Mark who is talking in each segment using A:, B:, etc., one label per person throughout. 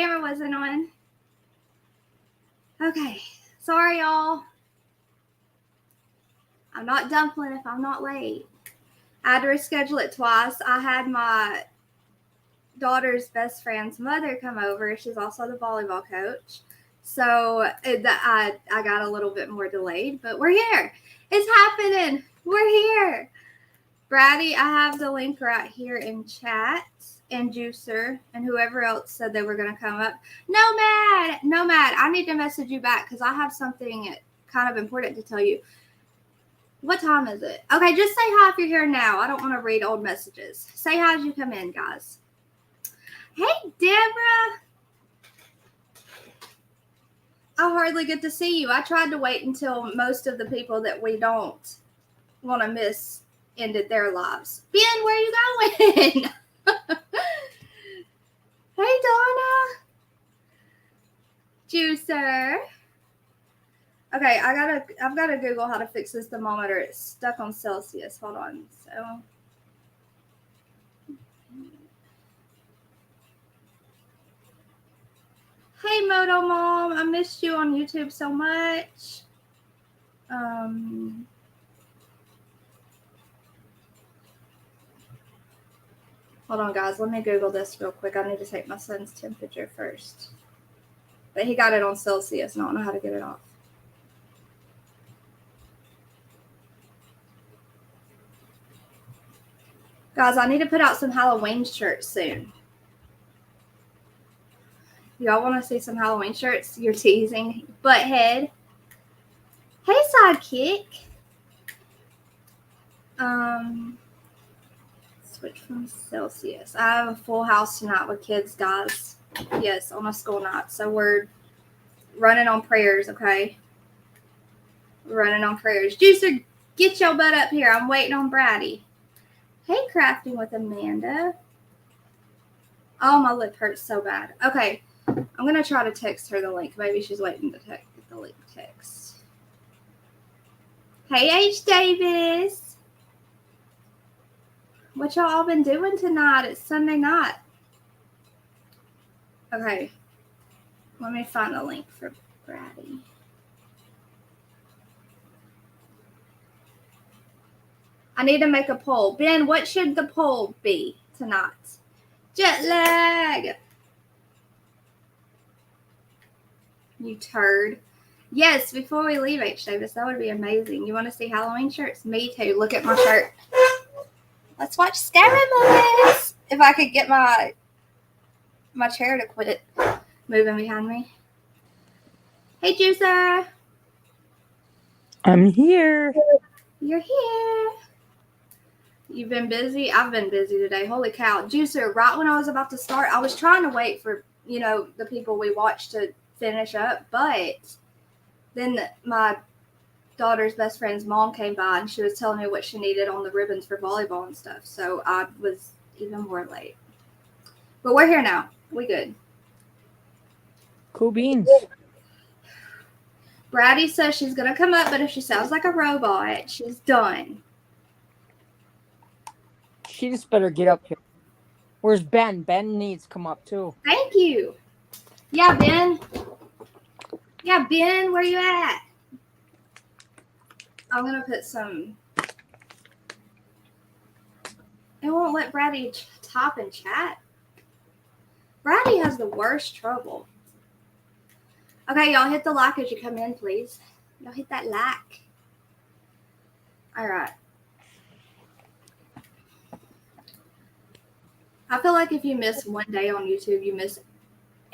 A: camera wasn't on. Okay. Sorry, y'all. I'm not dumpling if I'm not late. I had to reschedule it twice. I had my daughter's best friend's mother come over. She's also the volleyball coach. So I got a little bit more delayed, but we're here. It's happening. We're here. Brady, I have the link right here in chat, and Juicer and whoever else said they were going to come up. Nomad, I need to message you back because I have something kind of important to tell you. What time is it? Okay, just say hi if you're here now. I don't want to read old messages. Say hi as you come in, guys. Hey, Deborah. I hardly get to see you. I tried to wait until most of the people that we don't want to miss ended their lives. Ben, where are you going? Hey, Donna. Juicer. Okay, I've got to Google how to fix this thermometer. It's stuck on Celsius. Hold on. So. Hey, Moto Mom. I missed you on YouTube so much. Hold on, guys. Let me Google this real quick. I need to take my son's temperature first. But he got it on Celsius, and I don't know how to get it off. Guys, I need to put out some Halloween shirts soon. Y'all want to see some Halloween shirts? You're teasing. Butthead. Hey, Sidekick. Switch from Celsius. I have a full house tonight with kids, guys. Yes, on a school night. So we're running on prayers, okay? We're running on prayers. Juicer, get your butt up here. I'm waiting on Brady. Hey, Crafting with Amanda. Oh, my lip hurts so bad. Okay, I'm going to try to text her the link. Maybe she's waiting to get the link text. Hey, H. Davis. What y'all all been doing tonight? It's Sunday night. Okay, let me find the link for Brady. I need to make a poll. Ben, what should the poll be tonight? Jet lag. You turd. Yes, before we leave, H. Davis, that would be amazing. You want to see Halloween shirts? Me too. Look at my shirt. Let's watch scary movies. If I could get my chair to quit moving behind me. Hey, Juicer.
B: I'm here.
A: You're here. You've been busy? I've been busy today. Holy cow. Juicer, right when I was about to start, I was trying to wait for, the people we watched to finish up, but then my daughter's best friend's mom came by and she was telling me what she needed on the ribbons for volleyball and stuff, so I was even more late. But we're here now. We good.
B: Cool beans.
A: Brady says she's going to come up, but if she sounds like a robot, she's done.
B: She just better get up here. Where's Ben? Ben needs to come up too.
A: Thank you. Yeah, Ben. Yeah, Ben, where you at? I'm going to put some... It won't let Brady type in chat. Brady has the worst trouble. Okay, y'all hit the like as you come in, please. Y'all hit that like. All right. I feel like if you miss one day on YouTube, you miss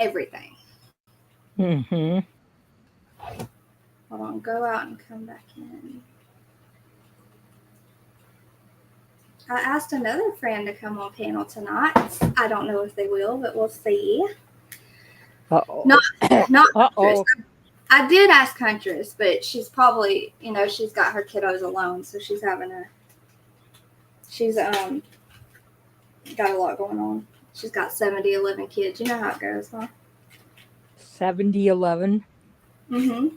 A: everything.
B: Mm-hmm.
A: Hold on, go out and come back in. I asked another friend to come on panel tonight. I don't know if they will, but we'll see.
B: Uh-oh.
A: Not
B: Uh-oh.
A: I did ask Huntress, but she's probably, she's got her kiddos alone, so she's got a lot going on. She's got 11 kids. You know how it goes, huh?
B: 70-11.
A: Mm-hmm.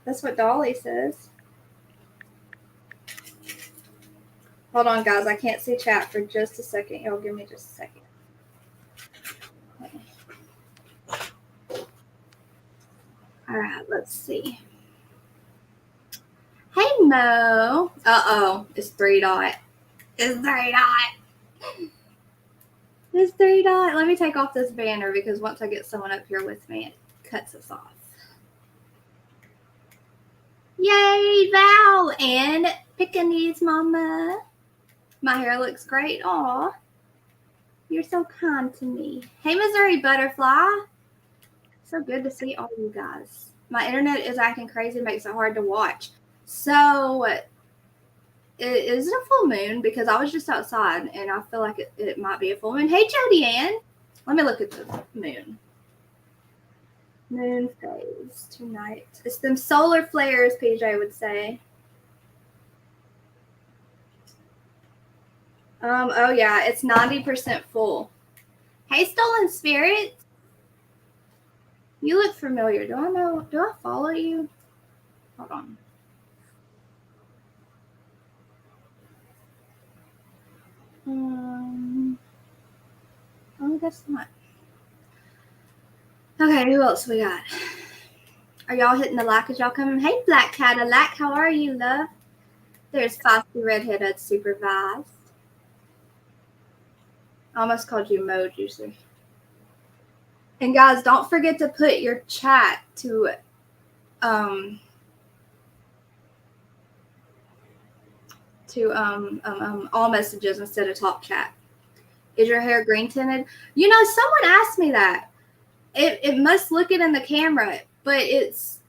A: That's what Dolly says. Hold on, guys. I can't see chat for just a second. Y'all give me just a second. All right, let's see. Hey, Mo. Uh-oh, it's 3 dot. It's 3 dot. It's 3 dot. Let me take off this banner because once I get someone up here with me, it cuts us off. Yay, Val and Pekingese Mama. My hair looks great. Aw, you're so kind to me. Hey, Missouri Butterfly. So good to see all you guys. My internet is acting crazy, makes it hard to watch. So, is it a full moon? Because I was just outside and I feel like it might be a full moon. Hey, Jody Ann. Let me look at the moon. Moon phase tonight. It's them solar flares, PJ would say. Oh yeah, it's 90% full. Hey, Stolen Spirits. You look familiar. Do I follow you? Hold on. I guess not. Okay, who else we got? Are y'all hitting the like as y'all coming? Hey, Black Cadillac, how are you, love? There's Feisty Redhead at Supervised. I almost called you Mo Juicer. And guys, don't forget to put your chat to all messages instead of talk chat. Is your hair green tinted? You know, someone asked me that. It must look it in the camera, but it's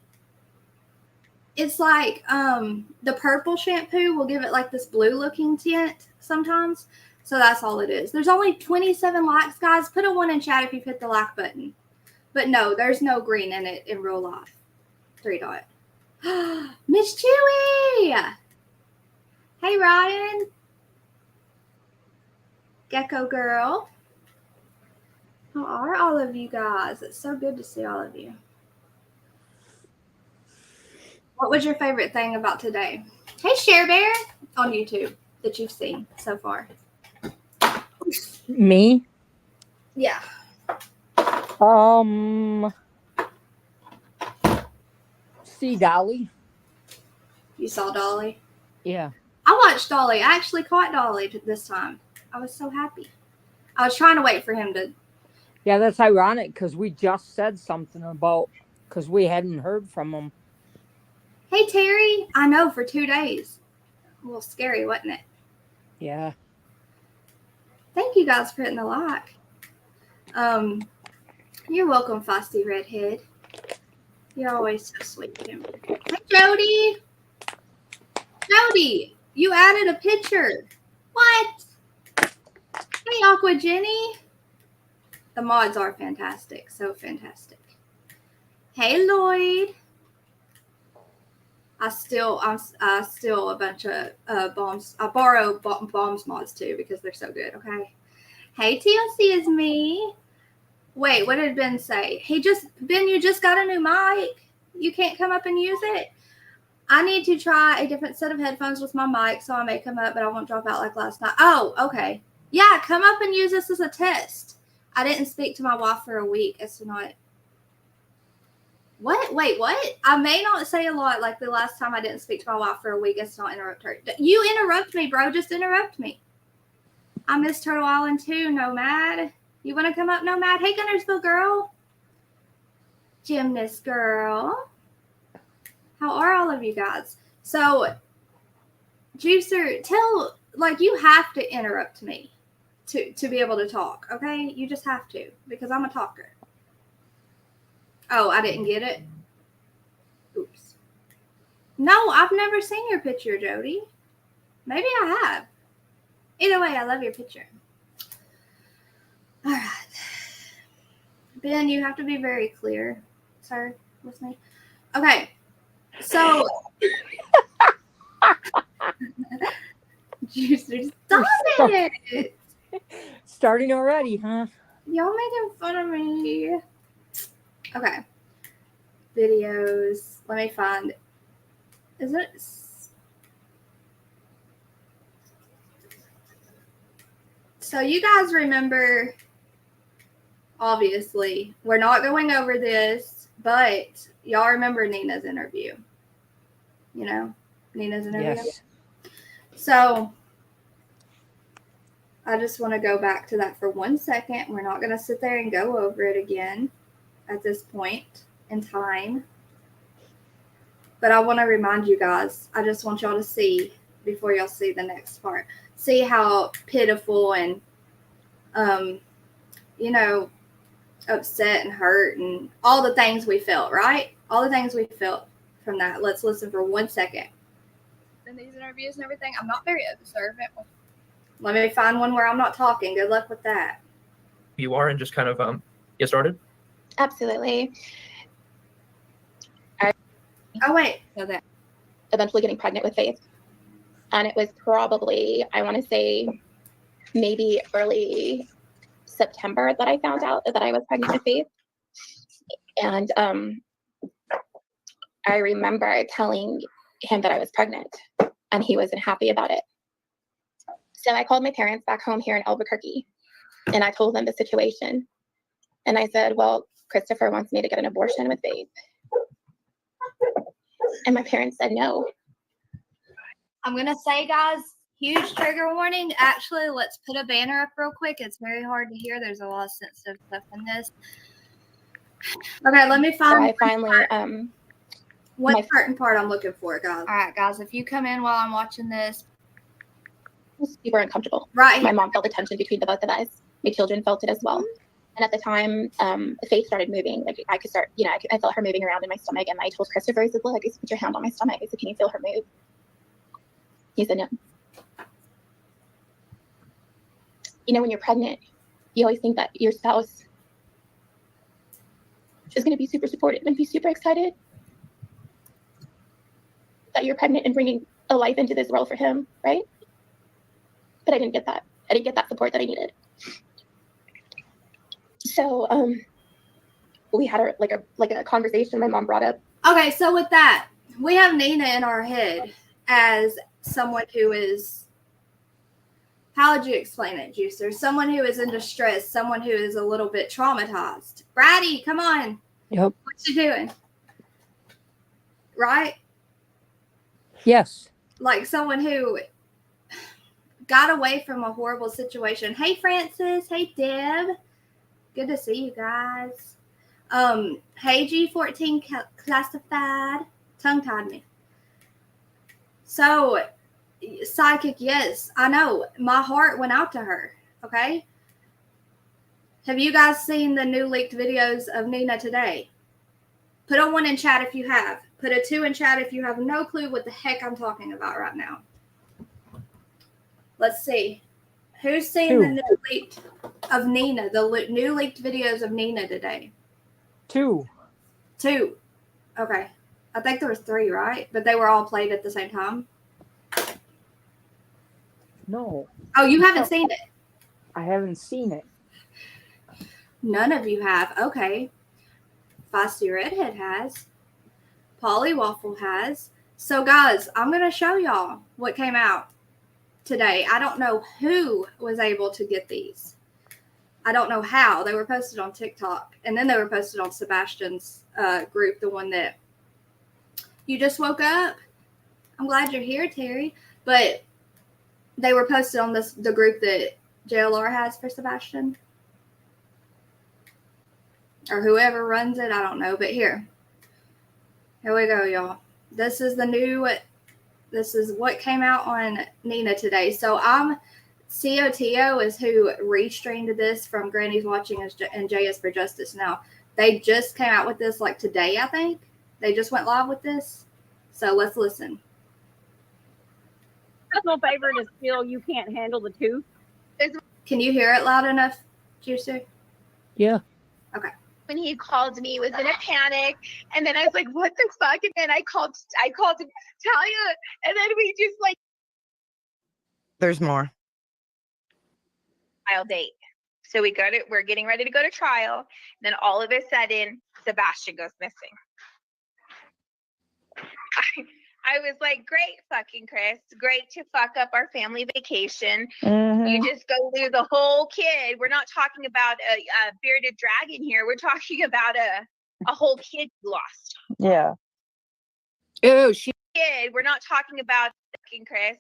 A: like the purple shampoo will give it like this blue looking tint sometimes. So that's all it is. There's only 27 likes, guys. Put a 1 in chat if you've hit the like button. But no, there's no green in it in real life. 3 dot. Miss Chewy! Hey, Ryan. Gecko Girl. How are all of you guys? It's so good to see all of you. What was your favorite thing about today? Hey, Share Bear on YouTube that you've seen so far.
B: Me?
A: Yeah.
B: See Dolly.
A: You saw Dolly?
B: Yeah.
A: I watched Dolly. I actually caught Dolly this time. I was so happy. I was trying to wait for him to.
B: Yeah, that's ironic because we just said something about because we hadn't heard from him.
A: Hey, Terry. I know, for 2 days. A little scary, wasn't it?
B: Yeah.
A: Thank you guys for hitting the like. You're welcome, Feisty Redhead. You're always so sweet to me. Hey, Jody. Jody, you added a picture. What? Hey, Aqua Jenny. The mods are fantastic. So fantastic. Hey, Lloyd. I steal a bunch of bombs. I borrow bombs mods too because they're so good. Okay. Hey, TLC is me. Wait, what did Ben say? Ben, you just got a new mic. You can't come up and use it. I need to try a different set of headphones with my mic, so I may come up, but I won't drop out like last night. Oh, okay. Yeah, come up and use this as a test. I didn't speak to my wife for a week. It's not. What? Wait, what? I may not say a lot like the last time I didn't speak to my wife for a week. It's not interrupt her. You interrupt me, bro. Just interrupt me. I miss Turtle Island too, Nomad. You want to come up, Nomad? Hey, Gunnersville girl. Gymnast girl. How are all of you guys? So, Juicer, you have to interrupt me to be able to talk, okay? You just have to, because I'm a talker. Oh, I didn't get it? Oops. No, I've never seen your picture, Jody. Maybe I have. Either way, I love your picture. All right. Ben, you have to be very clear, sir, with me. Okay. So, Juicer, stop it.
B: Starting already, huh?
A: Y'all making fun of me. Okay. Videos. Let me find. Is it? So you guys remember, obviously, we're not going over this. But y'all remember Nina's interview? You know, Nina's interview?
B: Yes.
A: So I just want to go back to that for 1 second. We're not going to sit there and go over it again at this point in time. But I want to remind you guys, I just want y'all to see, before y'all see the next part, see how pitiful and, upset and hurt and all the things we felt, right? All the things we felt from that. Let's listen for 1 second. In these interviews and everything, I'm not very observant. Let me find one where I'm not talking. Good luck with that.
C: You are, and just kind of get started.
D: Absolutely.
A: Oh, wait. So that.
D: Eventually getting pregnant with Faith. And it was probably, I want to say, maybe early September that I found out that I was pregnant with Faith. And I remember telling him that I was pregnant, and he wasn't happy about it. So I called my parents back home here in Albuquerque, and I told them the situation. And I said, well, Christopher wants me to get an abortion with Faith. And my parents said no.
A: I'm going to say, guys, huge trigger warning. Actually, let's put a banner up real quick. It's very hard to hear. There's a lot of sensitive stuff in this. Okay, let me find.
D: So I finally,
A: what certain part I'm looking for, guys. All right, guys, if you come in while I'm watching this.
D: it was super uncomfortable.
A: Right.
D: My mom felt the tension between the both of us. My children felt it as well. And at the time, Faith started moving. Like I could start, I felt her moving around in my stomach. And I told Christopher, I said, look, I said, put your hand on my stomach. I said, can you feel her move? He said, no. When you're pregnant, you always think that your spouse is going to be super supportive and be super excited that you're pregnant and bringing a life into this world for him, right? But I didn't get that. I didn't get that support that I needed. So we had a conversation my mom brought up.
A: Okay, so with that, we have Nina in our head as someone who is, how would you explain it, Juicer? Someone who is in distress, someone who is a little bit traumatized. Brady, come on.
B: Yep.
A: What you doing? Right?
B: Yes.
A: Like someone who got away from a horrible situation. Hey, Francis. Hey, Deb. Good to see you guys. Hey, G14 classified. Tongue-tied me. So, psychic, yes, I know. My heart went out to her, okay? Have you guys seen the new leaked videos of Nina today? Put a 1 in chat if you have. Put a 2 in chat if you have no clue what the heck I'm talking about right now. Let's see. Who's seen the new leaked of Nina, the new leaked videos of Nina today?
B: 2.
A: Okay. I think there was 3, right? But they were all played at the same time?
B: No.
A: Oh, you haven't seen it?
B: I haven't seen it.
A: None of you have. Okay. Feisty Redhead has. Polly Waffle has. So, guys, I'm going to show y'all what came out today. I don't know who was able to get these. I don't know how. They were posted on TikTok. And then they were posted on Sebastian's group, the one that you just woke up. I'm glad you're here, Terry. But they were posted on the group that JLR has for Sebastian. Or whoever runs it, I don't know. But here we go, y'all. This is what came out on Nina today. So COTO is who restreamed this from Granny's Watching and JS for Justice. Now, they just came out with this like today, I think. They just went live with this. So let's listen.
E: Personal favorite is still You Can't Handle the Truth.
A: Can you hear it loud enough, Juicer?
B: Yeah.
A: Okay.
D: When he called me, he was in a panic, and then I was like, what the fuck? And then I called Talia, and then we just like
F: There's more.
D: trial date. So we're getting ready to go to trial. Then all of a sudden, Sebastian goes missing. I was like, great fucking Chris, great to fuck up our family vacation.
B: Mm-hmm.
D: You just go through the whole kid. We're not talking about a bearded dragon here. We're talking about a
G: a whole kid you lost.
F: Yeah.
H: Ew, she
G: Kid, we're not talking about fucking Chris.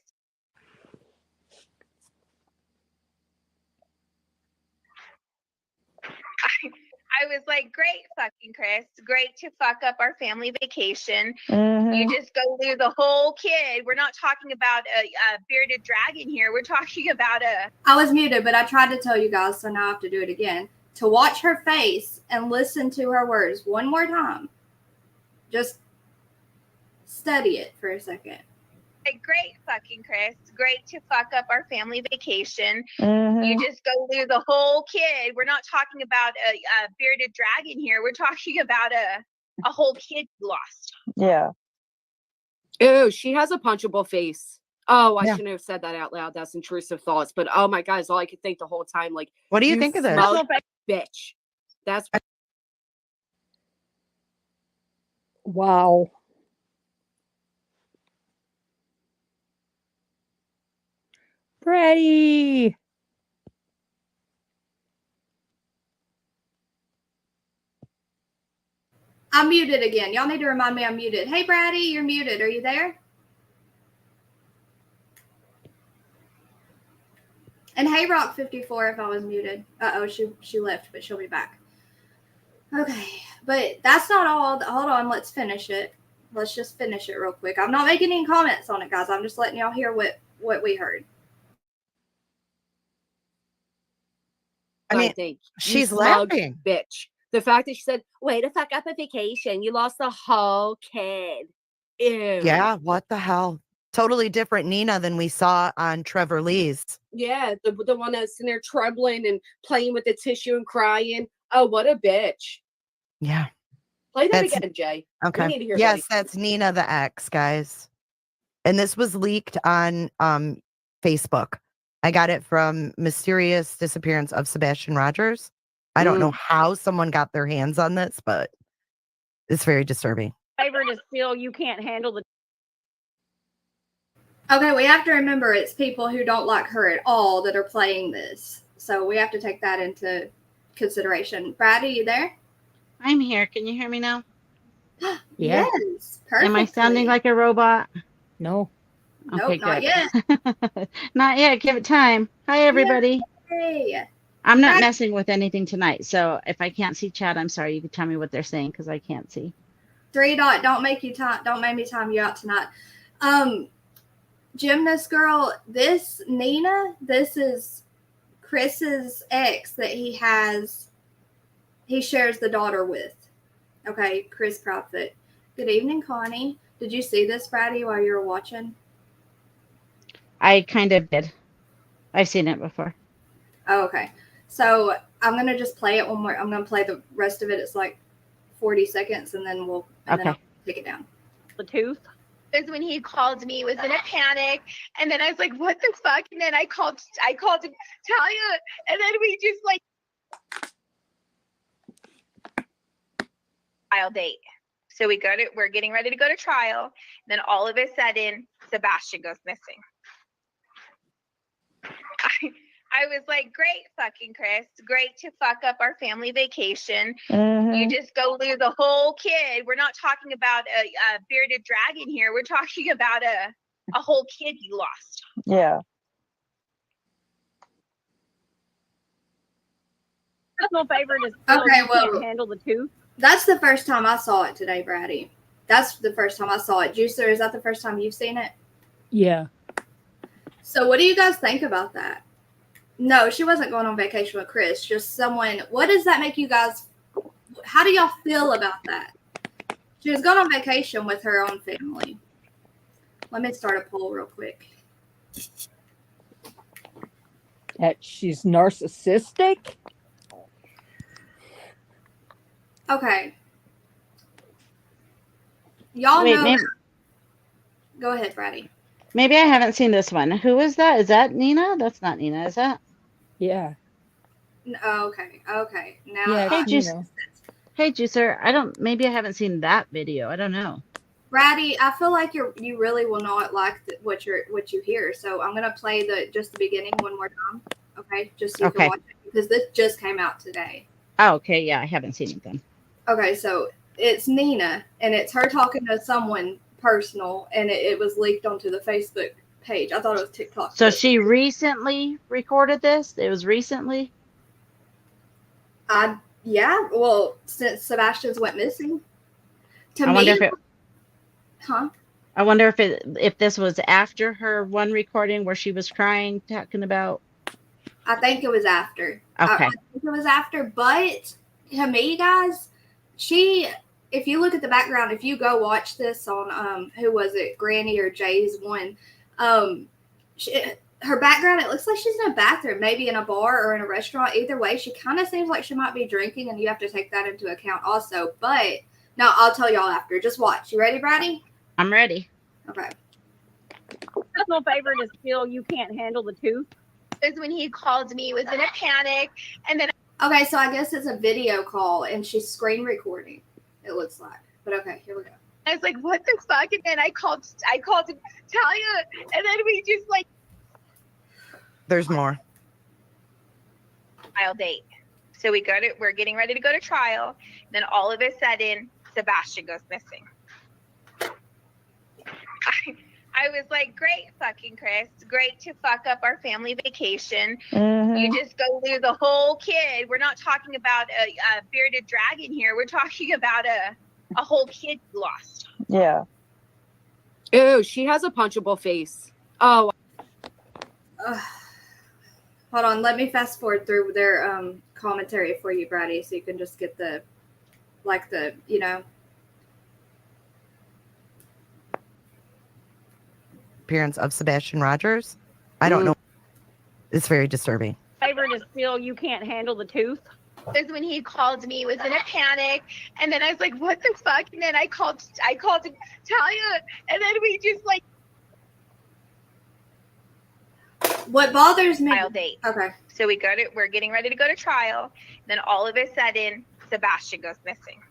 G: I was like, great fucking Chris. Great to fuck up our family vacation. You just go through the whole kid. We're not talking about a bearded dragon here. We're talking about a...
A: I was muted, but I tried to tell you guys, so now I have to do it again. To watch her face and listen to her words one more time. Just study it for a second.
G: Like, great fucking Chris. Great to fuck up our family vacation. You just go through the whole kid. We're not talking about a bearded dragon here. We're talking about a whole kid you lost.
F: Yeah.
H: Ew, she has a punchable face. Oh, I
F: Yeah.
H: shouldn't have said that out loud. That's intrusive thoughts. But oh my God, it's all I could think the whole time. Like,
F: What do you think of this?
H: smug bitch. That's
B: Wow. Brady.
A: I'm muted again. Y'all need to remind me I'm muted. Hey, Brady, you're muted. Are you there? And hey, Rock54, if I was muted. Uh-oh, she left, but she'll be back. Okay, but that's not all. Hold on, let's finish it. Let's just finish it real quick. I'm not making any comments on it, guys. I'm just letting y'all hear what we heard.
F: I mean,
H: think
F: she's
H: you smug
F: laughing.
H: bitch. The fact that she said, "Way to fuck up a vacation. You lost the whole kid." Ew.
F: Yeah, what the hell? Totally different Nina than we saw on Trevor Lee's.
H: Yeah, the one that's in there trembling and playing with the tissue and crying. Oh, what a bitch.
F: Yeah.
H: Play that
F: That's-
H: again, Jay. We
F: Okay.
H: need to hear
F: Yes,
H: that.
F: that's Nina the ex, guys. And this was leaked on Facebook. I got it from Mysterious Disappearance of Sebastian Rogers. I don't know how someone got their hands on this, but it's very disturbing.
E: Favor to steal, you can't handle the...
A: Okay, we have to remember it's people who don't like her at all that are playing this. So we have to take that into consideration. Brad, are you there?
I: I'm here. Can you hear me now?
B: Yeah.
A: Yes. Perfectly.
I: Am I sounding like a robot?
B: No.
A: Nope,
I: Okay,
A: not
I: good.
A: yet.
I: Not yet. Give it time. Hi, everybody.
A: Hey.
I: I'm not
A: Brad-
I: messing with anything tonight. So if I can't see chat, I'm sorry. You can tell me what they're saying because I can't see.
A: 3 dot, don't make me time you out tonight. Gymnast girl, this Nina, this is Chris's ex that he shares the daughter with. Okay, Chris Proudfoot. Good evening, Connie. Did you see this, Brady, while you were watching?
I: I kind of did. I've seen it before.
A: Oh, okay. So I'm gonna just play it one more. I'm gonna play the rest of it. It's like 40 seconds, and then then I'll take it down.
E: The tooth?
G: Because when he called me, was in a panic, and then I was like, "What the fuck?" And then I called Talia, and then we just like trial date. So we're getting ready to go to trial. And then all of a sudden, Sebastian goes missing. I was like, great fucking Chris. Great to fuck up our family vacation. You just go through the whole kid. We're not talking about a bearded dragon here. We're talking about a whole kid you lost.
F: Yeah.
E: Personal favor to steal,
A: Okay,
E: you
A: well-
E: can't handle the tooth?
A: That's the first time I saw it today, Brady. That's the first time I saw it. Juicer, is that the first time you've seen it?
B: Yeah.
A: So what do you guys think about that? No, she wasn't going on vacation with Chris. Just someone. What does that make you guys? How do y'all feel about that? She was going on vacation with her own family. Let me start a poll real quick.
B: That she's narcissistic?
A: Okay. Y'all
I: Wait,
A: know.
I: maybe,
A: Go ahead, Brady.
I: maybe I haven't seen this one. Who is that? Is that Nina? That's not Nina, is that?
B: Yeah.
A: Okay. Now,
B: Yeah,
I: Hey,
B: it's
I: Juice.
B: Nina.
I: Hey, Juicer. Maybe I haven't seen that video. I don't know.
A: Brady, I feel like you really will not like what you hear. So I'm gonna play the beginning one more time. Okay, just so you
I: Okay.
A: can watch it because this just came out today.
I: Oh, okay. Yeah, I haven't seen it then.
A: Okay, so it's Nina, and it's her talking to someone personal, and it was leaked onto the Facebook page. I thought it was TikTok.
I: So she recently recorded this? It was recently?
A: Yeah, well, since Sebastian's went missing.
I: I wonder if it,
A: Huh?
I: I wonder if this was after her one recording where she was crying, talking about.
A: I think it was after.
I: Okay.
A: I think it was after, but to me, guys, if you look at the background, if you go watch this on who was it, Granny or Jay's one, her background, it looks like she's in a bathroom, maybe in a bar or in a restaurant. Either way, she kind of seems like she might be drinking, and you have to take that into account also. But no, I'll tell y'all after. Just watch. You ready, Brady?
I: I'm ready.
A: Okay.
E: Personal favorite is still you can't handle the tooth.
G: Is when he called me, was in a panic, and then
A: Okay, so I guess it's a video call, and she's screen recording. It looks like. But okay, here we go.
G: I was like, "What the fuck?" And then I called to tell you, and then we just like
F: There's more.
G: trial date. So we're getting ready to go to trial. Then all of a sudden, Sebastian goes missing. I was like, great fucking Chris, great to fuck up our family vacation. You just go lose a whole kid. We're not talking about a bearded dragon here. We're talking about a whole kid you lost.
B: Yeah.
H: Ew, she has a punchable face. Oh,
A: Hold on, let me fast forward through their commentary for you, Brady, so you can just get the
F: Appearance of Sebastian Rogers. I don't know. It's very disturbing.
E: Favorite is still you can't handle the tooth.
G: Is when he called me, was in a panic, and then I was like, what the fuck? And then I called to tell you, and then we just like
A: What bothers me.
G: trial date.
A: Okay.
G: So we're getting ready to go to trial. Then all of a sudden, Sebastian goes missing.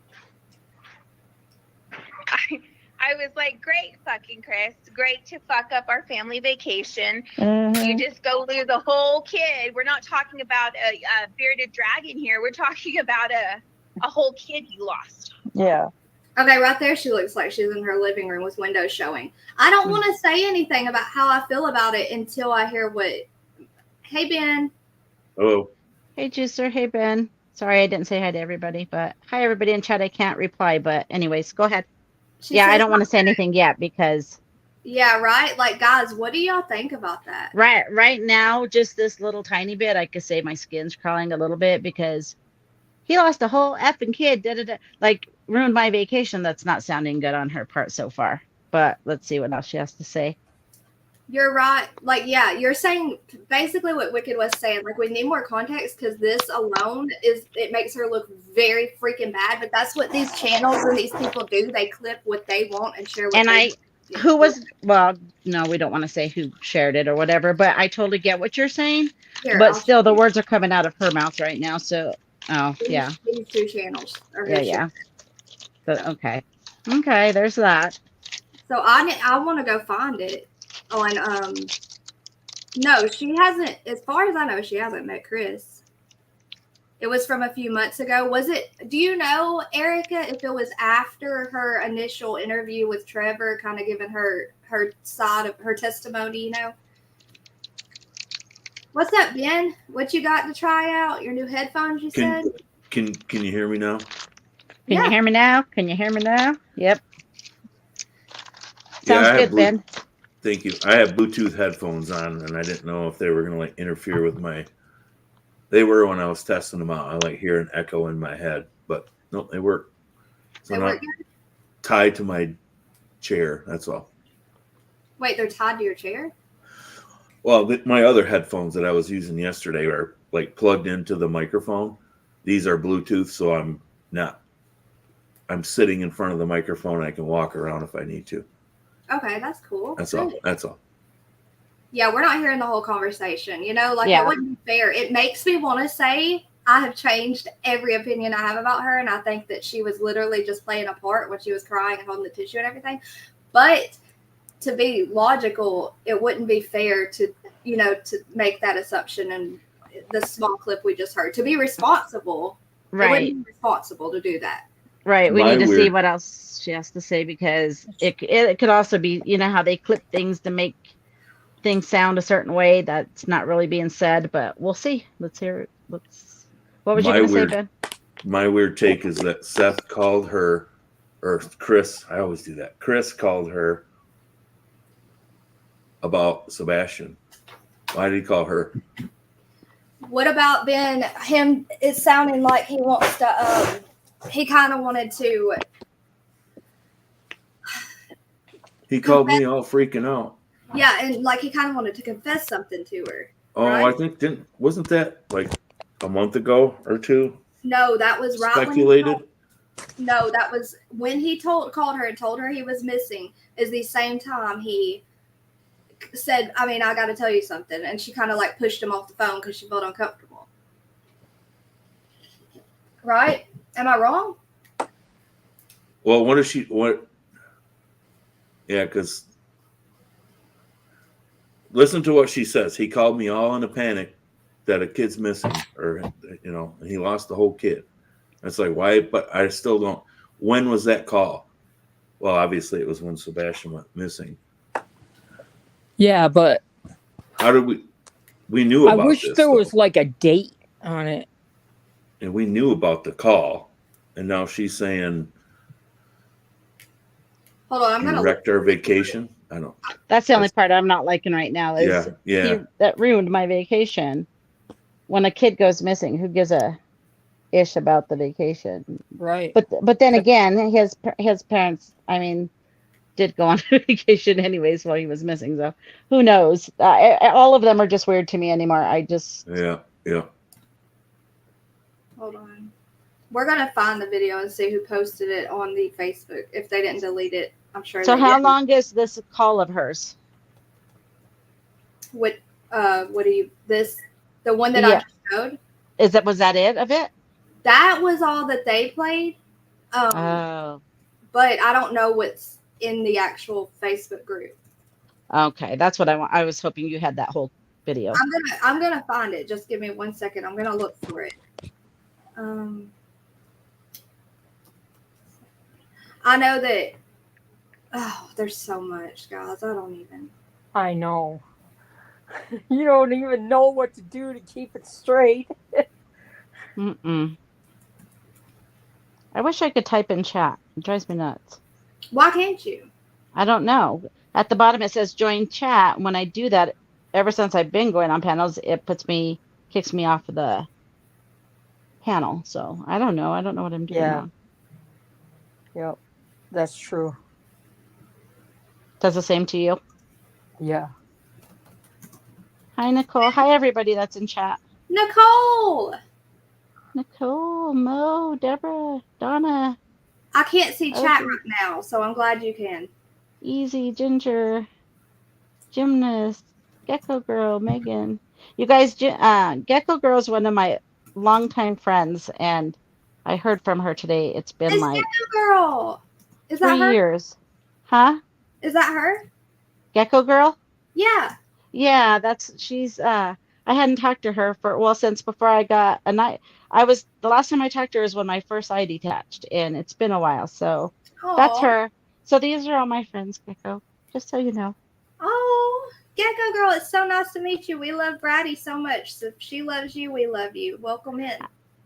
G: I was like, great fucking Chris, great to fuck up our family vacation. You just go lose a whole kid. We're not talking about a bearded dragon here. We're talking about a whole kid you lost.
B: Yeah.
A: Okay, right there she looks like she's in her living room with windows showing. I don't want to say anything about how I feel about it until I hear what. Hey, Ben.
J: Hello.
I: Hey, Juicer. Hey, Ben. Sorry I didn't say hi to everybody, but hi, everybody in chat. I can't reply, but anyways, go ahead. Yeah, I don't want to say anything yet because.
A: Yeah, right? Like, guys, what do y'all think about that?
I: Right now, just this little tiny bit, I could say my skin's crawling a little bit because he lost a whole effing kid. Like, ruined my vacation. That's not sounding good on her part so far. But let's see what else she has to say.
A: You're right. Like, yeah, you're saying basically what Wicked was saying. Like, we need more context because this alone it makes her look very freaking bad. But that's what these channels and these people do. They clip what they want and share what
I: well, no, we don't want to say who shared it or whatever, but I totally get what you're saying.
A: Here,
I: but still, the words are coming out of her mouth right now. So, yeah.
A: These two channels.
I: Yeah. But, okay, there's that.
A: So I want to go find it on no, she hasn't, as far as I know, she hasn't met Chris. It was from a few months ago. Do you know, Erica, if it was after her initial interview with Trevor, kind of giving her side of her testimony, What's up, Ben? What you got to try out? Your new headphones, you said?
J: Can you hear me now?
I: Can you hear me now? Can you hear me now? Yep. Sounds good, Ben.
J: Thank you. I have Bluetooth headphones on, and I didn't know if they were going to interfere with my. They were when I was testing them out. I hear an echo in my head, but no, they work. So I'm not tied to my chair. That's all.
A: Wait, they're tied to your chair?
J: Well, my other headphones that I was using yesterday are plugged into the microphone. These are Bluetooth, so I'm sitting in front of the microphone. I can walk around if I need to.
A: Okay, that's cool.
J: That's all. That's all.
A: Yeah, we're not hearing the whole conversation. It wouldn't be fair. It makes me want to say I have changed every opinion I have about her, and I think that she was literally just playing a part when she was crying and holding the tissue and everything. But to be logical, it wouldn't be fair to make that assumption in the small clip we just heard. To be responsible, it wouldn't be responsible to do that.
I: Right. We
J: My
I: need to see
J: weird-
I: what else she has to say, because it could also be, you know, how they clip things to make things sound a certain way that's not really being said, but we'll see. Let's hear it. What was you
J: My
I: going to say,
J: weird-
I: Ben?
J: My weird take is that Seth called her, or Chris, I always do that. Chris called her about Sebastian. Why did he call her?
A: What about Ben? Him? It's sounding like he wants to. He kind of wanted to.
J: He called me all freaking out.
A: Yeah, and like he kind of wanted to confess something to her.
J: Oh,
A: right?
J: I think wasn't that like a month ago or two?
A: No, that was right
J: Speculated.
A: No, that was when he called her and told her he was missing. Is the same time he said, "I mean, I got to tell you something," and she kind of like pushed him off the phone because she felt uncomfortable. Right? Am I wrong?
J: Well, what is she? What? Yeah, because listen to what she says. He called me all in a panic that a kid's missing, or you know, and he lost the whole kid. It's like, why? But I still don't. When was that call? Well, obviously it was when Sebastian went missing.
B: Yeah, but
J: how did we knew about
B: I wish
J: this,
B: there
J: though.
B: was like a date on it.
J: And we knew about the call, and now she's saying,
A: hold on, I'm
J: you
A: gonna
J: wrecked our vacation. I don't.
I: That's the only part I'm not liking right now. Is
J: yeah.
I: that ruined my vacation. When a kid goes missing, who gives a ish about the vacation?
B: Right.
I: But then again, his parents, I mean, did go on vacation anyways while he was missing. So who knows? All of them are just weird to me anymore.
J: Yeah.
A: Hold on. We're gonna find the video and see who posted it on the Facebook. If they didn't delete it, I'm sure.
I: So
A: they
I: how
A: didn't.
I: long is this call of hers?
A: What do you the one that I just showed?
I: Was that it of it?
A: That was all that they played.
I: Oh.
A: But I don't know what's in the actual Facebook group.
I: Okay, that's what I want. I was hoping you had that whole video.
A: I'm gonna find it. Just give me 1 second. I'm gonna look for it. I know that. Oh, there's so much, guys.
B: I know. You don't even know what to do to keep it straight.
I: I wish I could type in chat. It drives me nuts.
A: Why can't you?
I: I don't know. At the bottom it says join chat. When I do that, ever since I've been going on panels, it kicks me off of the panel. So I don't know. I don't know what I'm doing wrong.
B: Yep. That's true.
I: Does the same to you?
B: Yeah.
I: Hi, Nicole. Hi, everybody that's in chat.
A: Nicole,
I: Mo, Deborah, Donna.
A: I can't see chat right now, so I'm glad you can.
I: Easy, Ginger, Gymnast, Gecko Girl, Megan. You guys, Gecko Girl is one of my longtime friends, and I heard from her today. It's been
A: It's
I: like
A: Gecko Girl. Is that
I: 3
A: her?
I: years. Huh?
A: Is that her?
I: Gecko Girl?
A: Yeah.
I: Yeah, she's I hadn't talked to her since before I got a night. The last time I talked to her was when my first eye detached, and it's been a while. So that's her. So these are all my friends, Gecko, just so you know.
A: Oh, Gecko Girl, it's so nice to meet you. We love Braddy so much. So if she loves you, we love you. Welcome in.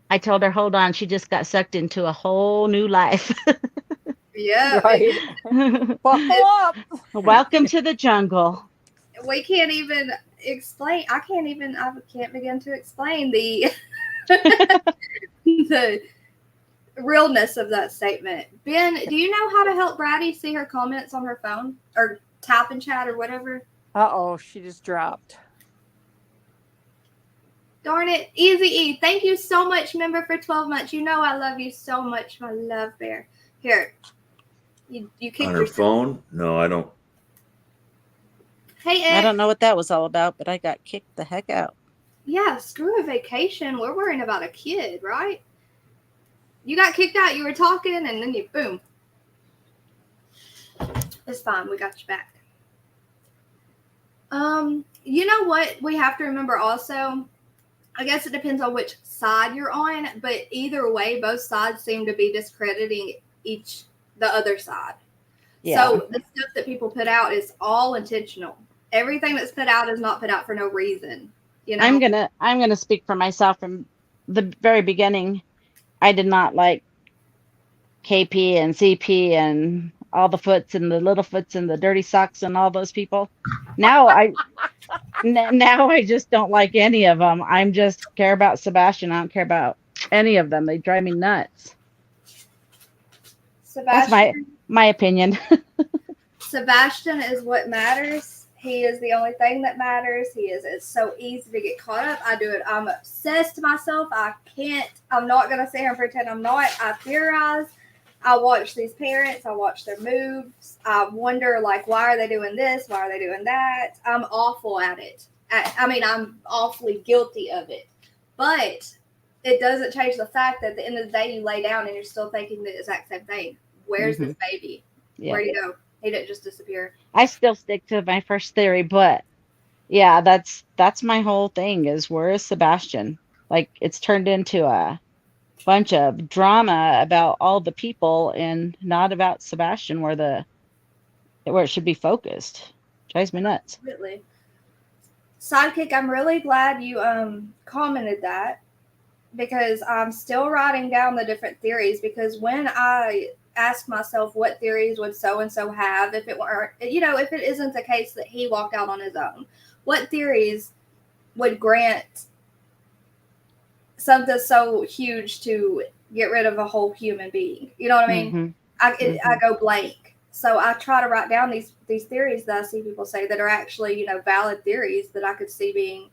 I: I told her, hold on, she just got sucked into a whole new life.
A: Yeah.
B: Right. Buckle up.
I: Welcome to the jungle.
A: We can't even explain. I can't begin to explain the the realness of that statement. Ben, do you know how to help Braddy see her comments on her phone or tap and chat or whatever?
B: Uh-oh, she just dropped.
A: Darn it. Easy E, thank you so much, member, for 12 months. You know I love you so much, my love bear. Here. You kicked
J: On her phone? No, I don't.
A: Hey, Ed.
I: I don't know what that was all about, but I got kicked the heck out.
A: Yeah, screw a vacation. We're worrying about a kid, right? You got kicked out. You were talking, and then you boom. It's fine. We got you back. You know what we have to remember also? I guess it depends on which side you're on, but either way, both sides seem to be discrediting the other side.
I: Yeah.
A: So the stuff that people put out is all intentional. Everything that's put out is not put out for no reason. You know,
I: I'm gonna speak for myself from the very beginning. I did not like KP and CP and all the Foots and the little Foots and the dirty socks and all those people. Now now I just don't like any of them. I'm just care about Sebastian. I don't care about any of them. They drive me nuts. That's my opinion.
A: Sebastian is what matters. He is the only thing that matters. It's so easy to get caught up. I do it. I'm obsessed to myself. I'm not going to sit here and pretend I'm not. I theorize. I watch these parents. I watch their moves. I wonder, like, why are they doing this? Why are they doing that? I'm awful at it. I'm awfully guilty of it. But it doesn't change the fact that at the end of the day, you lay down and you're still thinking the exact same thing. Where's this baby?
I: Yeah.
A: Where'd he go? He didn't just disappear.
I: I still stick to my first theory, but yeah, that's my whole thing is where is Sebastian? Like it's turned into a bunch of drama about all the people and not about Sebastian where it should be focused. Drives me nuts.
A: Absolutely. Sidekick, I'm really glad you commented that because I'm still writing down the different theories because when I ask myself what theories would so-and-so have if it were, if it isn't the case that he walked out on his own, what theories would grant something so huge to get rid of a whole human being? You know what I mean? I go blank. So I try to write down these theories that I see people say that are actually, valid theories that I could see being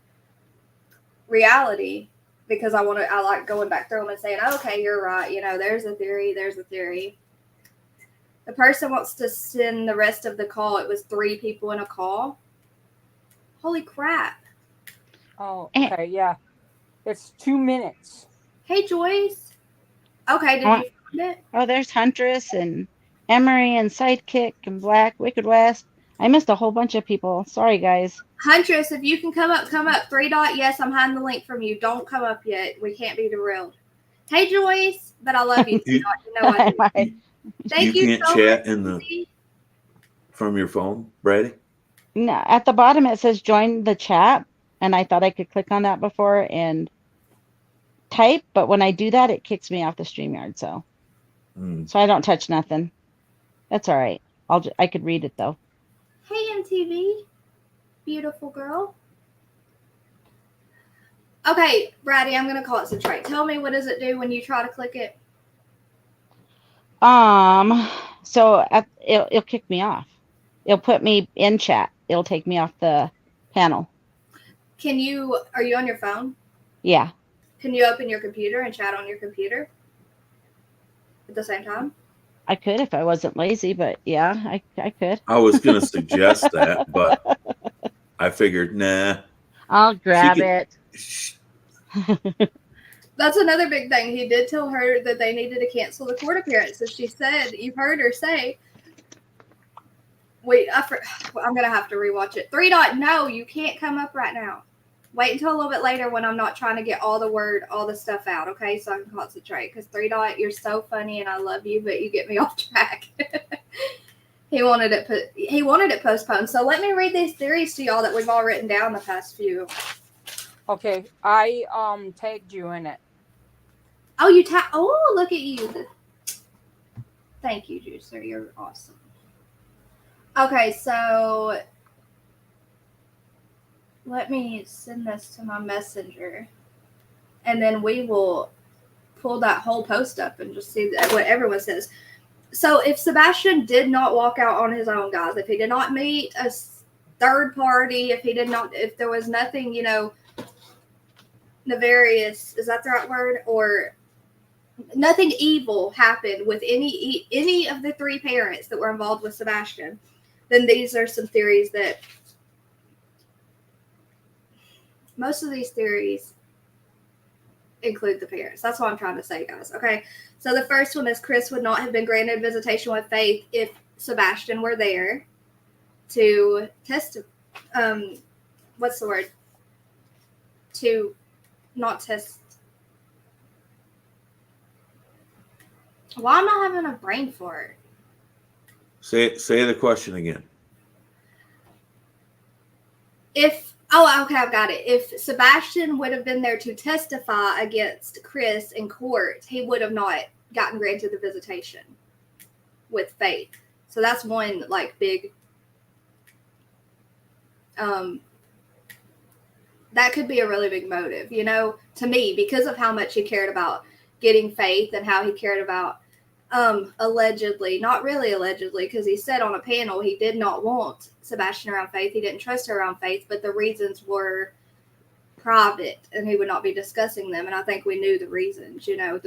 A: reality because I like going back through them and saying, okay, you're right. There's a theory. The person wants to send the rest of the call. It was 3 people in a call. Holy crap.
B: Oh, okay, yeah. It's 2 minutes.
A: Hey, Joyce. Okay, did you find it?
I: Oh, there's Huntress and Emery and Sidekick and Black, Wicked West. I missed a whole bunch of people. Sorry, guys.
A: Huntress, if you can come up. 3 dot. Yes, I'm hiding the link from you. Don't come up yet. We can't be derailed. Hey, Joyce. But I love you. I do. Thank you
J: can't
A: so
J: chat
A: much.
J: From your phone, Brady?
I: No, at the bottom it says join the chat, and I thought I could click on that before and type, but when I do that, it kicks me off the StreamYard. So I don't touch nothing. That's all right. I could read it though.
A: Hey, MTV, beautiful girl. Okay, Brady, I'm gonna call it Citrate. Tell me, what does it do when you try to click it?
I: So it'll kick me off. It'll put me in chat. It'll take me off the panel.
A: Are you on your phone?
I: Yeah.
A: Can you open your computer and chat on your computer at the same time?
I: I could if I wasn't lazy, but yeah, I could.
J: I was going to suggest that, but I figured, nah.
I: I'll grab it.
A: That's another big thing. He did tell her that they needed to cancel the court appearance. So she said, you've heard her say, wait, I'm going to have to rewatch it. 3 dot, no, you can't come up right now. Wait until a little bit later when I'm not trying to get all the stuff out, okay? So I can concentrate. Because 3 dot, you're so funny and I love you, but you get me off track. He wanted it postponed. So let me read these theories to y'all that we've all written down the past few.
B: Okay, I tagged you in it.
A: Oh, you oh, look at you. Thank you, Juicer. You're awesome. Okay, so let me send this to my messenger. And then we will pull that whole post up and just see what everyone says. So if Sebastian did not walk out on his own, guys, if he did not meet a third party, if there was nothing, nefarious, is that the right word? Or nothing evil happened with any of the 3 parents that were involved with Sebastian, then these are some theories that most of these theories include the parents. That's what I'm trying to say, guys. Okay. So the first one is Chris would not have been granted visitation with Faith if Sebastian were there to test, what's the word? To not test. Why am I having a brain fart?
J: Say the question again.
A: Okay, I've got it. If Sebastian would have been there to testify against Chris in court, he would have not gotten granted the visitation with Faith. So that's one like big. That could be a really big motive, you know, to me, because of how much he cared about getting Faith and how he cared about allegedly, not really allegedly, because he said on a panel he did not want Sebastian around Faith. He didn't trust her around Faith, but the reasons were private and he would not be discussing them. And I think we knew the reasons, you know.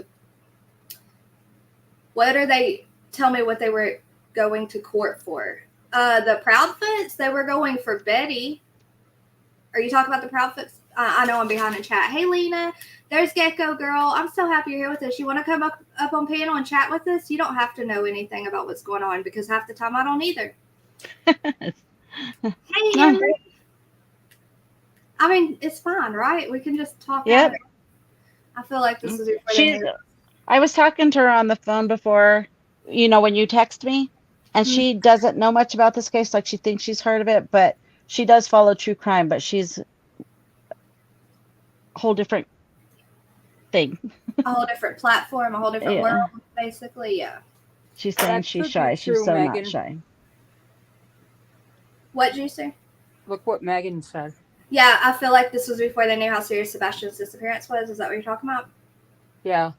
A: What are they? Tell me what they were going to court for. The Proudfoots, they were going for Betty. Are you talking about the Proudfoots? I know I'm behind in chat. Hey, Lena, there's Gecko Girl. I'm so happy you're here with us. You want to come up on panel and chat with us? You don't have to know anything about what's going on because half the time I don't either. Hey, Henry. I mean, it's fine, right? We can just talk.
I: Yep.
A: I feel like this is
I: I was talking to her on the phone before, you know, when you text me, and she doesn't know much about this case. Like, she thinks she's heard of it, but she does follow true crime, but she's a whole different thing.
A: A whole different platform, a whole different world, basically. Yeah.
I: She's saying she's shy. She's so not shy.
A: What did you say?
B: Look what Megan said.
A: Yeah, I feel like this was before they knew how serious Sebastian's disappearance was. Is that what you're talking about?
B: Yeah.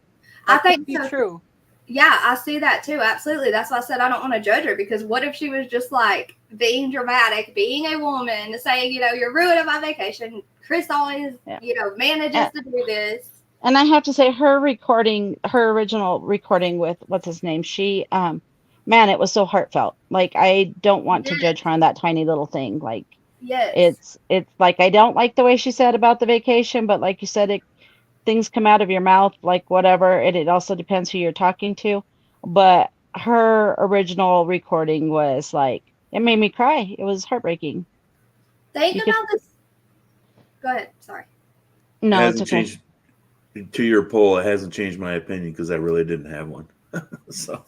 A: I think
B: so. True.
A: Yeah, I see that too. Absolutely. That's why I said I don't want to judge her, because what if she was just like being dramatic, being a woman, saying, you know, you're ruining my vacation. Chris always, you know, manages to do this.
I: And I have to say, her original recording with what's his name, she, man, it was so heartfelt. Like, I don't want to judge her on that tiny little thing. Like, it's like, I don't like the way she said about the vacation, but like you said, things come out of your mouth, like whatever. It also depends who you're talking to. But her original recording was like, it made me cry. It was heartbreaking.
A: Think about this. Go ahead. Sorry.
I: No, it's okay.
J: Changed, to your poll, it hasn't changed my opinion because I really didn't have one. So,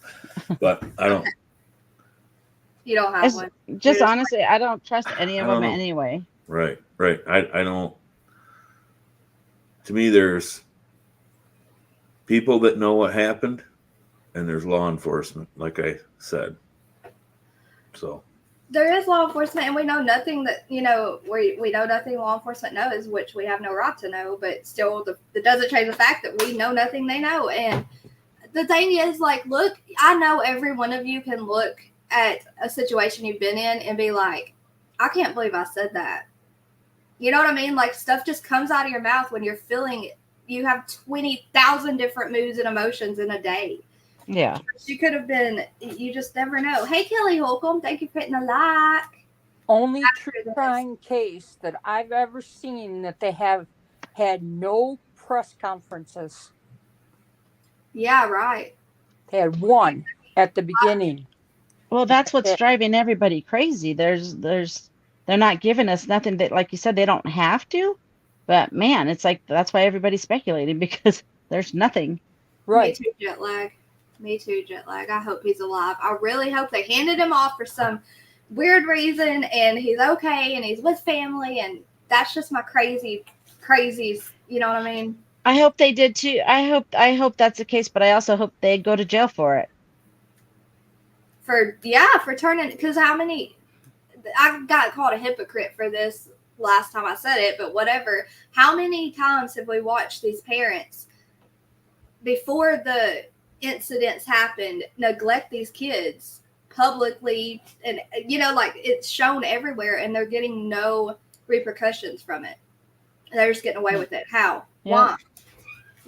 J: but I don't.
A: You don't have one.
I: Just honestly, I don't trust any of them anyway.
J: Right. I don't. To me, there's people that know what happened, and there's law enforcement, like I said. So
A: there is law enforcement, and we know nothing that, you know, we know nothing law enforcement knows, which we have no right to know, but still it doesn't change the fact that we know nothing they know. And the thing is, like, look, I know every one of you can look at a situation you've been in and be like, I can't believe I said that. You know what I mean? Like, stuff just comes out of your mouth when you're feeling it. You have 20,000 different moods and emotions in a day.
I: Yeah.
A: You could have been, you just never know. Hey, Kelly Holcomb, thank you for hitting the like.
B: Only true crime case that I've ever seen that they have had no press conferences.
A: Yeah, right.
B: They had one at the beginning.
I: Well, that's what's driving everybody crazy. They're not giving us nothing that, like you said, they don't have to. But man, it's like, that's why everybody's speculating, because there's nothing.
B: Right.
A: Me too, jet lag. I hope he's alive. I really hope they handed him off for some weird reason and he's okay and he's with family, and that's just my crazies. You know what I mean?
I: I hope they did too. I hope that's the case, but I also hope they go to jail for it.
A: For turning, because how many, I got called a hypocrite for this last time I said it, but whatever. How many times have we watched these parents before the incidents happened neglect these kids publicly, and you know, like, it's shown everywhere and they're getting no repercussions from it. They're just getting away with it. How? Why?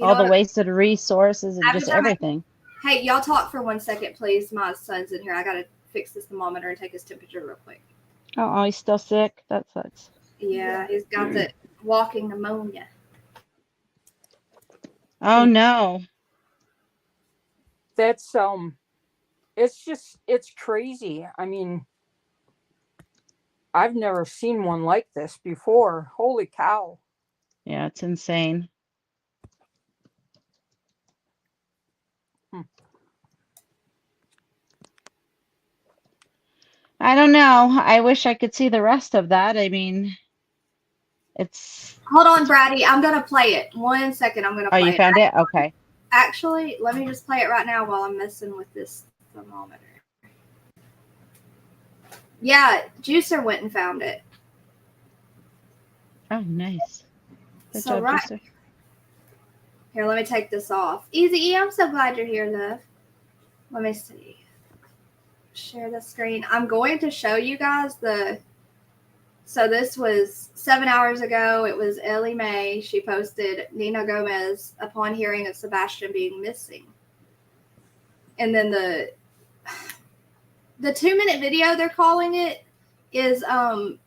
I: All the wasted resources and just everything.
A: Hey, y'all talk for 1 second, please. My son's in here. I gotta fix this thermometer and take his temperature real quick.
I: Oh, he's still sick? That sucks.
A: Yeah, he's got the walking pneumonia.
I: Oh no.
B: That's it's crazy. I mean, I've never seen one like this before. Holy cow.
I: Yeah, it's insane. I don't know. I wish I could see the rest of that. I mean, it's.
A: Hold on, Brady. I'm gonna play it. 1 second. I'm gonna
I: Oh,
A: play
I: you
A: it.
I: found it? Okay.
A: Actually, let me just play it right now while I'm messing with this thermometer. Yeah, Juicer went and found it.
I: Oh, nice. Good
A: So
I: job,
A: right
I: Juicer.
A: here, let me take this off. Easy E, I'm so glad you're here, love. Let me see. Share the screen. I'm going to show you guys the. So this was 7 hours ago. It was Ellie Mae. She posted Nina Gomez upon hearing of Sebastian being missing. And then the 2-minute video they're calling it is the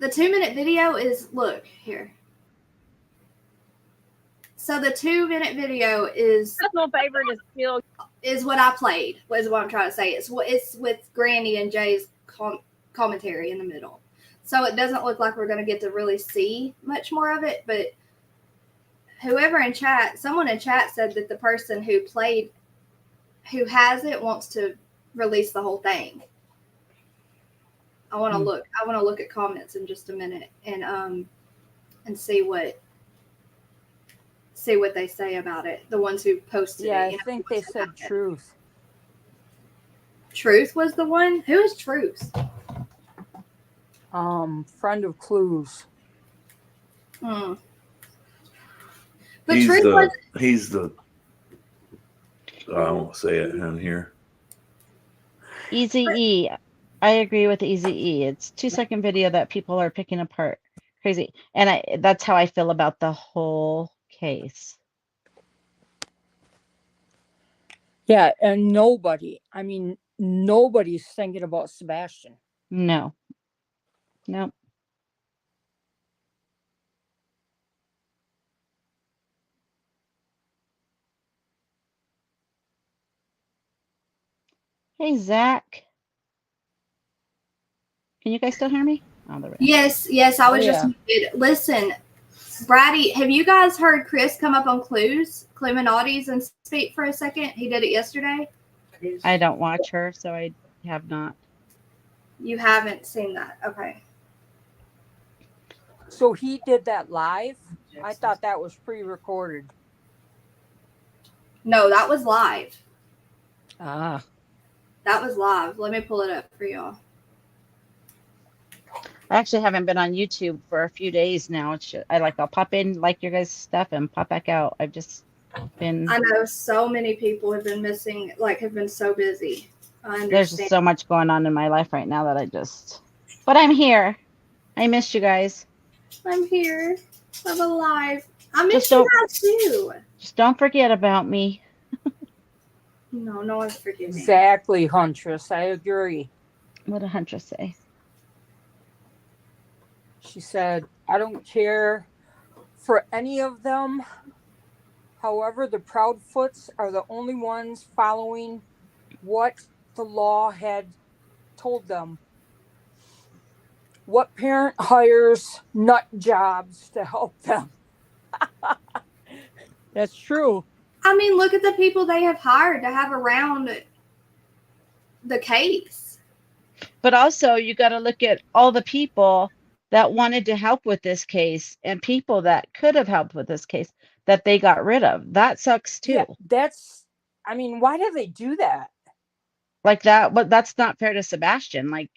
A: 2-minute video is, look here. So the 2-minute video is
E: Personal favorite is still
A: what I played, is what I'm trying to say. It's with Granny and Jay's commentary in the middle. So it doesn't look like we're going to get to really see much more of it, but someone in chat said that the person who has it wants to release the whole thing. I want to look at comments in just a minute and see what they say about it. The ones who posted
B: Yeah,
A: it.
B: I think they said Truth.
A: Truth was the one? Who is Truth?
B: Friend of Clues.
A: But
J: he's the I won't say it in here.
I: Easy E. I agree with Easy E. It's 2-second video that people are picking apart. Crazy. And that's how I feel about the whole case.
B: Yeah, and nobody's thinking about Sebastian.
I: No. Nope. Hey, Zach. Can you guys still hear me? Oh, there we go.
A: Yes, I was just muted. Listen, Brady, have you guys heard Chris come up on Cluminati's and speak for a second? He did it yesterday.
I: I don't watch her, so I have not.
A: You haven't seen that. Okay.
B: So he did that live? I thought that was pre-recorded.
A: No, that was live.
B: Ah.
A: That was live. Let me pull it up for y'all.
I: I actually haven't been on YouTube for a few days now. I'll pop in, like your guys' stuff, and pop back out. I've just been.
A: I know so many people have been missing, have been so busy. I understand.
I: There's just so much going on in my life right now that but I'm here. I missed you guys.
A: I'm here. I'm alive. I miss you guys too.
I: Just don't forget about me.
A: No one's forgetting.
B: Exactly, Huntress. I agree.
I: What did Huntress say?
B: She said, I don't care for any of them. However, the Proudfoots are the only ones following what the law had told them. What parent hires nut jobs to help them? That's true.
A: I mean, look at the people they have hired to have around the case.
I: But also, you got to look at all the people that wanted to help with this case and people that could have helped with this case that they got rid of. That sucks too.
B: Yeah, why do they do that?
I: Like that, but that's not fair to Sebastian.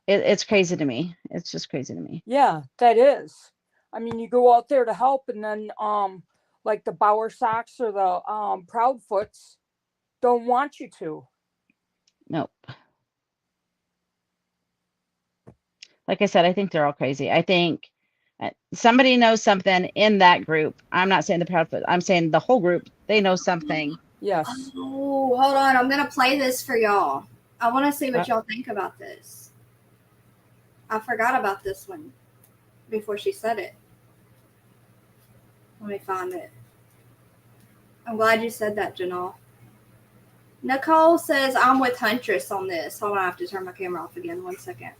I: It's crazy to me. It's just crazy to me.
B: Yeah, that is. I mean, you go out there to help, and then like the Bauer Sox or the Proudfoots don't want you to.
I: Nope. Like I said, I think they're all crazy. I think somebody knows something in that group. I'm not saying the Proudfoot. I'm saying the whole group. They know something.
B: Yes.
A: Oh, hold on. I'm going to play this for y'all. I want to see what y'all think about this. I forgot about this one before she said it. Let me find it. I'm glad you said that, Janelle. Nicole says, I'm with Huntress on this. Hold on, I have to turn my camera off again. 1 second.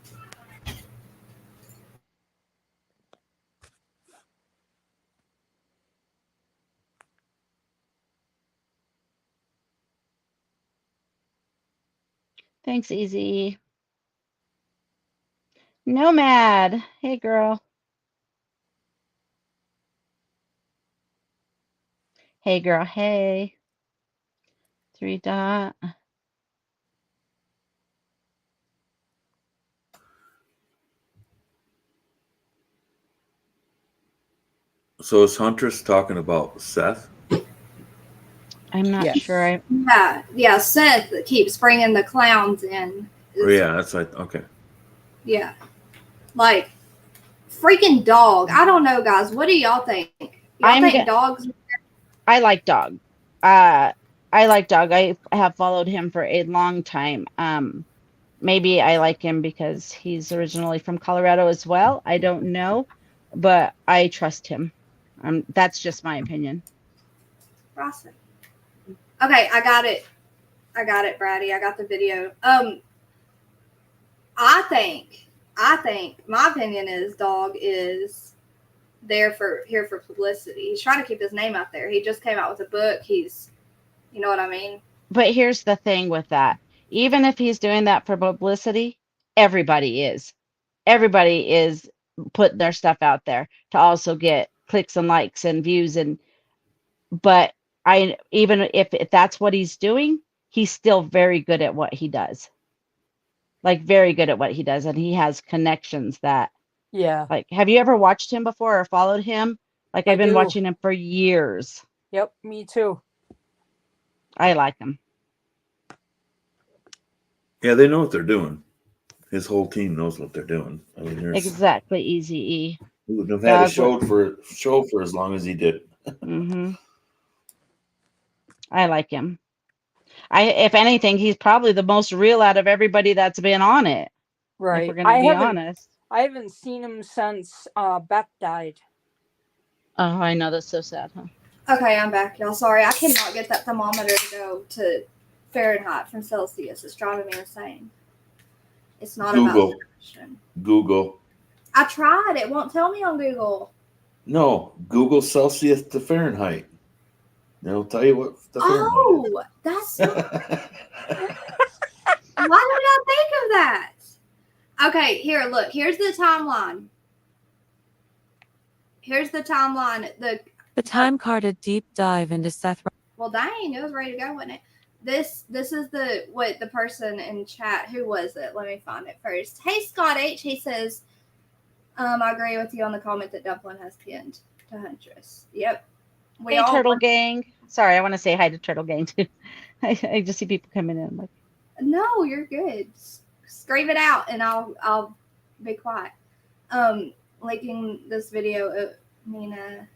I: Thanks, Easy. Nomad. Hey, girl. Hey, girl. Hey. 3 dot.
J: So is Huntress talking about Seth?
I: I'm not
B: Yes.
I: sure.
A: Yeah. Seth keeps bringing the clowns in.
J: Oh, yeah, that's like, okay.
A: Yeah. Like, freaking dog. I don't know, guys. What do y'all think? Y'all think dogs?
I: I like Dog. I like Dog. I have followed him for a long time. Maybe I like him because he's originally from Colorado as well. I don't know, but I trust him. That's just my opinion.
A: Awesome. Okay, I got it, Brady. I got the video. I think my opinion is Dog is here for publicity. He's trying to keep his name out there. He just came out with a book. He's, you know what I mean?
I: But here's the thing with that. Even if he's doing that for publicity, everybody is putting their stuff out there to also get clicks and likes and views. But even if that's what he's doing, he's still very good at what he does. Like very good at what he does, and he has connections that.
B: Yeah.
I: Like, have you ever watched him before or followed him? Like, I've been watching him for years.
B: Yep, me too.
I: I like him.
J: Yeah, they know what they're doing. His whole team knows what they're doing. I mean, there's
I: Exactly, Easy E.
J: He wouldn't have had a show for as long as he did.
I: Mm-hmm. I like him. If anything, he's probably the most real out of everybody that's been on it.
B: Right.
I: If we're gonna be honest.
B: I haven't seen him since Beth died.
I: Oh, I know, that's so sad, huh?
A: Okay, I'm back, y'all. Sorry, I cannot get that thermometer to go to Fahrenheit from Celsius. It's driving me insane. It's not
J: Google.
A: about Sebastian.
J: Google.
A: I tried. It won't tell me on Google.
J: No, Google Celsius to Fahrenheit. It'll tell you what the Fahrenheit is.
A: Oh, that's so... Why did I think of that? Okay, here, look. Here's the timeline. The time card, a deep dive into Seth. Well, dang, it was ready to go, wasn't it? This is the person in chat. Who was it? Let me find it first. Hey, Scott H. He says, I agree with you on the comment that Dumpling has pinned to Huntress. Yep.
I: Hey, Turtle Gang. Sorry, I want to say hi to Turtle Gang too. I just see people coming in. Like,
A: no, you're good. Scream it out, and I'll be quiet. Linking this video of Nina.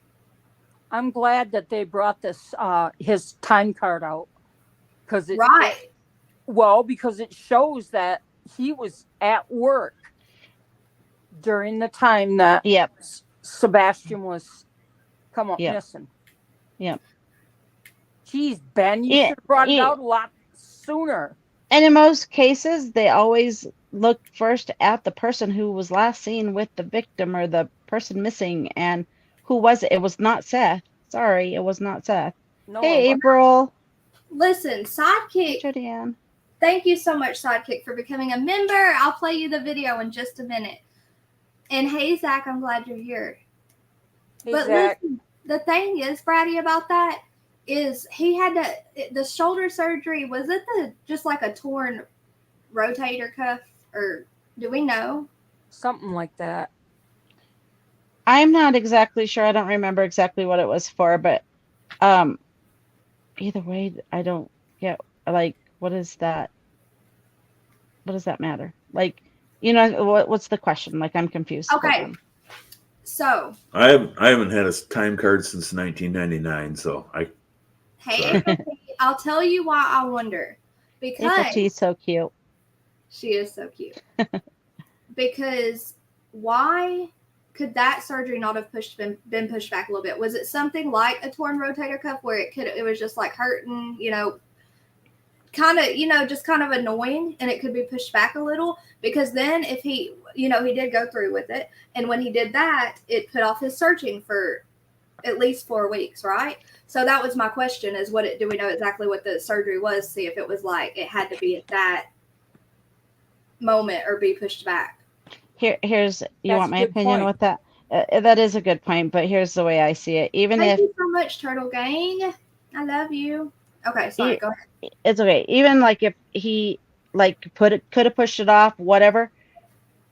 B: I'm glad that they brought this his time card out because because it shows that he was at work during the time that Sebastian was missing.
I: Yep.
B: Geez, Ben, you should have brought it out a lot sooner.
I: And in most cases, they always look first at the person who was last seen with the victim or the person missing. And who was it? It was not Seth. Sorry, it was not Seth. No, hey, April.
A: Listen, Sidekick.
I: Julianne.
A: Thank you so much, Sidekick, for becoming a member. I'll play you the video in just a minute. And hey, Zach, I'm glad you're here.
B: Hey,
A: but
B: Zach.
A: Listen, the thing is, Brady, about that is he had the shoulder surgery. Was it just like a torn rotator cuff, or do we know?
B: Something like that.
I: I'm not exactly sure. I don't remember exactly what it was for, but either way, I don't get, like, what is that? What does that matter? Like, you know, what's the question? Like, I'm confused.
A: Okay. So
J: I haven't had a time card since 1999, so
A: Hey, I'll tell you why I wonder. Because
I: she's so cute.
A: She is so cute. Because why could that surgery not have been pushed back a little bit? Was it something like a torn rotator cuff where it was just like hurting, kind of, just kind of annoying, and it could be pushed back a little? Because then if he did go through with it, and when he did that, it put off his searching for at least 4 weeks, right? So that was my question: is do we know exactly what the surgery was? See if it was like it had to be at that moment or be pushed back.
I: Here's you
B: That's
I: want
B: a
I: my
B: good
I: opinion
B: point.
I: with that? That is a good point, but here's the way I see it. Even
A: Thank
I: if
A: you so much, Turtle Gang. I love you. Okay, sorry, go ahead.
I: it's okay, even like if he like could have pushed it off, whatever,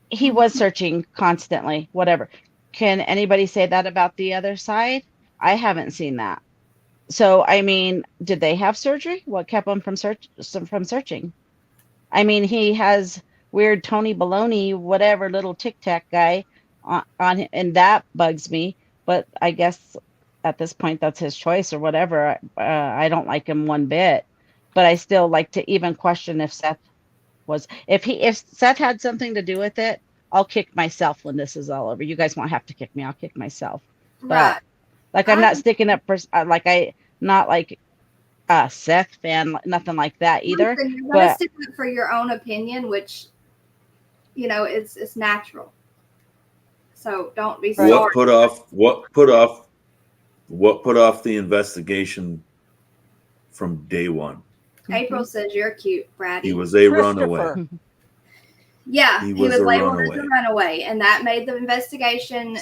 I: he was searching constantly, whatever. Can anybody say that about the other side? I haven't seen that. So I mean, did they have surgery? What kept them from searching? I mean, he has weird Tony Baloney, whatever little tic tac guy and that bugs me. But I guess at this point, that's his choice or whatever. I don't like him one bit, but I still like to even question if Seth if Seth had something to do with it. I'll kick myself when this is all over. You guys won't have to kick me. I'll kick myself. But
A: Right.
I: like, I'm not sticking up for not like Seth fan, nothing like that either.
A: Listen, you're gonna
I: But
A: stick up for your own opinion, which it's natural. So don't be sorry.
J: What put off the investigation from day one?
A: April says you're cute, Braddy.
J: He was a runaway.
A: Yeah,
J: He
A: he
J: was
A: was
J: a
A: labeled
J: runaway.
A: as a runaway, and that made the investigation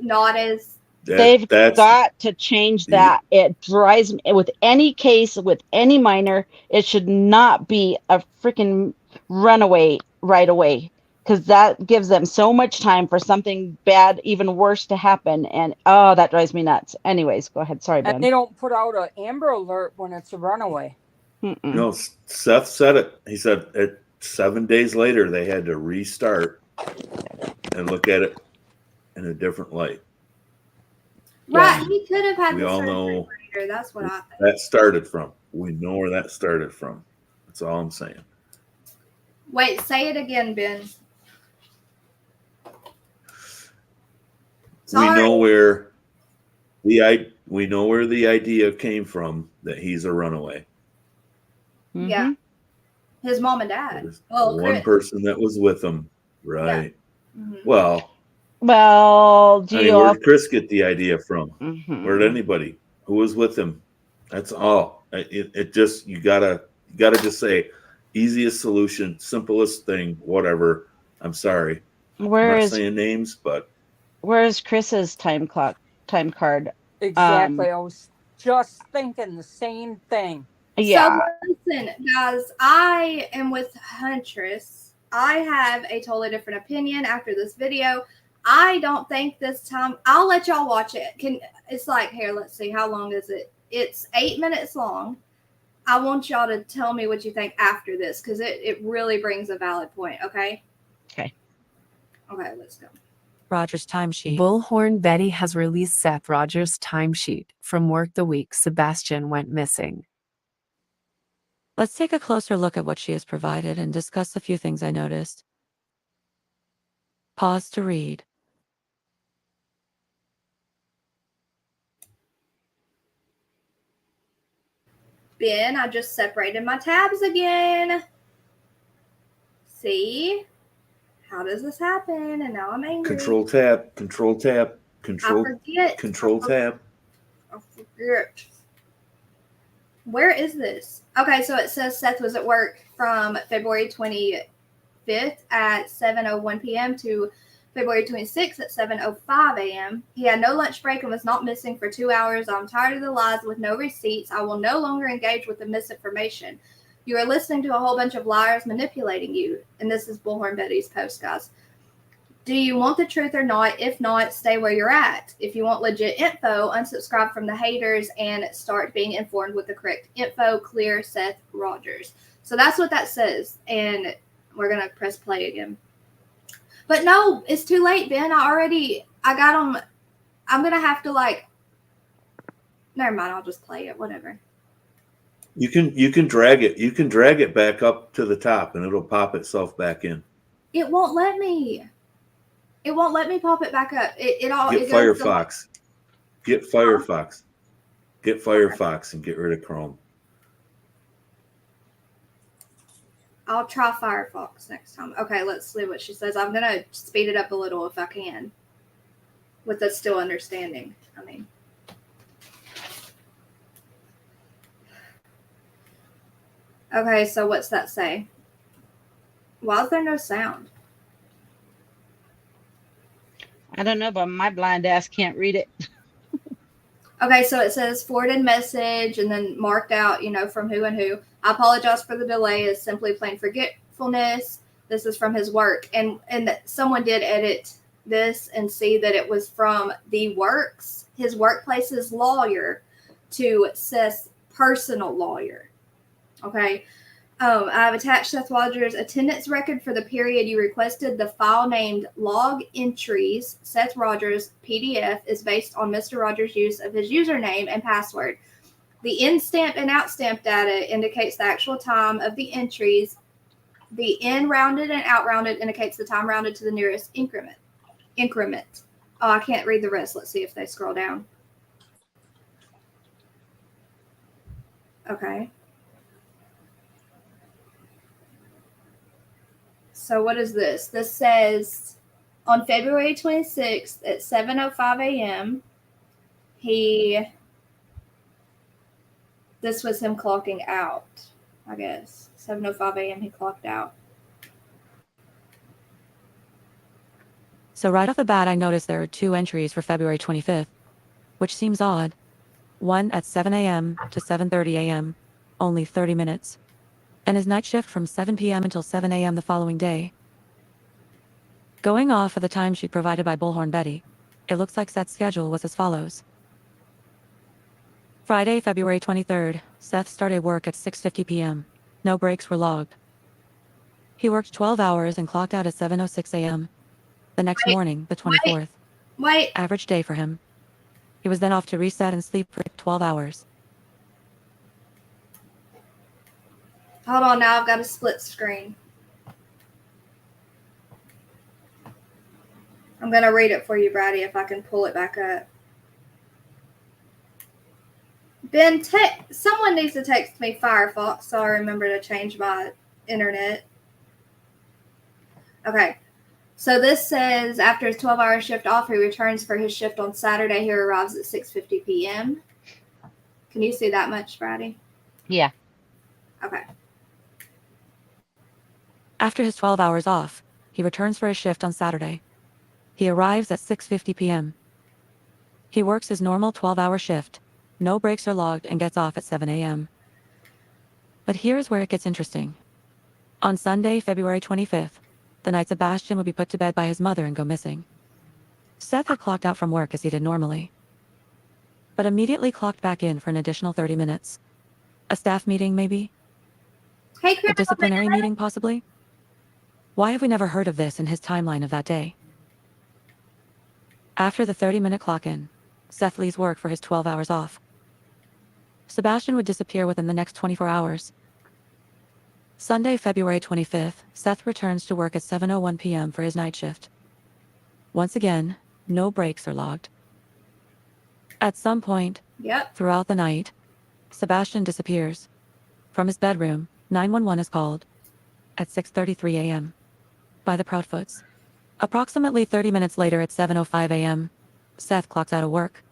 A: not as.
I: They've
J: That's
I: got to change that. It drives me with any case, with any minor, it should not be a freaking runaway right away, because that gives them so much time for something bad, even worse to happen. And oh, that drives me nuts. Anyways, go ahead. Sorry, Ben.
B: And they don't put out an Amber Alert when it's a runaway.
J: No, Seth said it. He said 7 days later they had to restart and look at it in a different light.
A: Right, he could have had
J: We
A: the
J: all
A: surgery
J: know
A: later. That's what I think.
J: that started from. We know where that started from. That's all I'm saying.
A: Wait, say it again, Ben.
J: We know where the idea came from that he's a runaway.
A: Yeah. His mom and dad.
J: Well, one person that was with him, right?
A: Yeah. Mm-hmm.
J: Well,
I: do
J: I mean, where did Chris get the idea from? Where did
I: Mhm.
J: anybody who was with him? That's all. It just you gotta just say easiest solution, simplest thing, whatever. I'm sorry. I'm not saying names, but
I: where's Chris's time card?
B: Exactly. I was just thinking the same thing.
A: So listen, guys, I am with Huntress. I have a totally different opinion after this video. I don't think this time. I'll let y'all watch it. It's like, here, let's see, how long is it? It's 8 minutes long. I want y'all to tell me what you think after this, because it really brings a valid point. Okay, let's go.
K: Rogers timesheet. Bullhorn Betty has released Seth Rogers' timesheet. From work the week Sebastian went missing.
L: Let's take a closer look at what she has provided and discuss a few things I noticed. Pause to read.
A: Ben, I just separated my tabs again. See? How does this happen? And now I'm angry.
J: Control tab.
A: I forget.
J: Control tab.
A: I forget. Where is this? Okay, so it says Seth was at work from February 25th at 7:01 p.m. to February 26th at 7:05 a.m. He had no lunch break and was not missing for 2 hours. I'm tired of the lies with no receipts. I will no longer engage with the misinformation. You are listening to a whole bunch of liars manipulating you. And this is Bullhorn Betty's post, guys. Do you want the truth or not? If not, stay where you're at. If you want legit info, unsubscribe from the haters and start being informed with the correct info. Clear, Seth Rogers. So that's what that says. And we're going to press play again. But no, it's too late, Ben. I got them. I'm going to have to never mind. I'll just play it. Whatever.
J: You can drag it. You can drag it back up to the top and it'll pop itself back in.
A: It won't let me. It won't let me pop it back up. Get
J: Firefox. Get Firefox. Get Firefox and get rid of Chrome.
A: I'll try Firefox next time. Okay, let's see what she says. I'm going to speed it up a little if I can. With us still understanding. Okay, so what's that say? Why is there no sound?
I: I don't know, but my blind ass can't read it.
A: Okay, so it says forwarded message and then marked out, from who and who. I apologize for the delay. It's simply plain forgetfulness. This is from his work. And someone did edit this and see that it was from his workplace's lawyer to Seth's personal lawyer. Okay. I've attached Seth Rogers' attendance record for the period you requested. The file named Log Entries Seth Rogers PDF is based on Mr. Rogers' use of his username and password. The in-stamp and out-stamp data indicates the actual time of the entries. The in-rounded and out-rounded indicates the time rounded to the nearest increment. Oh, I can't read the rest. Let's see if they scroll down. Okay. So what is this? This says on February 26th at 7:05 a.m., this was him clocking out, I guess. 7:05 a.m. he clocked out.
L: So right off the bat, I noticed there are 2 entries for February 25th, which seems odd. One at 7 a.m. to 7:30 a.m., only 30 minutes. And his night shift from 7 p.m. until 7 a.m. the following day. Going off of the timesheet provided by Bullhorn Betty, it looks like Seth's schedule was as follows. Friday, February 23rd, Seth started work at 6:50 p.m. No breaks were logged. He worked 12 hours and clocked out at 7:06 a.m. The next morning, the 24th.
A: Wait.
L: Average day for him. He was then off to reset and sleep for 12 hours.
A: Hold on, now I've got a split screen. I'm going to read it for you, Brady, if I can pull it back up. Ben, someone needs to text me Firefox so I remember to change my internet. Okay. So this says after his 12-hour shift off, he returns for his shift on Saturday. He arrives at 6:50 p.m. Can you see that much, Brady?
I: Yeah.
A: Okay.
L: After his 12 hours off, he returns for his shift on Saturday. He arrives at 6:50 p.m. He works his normal 12-hour shift. No breaks are logged and gets off at 7 a.m. But here's where it gets interesting. On Sunday, February 25th, the night Sebastian would be put to bed by his mother and go missing. Seth had clocked out from work as he did normally, but immediately clocked back in for an additional 30 minutes. A staff meeting, maybe?
A: Hey,
L: a disciplinary meeting, possibly? Why have we never heard of this in his timeline of that day? After the 30-minute clock-in, Seth leaves work for his 12 hours off. Sebastian would disappear within the next 24 hours. Sunday, February 25th, Seth returns to work at 7:01 p.m. for his night shift. Once again, no breaks are logged. At some point, throughout the night, Sebastian disappears. From his bedroom, 911 is called at 6:33 a.m. by the Proudfoots. Approximately 30 minutes later at 7:05 a.m., Seth clocks out of work.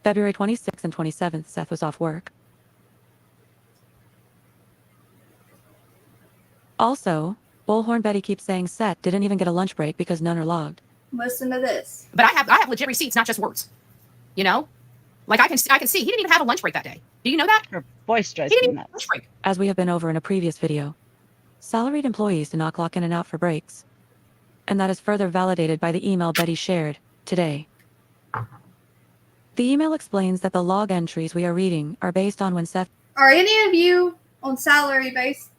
L: February 26th and 27th, Seth was off work. Also, Bullhorn Betty keeps saying Seth didn't even get a lunch break because none are logged.
A: Listen to this.
M: But I have legit receipts, not just words. You know? Like I can see he didn't even have a lunch break that day. Do you know that?
I: Her voice drives
M: He
I: me
M: didn't
I: nuts.
M: have a lunch break.
L: As we have been over in a previous video, salaried employees do not clock in and out for breaks. And that is further validated by the email Betty shared today. The email explains that the log entries we are reading are based on when Seth...
A: Are any of you on salary-based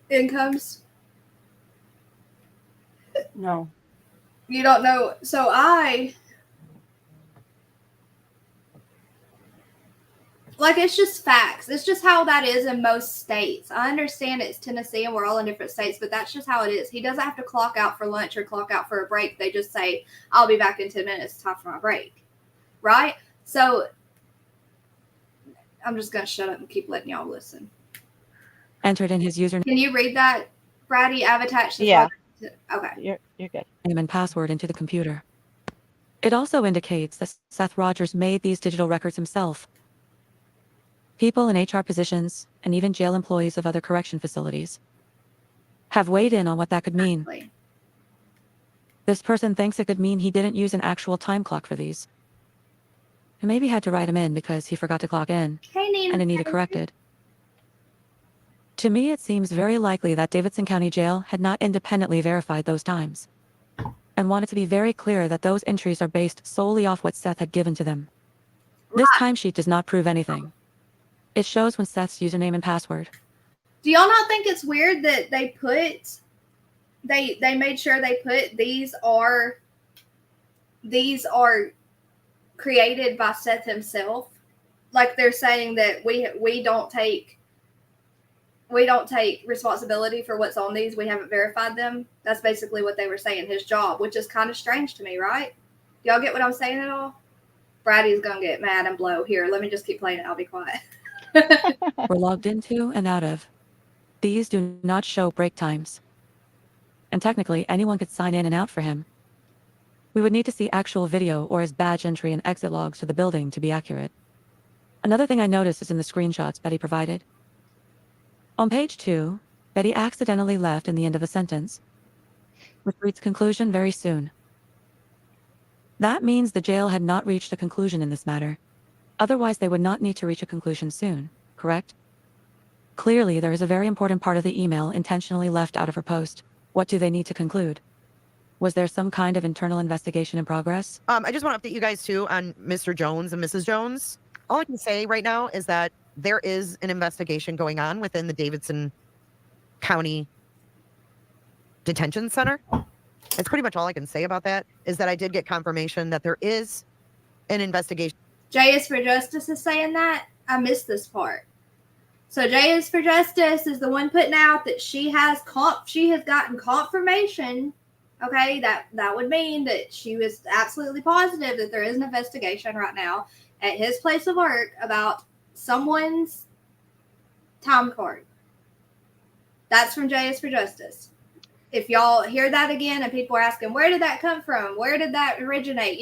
A: incomes?
B: No.
A: You don't know. So it's just facts. It's just how that is in most states. I understand it's Tennessee and we're all in different states, but that's just how it is. He doesn't have to clock out for lunch or clock out for a break. They just say, I'll be back in 10 minutes. Time for my break. Right? So I'm just going to shut up and keep letting y'all listen.
L: entered in his username...
A: Can you read that, Brady? I've attached this.
I: Yeah.
A: Okay.
I: You're good.
L: ...and password into the computer. It also indicates that Seth Rogers made these digital records himself. People in HR positions, and even jail employees of other correction facilities. have weighed in on what that could mean.
A: Exactly.
L: This person thinks it could mean he didn't use an actual time clock for these. And maybe had to write him in because he forgot to clock in
A: Hey, Nina.
L: and it needed corrected. To me, it seems very likely that Davidson County Jail had not independently verified those times and wanted to be very clear that those entries are based solely off what Seth had given to them. This timesheet does not prove anything. It shows when Seth's username and password.
A: Do y'all not think it's weird that they made sure they put these are created by Seth himself? Like they're saying that we don't take responsibility for what's on these. We haven't verified them. That's basically what they were saying, his job, which is kind of strange to me, right? Do y'all get what I'm saying at all? Brady's gonna get mad and blow. Here, let me just keep playing it. I'll be quiet.
L: We're logged into and out of. These do not show break times. And technically, anyone could sign in and out for him. We would need to see actual video or his badge entry and exit logs to the building to be accurate. Another thing I noticed is in the screenshots Betty provided. On page 2, Betty accidentally left in the end of a sentence, which reads conclusion very soon. That means the jail had not reached a conclusion in this matter. Otherwise, they would not need to reach a conclusion soon, correct? Clearly, there is a very important part of the email intentionally left out of her post. What do they need to conclude? Was there some kind of internal investigation in progress?
F: I just want to update you guys too on Mr. Jones and Mrs. Jones. All I can say right now is that there is an investigation going on within the Davidson County Detention Center. That's pretty much all I can say about that, is that I did get confirmation that there is an investigation.
A: J is for Justice is saying that. I missed this part. So J is for Justice is the one putting out that she has gotten confirmation. Okay, that would mean that she was absolutely positive that there is an investigation right now at his place of work about someone's time card. That's from J is for Justice. If y'all hear that again and people are asking, where did that come from? Where did that originate?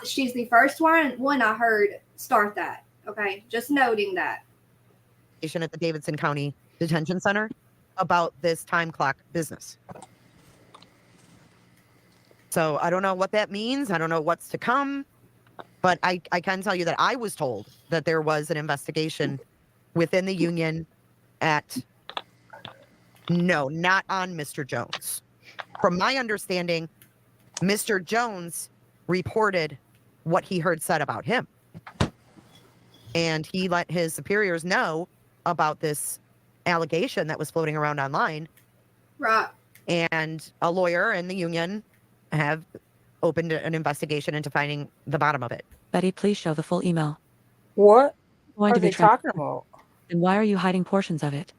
A: She's the first one I heard start that. Okay, just noting that.
F: At the Davidson County Detention Center about this time clock business. So I don't know what that means. I don't know what's to come, but I can tell you that I was told that there was an investigation within the union no, not on Mr. Jones. From my understanding, Mr. Jones reported what he heard said about him. And he let his superiors know about this allegation that was floating around online.
A: Right.
F: And a lawyer and the union have opened an investigation into finding the bottom of it.
L: Betty, please show the full email.
B: What
L: Going
B: are
L: to be
B: they talking about?
L: And why are you hiding portions of it?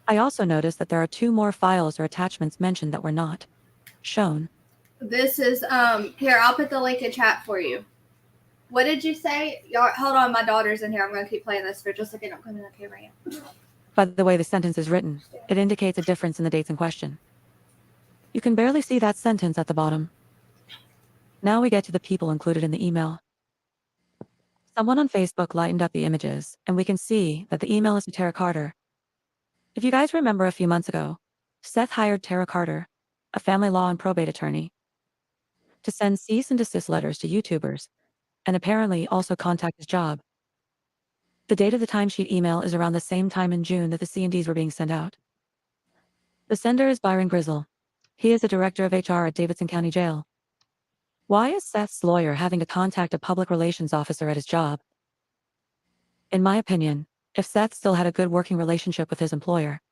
L: I also noticed that there are 2 more files or attachments mentioned that were not shown.
A: This is here, I'll put the link in chat for you. What did you say? Y'all, hold on, my daughter's in here. I'm gonna keep playing this for just a second. I'm coming on camera again.
L: By the way the sentence is written, it indicates a difference in the dates in question. You can barely see that sentence at the bottom. Now we get to the people included in the email. Someone on Facebook lightened up the images, and we can see that the email is to Tara Carter. If you guys remember a few months ago, Seth hired Tara Carter, a family law and probate attorney, to send cease and desist letters to YouTubers, and apparently also contact his job. The date of the timesheet email is around the same time in June that the C&Ds were being sent out. The sender is Byron Grizzle. He is the director of HR at Davidson County Jail. Why is Seth's lawyer having to contact a public relations officer at his job? In my opinion, if Seth still had a good working relationship with his employer,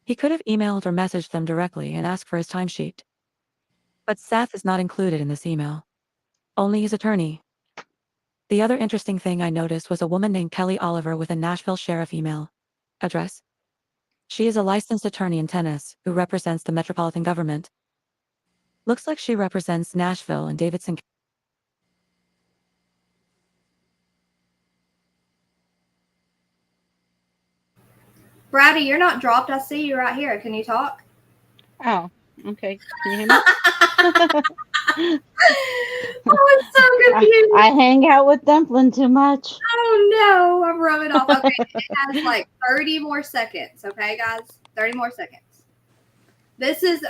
L: he could have emailed or messaged them directly and asked for his timesheet. But Seth is not included in this email. Only his attorney. The other interesting thing I noticed was a woman named Kelly Oliver with a Nashville sheriff email address. She is a licensed attorney in tennis who represents the metropolitan government. Looks like she represents Nashville and Davidson.
A: Brady, you're not dropped. I see you right here. Can you talk?
I: Oh, okay. Can you hear me?
A: Oh, it's so confused.
I: I hang out with Dumpling too much.
A: Oh no, I'm rubbing off. Okay, it has like 30 more seconds. Okay, guys, 30 more seconds. This is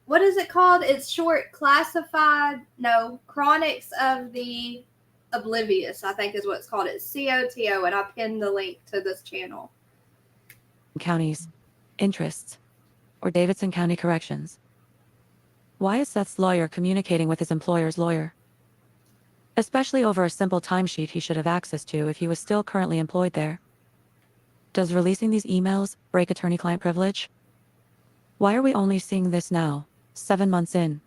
A: what is it called? It's short Chronics of the Oblivious, I think is what it's called. It's COTO, and I pinned the link to this channel.
L: Counties, interests, or Davidson County Corrections. Why is Seth's lawyer communicating with his employer's lawyer? Especially over a simple timesheet he should have access to if he was still currently employed there. Does releasing these emails break attorney-client privilege? Why are we only seeing this now, 7 months in?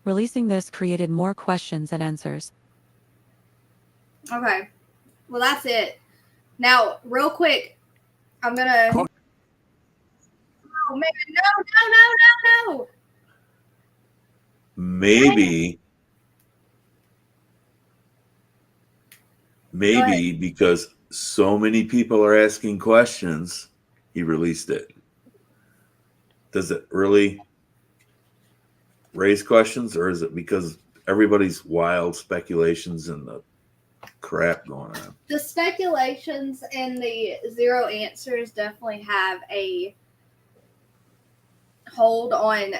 L: Releasing this created more questions than answers.
A: Okay, well, that's it. Now, real quick, I'm gonna. Oh man, no!
J: Maybe because so many people are asking questions, he released it. Does it really raise questions, or is it because everybody's wild speculations and the crap going on?
A: The speculations and the zero answers definitely have a hold on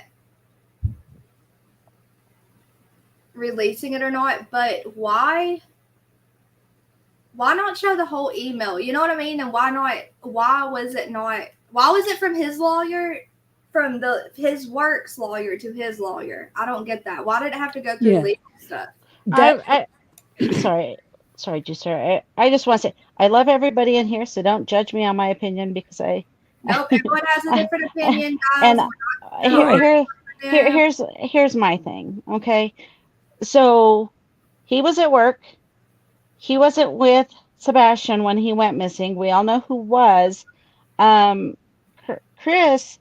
A: releasing it or not, but why not show the whole email? You know what I mean? And why was it from his lawyer, from his work's lawyer to his lawyer? I don't get that. Why did it have to go through legal stuff?
I: Sorry, Juicer. I just want to say I love everybody in here, so don't judge me on my opinion because
A: Nope, everyone has a different opinion, guys.
I: And here's my thing. Okay, so he was at work. He wasn't with Sebastian when he went missing. We all know who was. Chris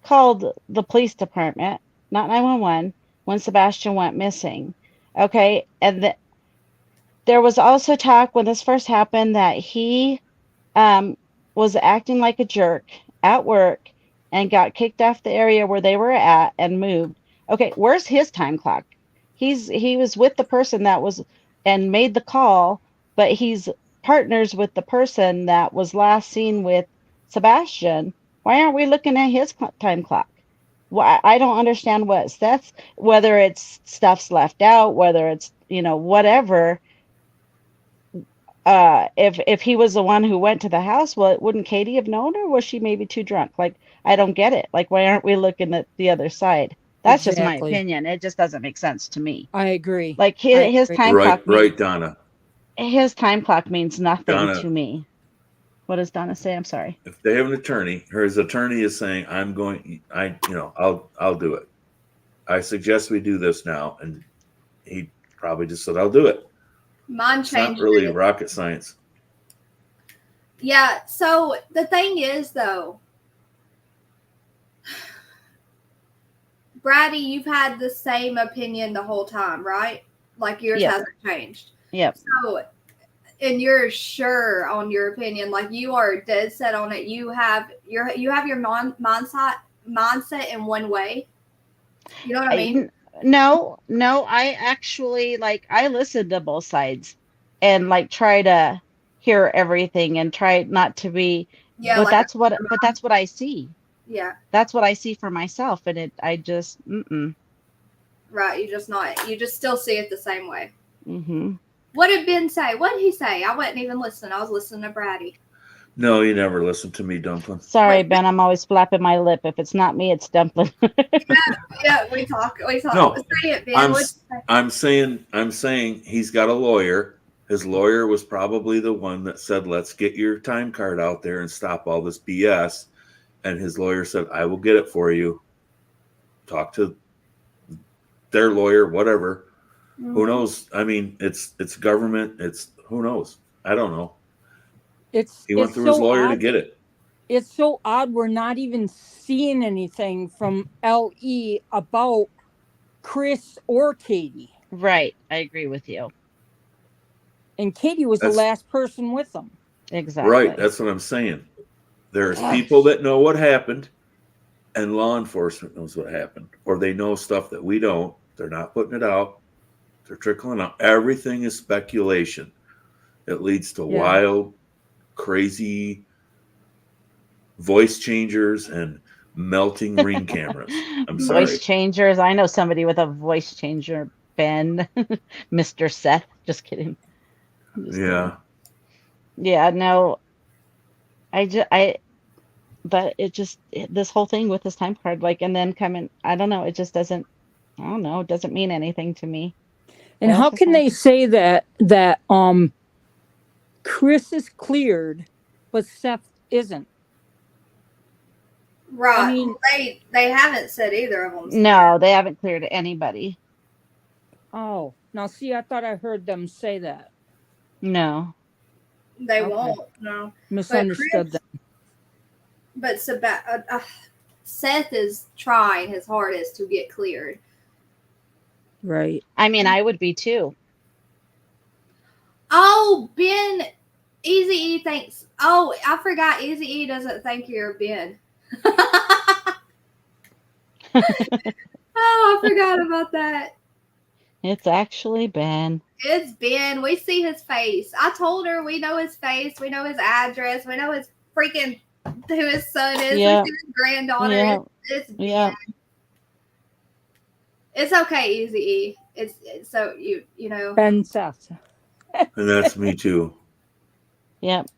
I: called the police department, not 911, when Sebastian went missing. Okay, and there was also talk when this first happened that he was acting like a jerk at work and got kicked off the area where they were at and moved. Okay, where's his time clock? He was with the person that was and made the call, but he's partners with the person that was last seen with Sebastian. Why aren't we looking at his time clock? Well, I don't understand what Seth's, whether it's stuff's left out, whether it's, whatever. If he was the one who went to the house, well, wouldn't Katie have known, or was she maybe too drunk? Like, I don't get it. Like, why aren't we looking at the other side? That's just my opinion. It just doesn't make sense to me.
B: I agree.
I: Like his time clock.
J: Right, Donna.
I: His time clock means nothing
J: Donna,
I: to me. What does Donna say? I'm sorry.
J: If they have an attorney, his attorney is saying, I'll do it. I suggest we do this now. And he probably just said, I'll do it.
A: It's not
J: really rocket science.
A: Yeah. So the thing is, though, Brady, you've had the same opinion the whole time, right? Like yours hasn't changed.
I: Yep.
A: So, and you're sure on your opinion, like you are dead set on it. You have your mindset in one way. You know what I mean?
I: No, I actually I listen to both sides and try to hear everything and try not to be, but that's what I see.
A: Yeah.
I: That's what I see for myself. And I just,
A: Right. You just still see it the same way.
I: Mm-hmm.
A: What did Ben say? What did he say? I wasn't even listening. I was listening to Brady.
J: No, you never listen to me, Dumpling.
I: Sorry, Ben. I'm always flapping my lip. If it's not me, it's Dumpling.
A: yeah, we talk.
J: No,
A: say it, Ben.
J: I'm saying he's got a lawyer. His lawyer was probably the one that said, let's get your time card out there and stop all this BS. And his lawyer said, I will get it for you. Talk to their lawyer, whatever. Mm-hmm. Who knows? I mean, it's government. It's who knows? I don't know. He went through his lawyer to get it.
B: It's so odd. We're not even seeing anything from LE about Chris or Katie.
I: Right. I agree with you.
B: And Katie was the last person with them.
I: Exactly.
J: Right. That's what I'm saying. There's people that know what happened, and law enforcement knows what happened, or they know stuff that we don't. They're not putting it out. They're trickling out. Everything is speculation. It leads to wild crazy voice changers and melting ring cameras. I'm
I: Voice
J: sorry.
I: changers. I know somebody with a voice changer, Ben. Mr. Seth. Just kidding. Just
J: Yeah.
I: kidding. Yeah, no. But this whole thing with this time card, like, and then coming, I don't know, it just doesn't, I don't know, it doesn't mean anything to me.
B: And how can they say that Chris is cleared, but Seth isn't?
A: Right.
B: I mean,
A: they haven't said either of them.
I: No, they haven't cleared anybody.
B: Oh, now see, I thought I heard them say that.
I: No.
A: They
B: Okay.
A: won't. No.
B: Misunderstood them.
A: But Seth is trying his hardest to get cleared.
B: Right.
I: I mean, I would be too.
A: Oh, Ben, Easy E thinks. Oh, I forgot. Easy E doesn't think you're Ben. Oh, I forgot about that.
I: It's actually Ben.
A: It's Ben. We see his face. I told her we know his face. We know his address. We know his freaking who his son is.
I: Yeah.
A: We see his granddaughter.
I: Yeah.
A: It's Ben.
I: Yeah.
A: It's okay, Easy E. It's so you know.
B: Ben Seth.
J: And that's me too.
I: Yep.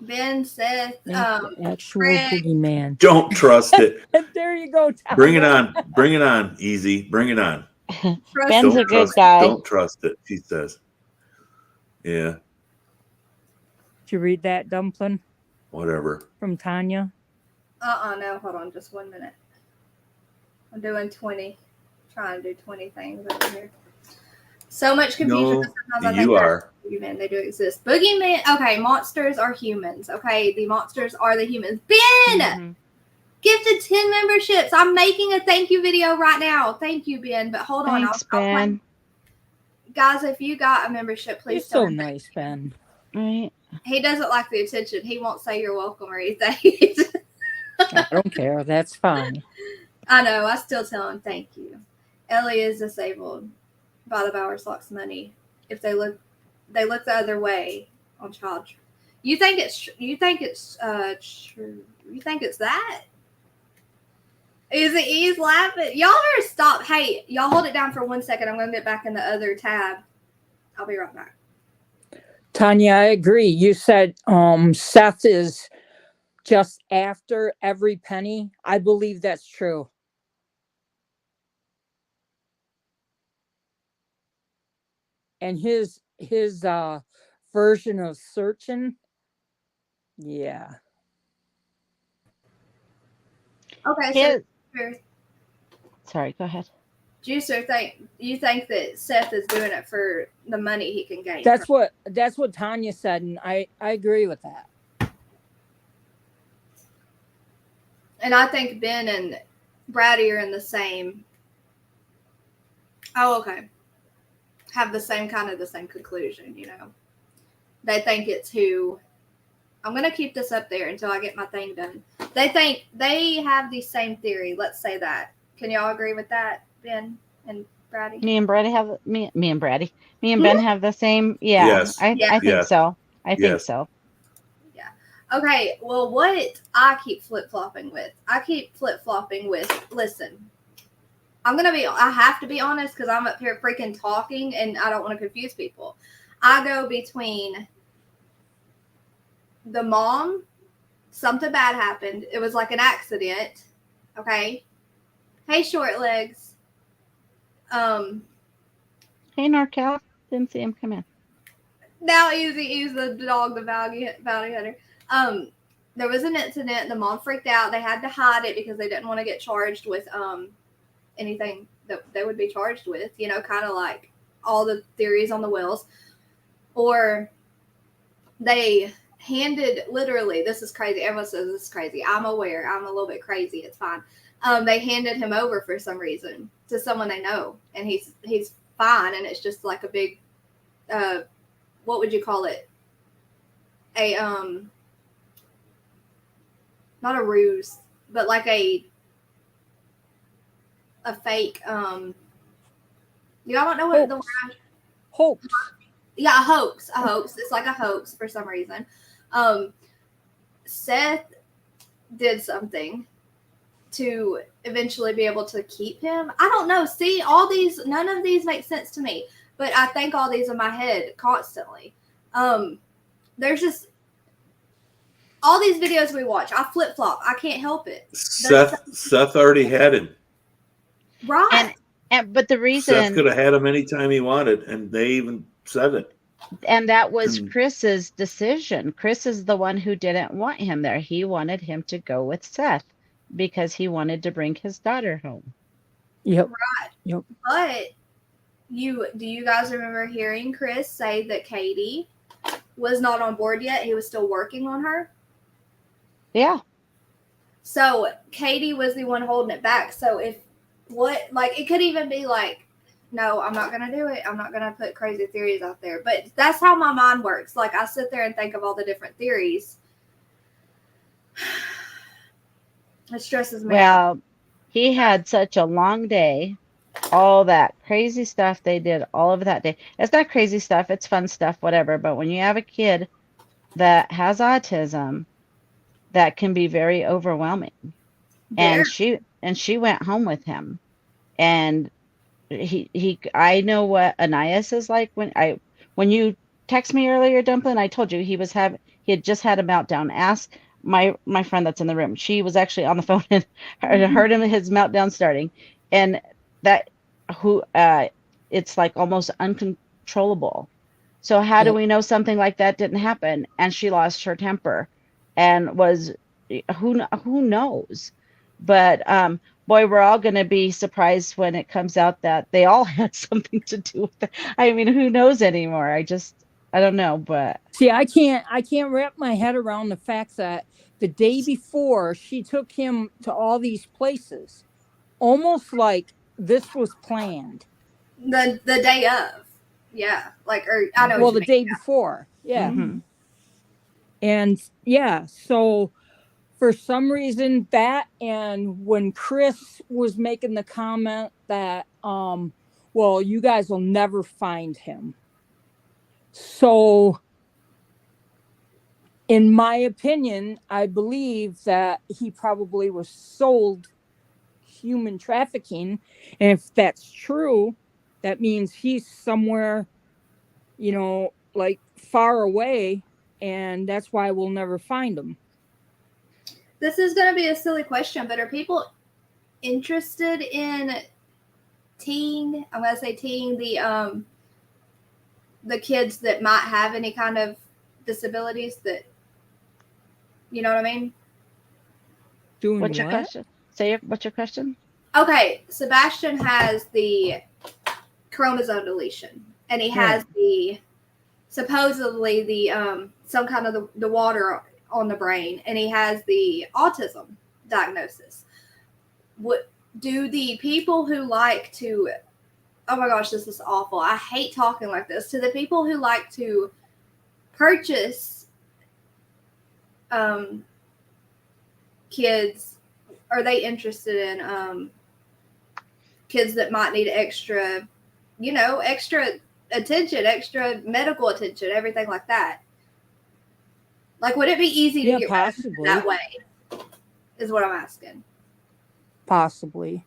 A: Ben, Seth,
B: Actual
A: Craig.
B: boogeyman.
J: Don't trust it.
B: There you go, Tom.
J: Bring it on. Bring it on, Easy. Bring it on.
I: Ben's a good guy.
J: Don't trust it, she says. Yeah.
B: Did you read that, Dumpling?
J: Whatever.
B: From Tanya?
A: No, hold on just 1 minute. I'm doing 20. Trying to do 20 things over here. So much confusion.
J: No, you are.
A: Boogeyman, they do exist. Boogeyman, okay, monsters are humans. Okay, the monsters are the humans. Ben!
I: Mm-hmm.
A: Gifted 10 memberships. I'm making a thank you video right now. Thank you, Ben. But hold on.
I: Thanks, Ben.
A: Guys, if you got a membership, please
B: You're so
A: tell me.
B: nice, Ben.
I: Right.
A: He doesn't like the attention. He won't say you're welcome or anything.
B: I don't care. That's fine.
A: I know. I still tell him thank you. Ellie is disabled by the Bowers Locks money. If they look the other way on child. You think it's true? You think it's that? He's laughing. Y'all better stop. Hey, y'all hold it down for 1 second. I'm going to get back in the other tab. I'll be right back.
B: Tanya, I agree. You said Seth is just after every penny. I believe that's true. And his version of searching, yeah.
A: Okay, so
I: sorry, go ahead.
A: Juicer, you think that Seth is doing it for the money he can gain?
B: That's what Tanya said, and I agree with that.
A: And I think Ben and Brady are in the same. Oh, okay. Have the same conclusion, you know. They think it's who. I'm gonna keep this up there until I get my thing done. They think they have the same theory. Let's say that. Can y'all agree with that, Ben and Brady?
I: Me and Ben have the same. Yeah.
J: Yes.
I: I think so. I think so.
A: Yeah. Okay. Well, what I keep flip-flopping with. Listen. I have to be honest because I'm up here freaking talking and I don't want to confuse people. I go between the mom, something bad happened. It was like an accident. Okay. Hey, short legs.
I: Hey, NorCal. Didn't see him come in.
A: Now he's the dog, the bounty hunter. There was an incident. The mom freaked out. They had to hide it because they didn't want to get charged with anything that they would be charged with, you know, kind of like all the theories on the wills. Or they handed, literally, this is crazy. Everyone says this is crazy. I'm aware. I'm a little bit crazy. It's fine. They handed him over for some reason to someone they know, and he's fine. And it's just like a big, what would you call it? Not a ruse, but like a fake, y'all don't know what the word.
B: Hoax.
A: Yeah, a hoax. It's like a hoax for some reason. Seth did something to eventually be able to keep him. I don't know. See, none of these make sense to me, but I think all these in my head constantly. There's just all these videos we watch. I flip flop. I can't help it.
J: Seth already had him.
A: Right.
I: But the reason
J: Seth could have had him anytime he wanted, and they even said it.
I: And that was Chris's decision. Chris is the one who didn't want him there. He wanted him to go with Seth because he wanted to bring his daughter home.
B: Yep.
A: Right.
B: Yep.
A: But do you guys remember hearing Chris say that Katie was not on board yet? He was still working on her.
I: Yeah.
A: So Katie was the one holding it back. So it could even be like, no, I'm not going to do it. I'm not going to put crazy theories out there. But that's how my mind works. Like, I sit there and think of all the different theories. It stresses me out.
I: Well, he had such a long day. All that crazy stuff they did all of that day. It's not crazy stuff. It's fun stuff, whatever. But when you have a kid that has autism, that can be very overwhelming.
A: There.
I: And she went home with him. And I know what Anais is like when you text me earlier, Dumplin', I told you he had just had a meltdown. Ask my friend that's in the room. She was actually on the phone and heard his meltdown starting, and it's like almost uncontrollable. So how do we know something like that didn't happen? And she lost her temper, and who knows? But boy, we're all going to be surprised when it comes out that they all had something to do with it. I mean, who knows anymore? I don't know, but
B: see, I can't wrap my head around the fact that the day before she took him to all these places, almost like this was planned.
A: The day of, yeah, I know.
B: Well, the day before, yeah, and yeah, so. For some reason, that, and when Chris was making the comment that, well, you guys will never find him. So, in my opinion, I believe that he probably was sold human trafficking. And if that's true, that means he's somewhere, like far away, and that's why we'll never find him.
A: This is going to be a silly question, but are people interested in teeing the kids that might have any kind of disabilities that, you know what I mean?
I: What's your question? What's your question?
A: Okay, Sebastian has the chromosome deletion, and he has supposedly the some kind of the water on the brain, and he has the autism diagnosis. What do the people who like to, oh my gosh, this is awful, I hate talking like this, to the people who like to purchase kids, are they interested in kids that might need extra attention, extra medical attention, everything like that? Like, would it be easy to get possibly that way? Is what I'm asking.
B: Possibly.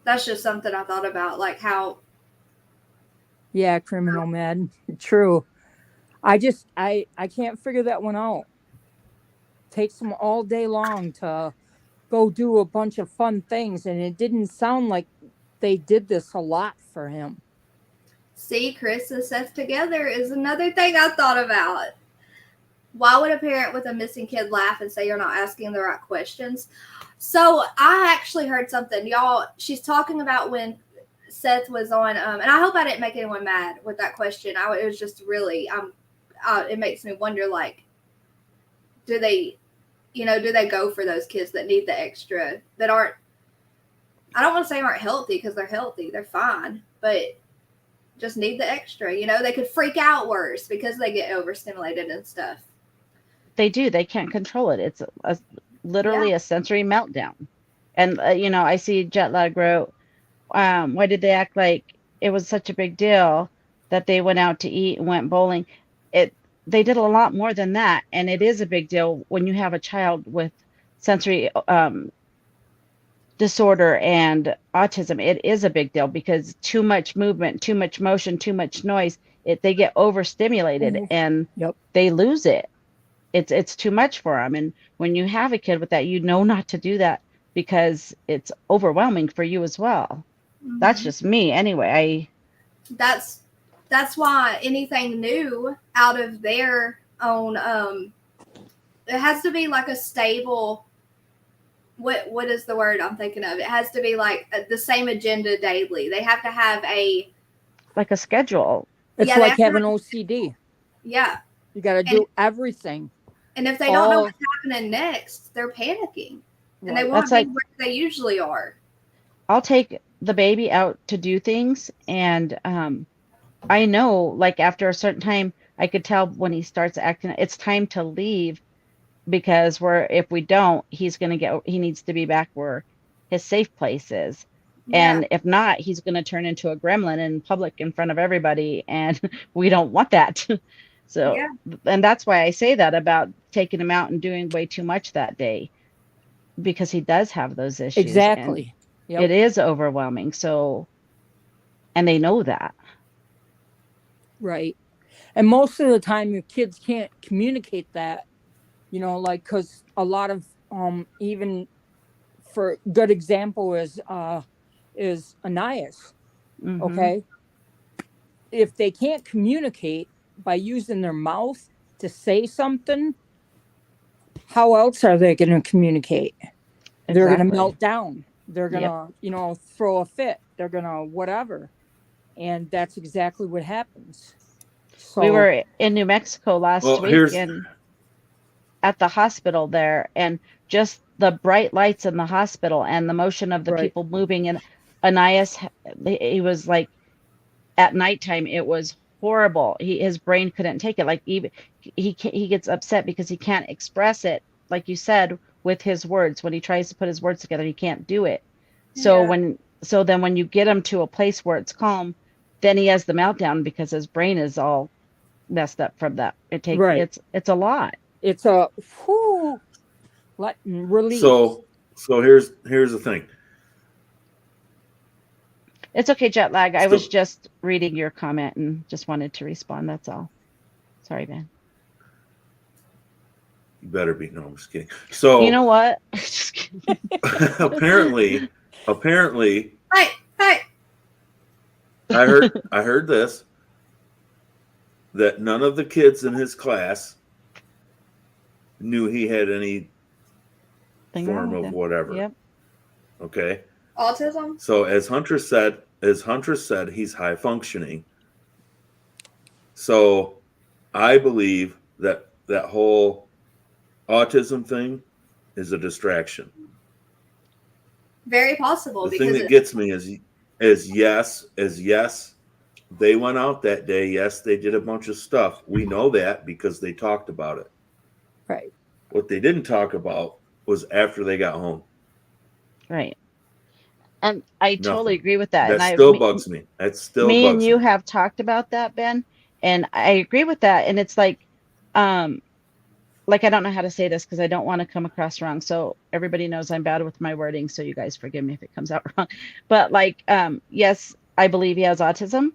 A: That's just something I thought about, like how.
B: Yeah, criminal med. True. I can't figure that one out. Takes them all day long to go do a bunch of fun things, and it didn't sound like they did this a lot for him.
A: See, Chris and Seth together is another thing I thought about. Why would a parent with a missing kid laugh and say you're not asking the right questions? So I actually heard something, y'all. She's talking about when Seth was on, and I hope I didn't make anyone mad with that question. It was just really, it makes me wonder, like, do they go for those kids that need the extra, that aren't, I don't want to say aren't healthy, because they're healthy, they're fine, but just need the extra, they could freak out worse because they get overstimulated and stuff.
I: They do. They can't control it. It's literally a sensory meltdown. And, I see Jetlag wrote, why did they act like it was such a big deal that they went out to eat and went bowling? they did a lot more than that. And it is a big deal when you have a child with sensory disorder and autism. It is a big deal because too much movement, too much motion, too much noise, they get overstimulated and they lose it. It's too much for them. And when you have a kid with that, you know not to do that because it's overwhelming for you as well. That's just me anyway.
A: That's why anything new out of their own it has to be like a stable, what is the word I'm thinking of? It has to be like the same agenda daily. They have to have a
I: schedule.
B: It's like having OCD.
A: Yeah.
B: You got to do everything.
A: And if they don't know what's happening next, they're panicking. And they want to be where they usually are.
I: I'll take the baby out to do things, and I know, like, after a certain time, I could tell when he starts acting, it's time to leave, because if we don't, he needs to be back where his safe place is. Yeah. And if not, he's going to turn into a gremlin in public in front of everybody, and we don't want that. So, yeah. And that's why I say that about taking him out and doing way too much that day, because he does have those issues.
B: Exactly.
I: Yep. It is overwhelming. So, and they know that.
B: Right. And most of the time your kids can't communicate that, like, because a lot of, even for good example is Anais. Mm-hmm. Okay. If they can't communicate by using their mouth to say something, how else are they going to communicate? Exactly. They're going to melt down. They're going to, throw a fit. They're going to whatever. And that's exactly what happens. So,
I: we were in New Mexico last week and at the hospital there, and just the bright lights in the hospital and the motion of the people moving. And Anais, he was like, at nighttime, it was horrible. His brain couldn't take it. Like, even he gets upset because he can't express it, like you said, with his words. When he tries to put his words together, he can't do it. So then when you get him to a place where it's calm, then he has the meltdown because his brain is all messed up from that. It's a lot.
B: It's a release.
J: So here's the thing.
I: It's okay, jet lag. I was just reading your comment and just wanted to respond. That's all. Sorry, man.
J: You better be. No, I'm just kidding. So
I: you know what?
J: Just kidding. apparently.
A: Hey.
J: I heard this, that none of the kids in his class knew he had any form of whatever.
I: Yep.
J: Okay.
A: Autism.
J: So as Hunter said, he's high functioning. So I believe that whole autism thing is a distraction.
A: Very possible.
J: The thing that gets me is yes, they went out that day. Yes, they did a bunch of stuff. We know that because they talked about it.
B: Right.
J: What they didn't talk about was after they got home.
I: Right. And I totally agree with that.
J: That still bugs me. That still bugs me.
I: Me and you have talked about that, Ben, and I agree with that. And it's like I don't know how to say this because I don't want to come across wrong. So everybody knows I'm bad with my wording. So you guys forgive me if it comes out wrong. But yes, I believe he has autism,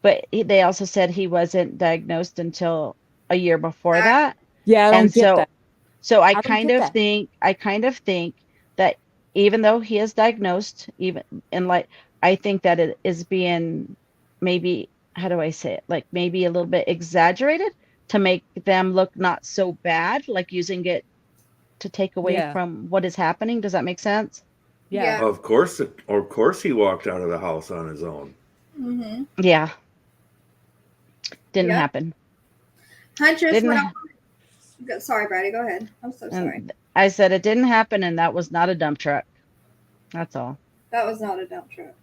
I: but they also said he wasn't diagnosed until a year before that.
B: Yeah, I don't get that.
I: So I kind of think that even though he is diagnosed, I think that it is being maybe, how do I say it? Like maybe a little bit exaggerated to make them look not so bad, like using it to take away from what is happening. Does that make sense?
A: Yeah.
J: Of course he walked out of the house on his own.
A: Mm-hmm.
I: Yeah. Didn't happen.
A: Huntress, sorry, Brady, go ahead. I'm so sorry.
I: I said it didn't happen, and that was not a dump truck. That's all.
A: That was not a dump truck.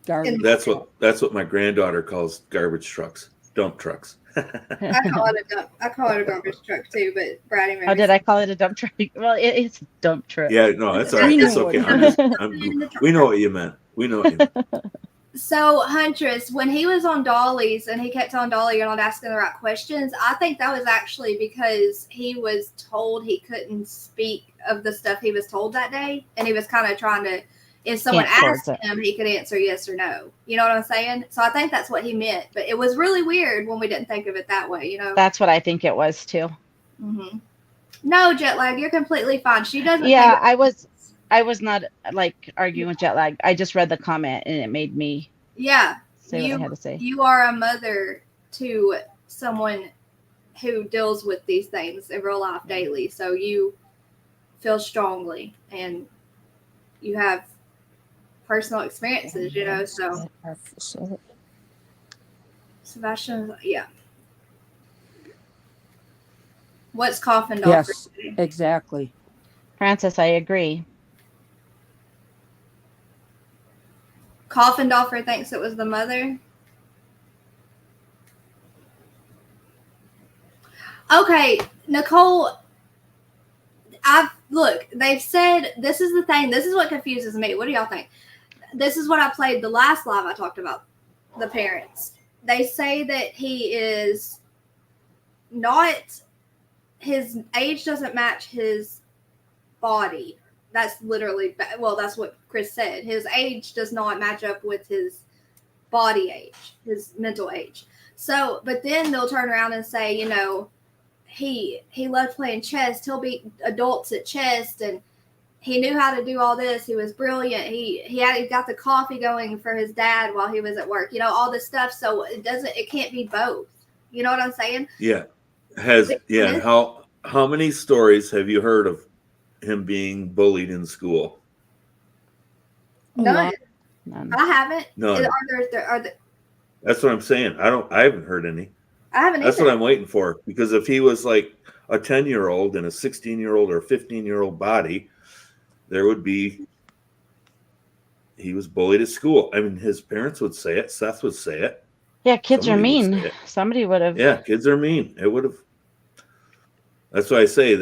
B: Garbage.
J: That's what my granddaughter calls garbage trucks, dump trucks.
A: I call it a garbage truck too, but Brady.
I: Oh, did I call it a dump truck? Well, it's a dump truck.
J: Yeah, no, that's all right. It's okay. We know what you meant.
A: So, Huntress, when he was on Dolly's and he kept on Dolly, you're not asking the right questions, I think that was actually because he was told he couldn't speak of the stuff he was told that day. And he was kind of trying to, if someone asked him, he could answer yes or no. You know what I'm saying? So I think that's what he meant. But it was really weird when we didn't think of it that way, you know?
I: That's what I think it was too.
A: Mm-hmm. No, jet lag, you're completely fine. She doesn't.
I: Yeah, I was not like arguing with jet lag. I just read the comment and it made me say what I had to say.
A: You are a mother to someone who deals with these things in real life daily. So you feel strongly and you have personal experiences, you know. So Sebastian, yeah. What's Coffin Dolphin?
B: Yes, exactly.
I: Francis, I agree.
A: Coffin Dolphin thinks it was the mother. Okay, Nicole, look, they've said, this is the thing, this is what confuses me. What do y'all think? This is what I played the last live I talked about, the parents. They say that he is not, his age doesn't match his body. That's literally, well, that's what Chris said. His age does not match up with his body age, his mental age. So, but then they'll turn around and say, you know, he loved playing chess. He'll beat adults at chess, and he knew how to do all this. He was brilliant. He got the coffee going for his dad while he was at work. You know, all this stuff. So it can't be both. You know what I'm saying?
J: Yeah. How many stories have you heard of him being bullied in school?
A: None. I haven't.
J: None.
A: Are there,
J: That's what I'm saying. I haven't heard any.
A: I haven't
J: That's
A: either.
J: what I'm waiting for. Because if he was like a 10-year-old in a 16-year-old or 15-year-old body, there would be, he was bullied at school. I mean, his parents would say it. Seth would say it.
I: Yeah, kids are mean. Somebody would have.
J: Yeah, kids are mean. It would have. That's why I say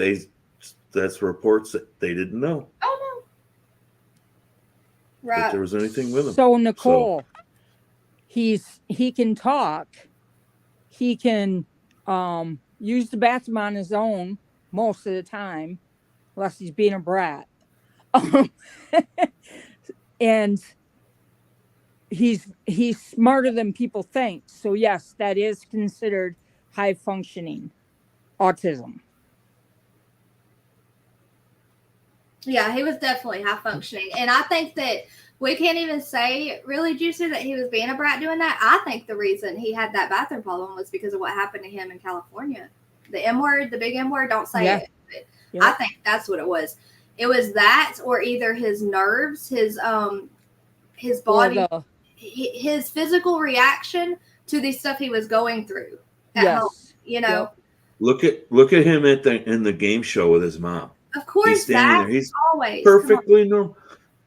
J: that's reports that they didn't know.
A: Oh, no. Right.
J: That there was anything with him.
B: So, Nicole, he can talk. He can use the bathroom on his own most of the time, unless he's being a brat. And he's smarter than people think. So yes, that is considered high functioning autism.
A: Yeah, he was definitely high functioning. And I think that we can't even say really, Juicy, that he was being a brat doing that. I think the reason he had that bathroom problem was because of what happened to him in California. The M word, the big M word, don't say it. But I think that's what it was. It was that, or either his nerves, his body, his physical reaction to the stuff he was going through at home, you know.
J: Look at him in the game show with his mom.
A: Of course,
J: he's standing there. He's
A: always
J: perfectly normal.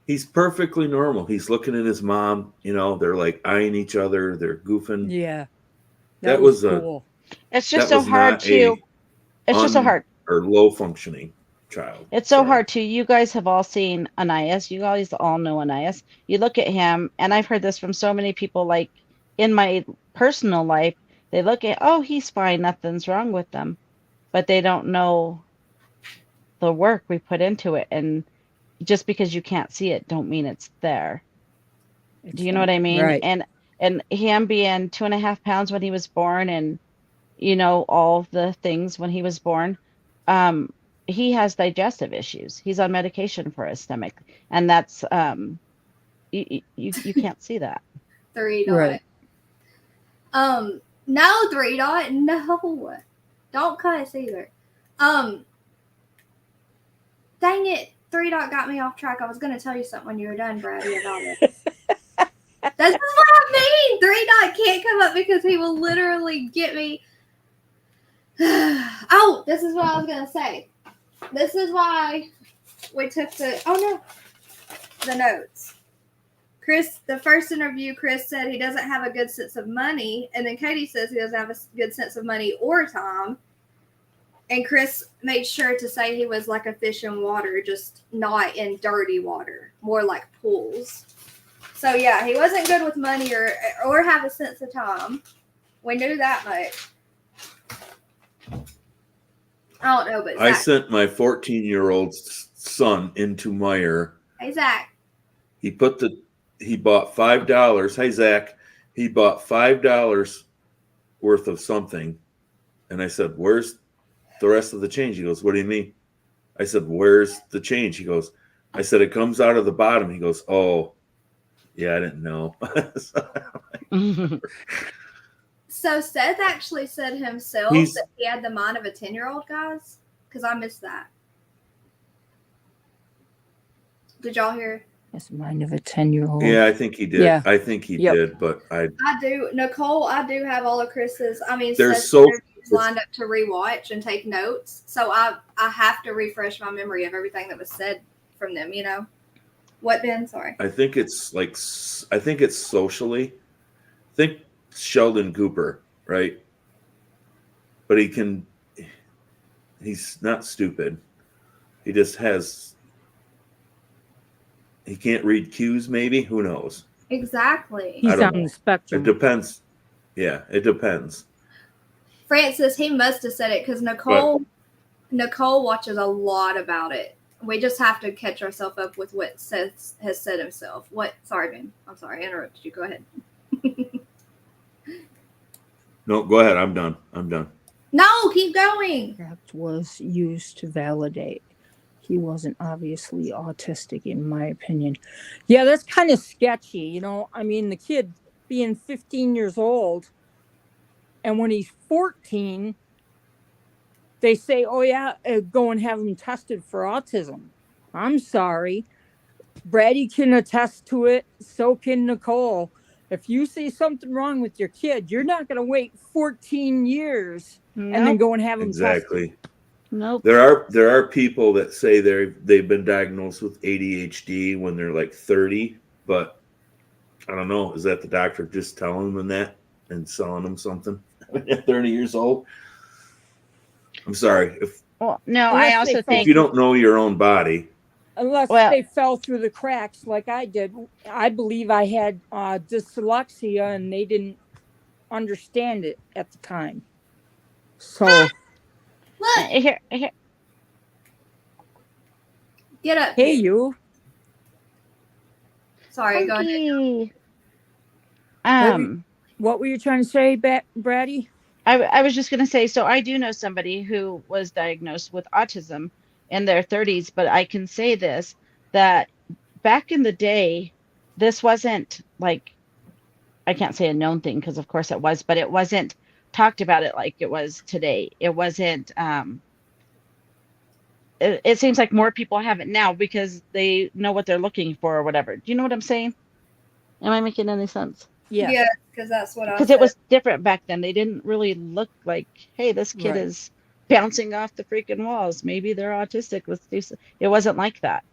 J: He's perfectly normal. He's looking at his mom. You know, they're like eyeing each other. They're goofing.
B: Yeah,
J: that was
B: cool.
I: It's just so hard to. It's just so hard.
J: Or low functioning child.
I: It's so hard to. You guys have all seen Anais. You guys all know Anais. You look at him, and I've heard this from so many people. Like in my personal life, they look at, oh, he's fine. Nothing's wrong with them, but they don't know the work we put into it. And just because you can't see it, don't mean it's there. Do you know what I mean?
B: Right.
I: And him being 2.5 pounds when he was born, and you know all the things when he was born, he has digestive issues. He's on medication for his stomach, and that's you can't see that.
A: 3 dot.
B: Right.
A: No, 3 dot. No, don't cuss either. Dang it, 3 dot got me off track. I was going to tell you something when you were done, Brady, about it. This is what I mean. 3 dot can't come up because he will literally get me. Oh, this is what I was going to say. This is why we took the notes. Chris, the first interview, Chris said he doesn't have a good sense of money. And then Katie says he doesn't have a good sense of money or time. And Chris made sure to say he was like a fish in water, just not in dirty water, more like pools. So yeah, he wasn't good with money or have a sense of time. We knew that much. I don't know, but Zach,
J: I sent my 14-year-old son into Meijer.
A: Hey Zach.
J: He bought $5. Hey Zach. He bought $5 worth of something. And I said, "Where's the rest of the change?" He goes, "What do you mean?" I said, "Where's the change?" He goes, I said, "It comes out of the bottom." He goes, "Oh, yeah, I didn't know."
A: So Seth actually said himself that he had the mind of a 10-year-old, guys, because I missed that. Did y'all hear?
B: That's the mind of a 10-year-old.
J: Yeah, I think he did.
B: Yeah.
J: I think he did, but I
A: do. Nicole, I do have all of Chris's,
J: there's
A: Seth's
J: so
A: interviews lined up to rewatch and take notes. So I have to refresh my memory of everything that was said from them, you know. What, Ben? Sorry.
J: I think it's socially. Think Sheldon Cooper, right? But he's not stupid. He just he can't read cues, maybe. Who knows?
A: Exactly.
B: He's on the spectrum.
J: It depends. Yeah, it depends.
A: Francis, he must have said it because Nicole watches a lot about it. We just have to catch ourselves up with what Seth has said himself. What? Sorry, Ben. I'm sorry. I interrupted you. Go ahead.
J: No, go ahead. I'm done.
A: No, keep going.
B: That was used to validate. He wasn't obviously autistic, in my opinion. Yeah, that's kind of sketchy, you know. I mean, the kid being 15 years old, and when he's 14, they say, "Oh yeah, go and have him tested for autism." I'm sorry. Brady can attest to it. So can Nicole. If you see something wrong with your kid, you're not going to wait 14 years and then go and have him
J: Exactly.
B: tested. Nope.
J: There are people that say they've been diagnosed with ADHD when they're like 30, but I don't know. Is that the doctor just telling them that and selling them something at 30 years old? I'm sorry.
I: I also think
J: if you don't know your own body.
B: Unless they fell through the cracks like I did. I believe I had dyslexia and they didn't understand it at the time. So
I: here.
A: Get up.
B: Hey, you.
A: Sorry, go ahead.
B: What were you trying to say, Brady?
I: I was just going to say, so I do know somebody who was diagnosed with autism in their 30s, but I can say this, that back in the day, this wasn't like, I can't say a known thing because of course it was, but it wasn't talked about it like it was today. It wasn't, it seems like more people have it now because they know what they're looking for or whatever. Do you know what I'm saying? Am I making any sense?
A: Yeah, because that's what I said.
I: Because it was different back then. They didn't really look like, hey, this kid is bouncing off the freaking walls. Maybe they're autistic. Let's do so. It wasn't like that.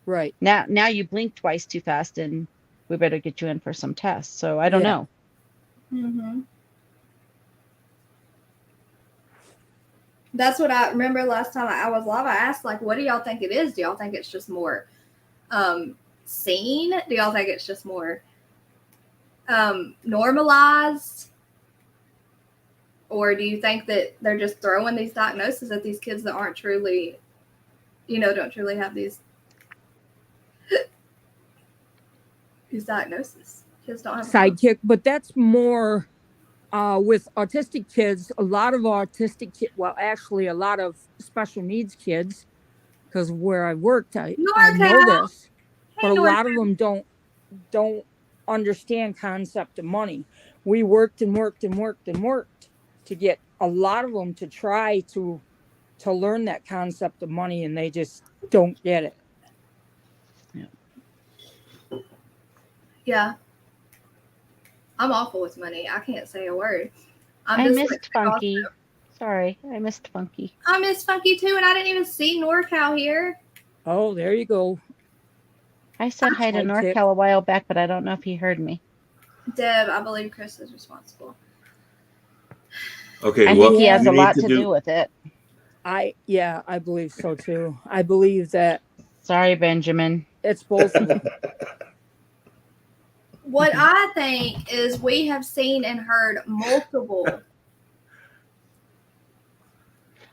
B: Right.
I: Now you blink twice too fast and we better get you in for some tests. So I don't know.
A: Mm-hmm. That's what I remember last time I was live. I asked, like, what do y'all think it is? Do y'all think it's just more seen? Do y'all think it's just more normalized? Or do you think that they're just throwing these diagnoses at these kids that aren't truly, don't truly have these diagnoses? Kids don't have
B: sidekick, but that's more with autistic kids. A lot of autistic kids, well, actually, a lot of special needs kids, because where I worked, I know this, but a lot of them don't understand concept of money. We worked and worked and worked and worked to get a lot of them to try to learn that concept of money, and they just don't get it.
A: Yeah. I'm awful with money. I can't say a word.
I: I missed Funky. Sorry, I missed Funky.
A: I missed Funky too, and I didn't even see NorCal here.
B: Oh, there you go.
I: I said hi to NorCal a while back, but I don't know if he heard me.
A: Deb, I believe Chris is responsible.
J: Okay,
I: I think he has a lot to do with it.
B: I believe so too. I believe that.
I: Sorry, Benjamin.
B: It's both of them.
A: What I think is we have seen and heard multiple.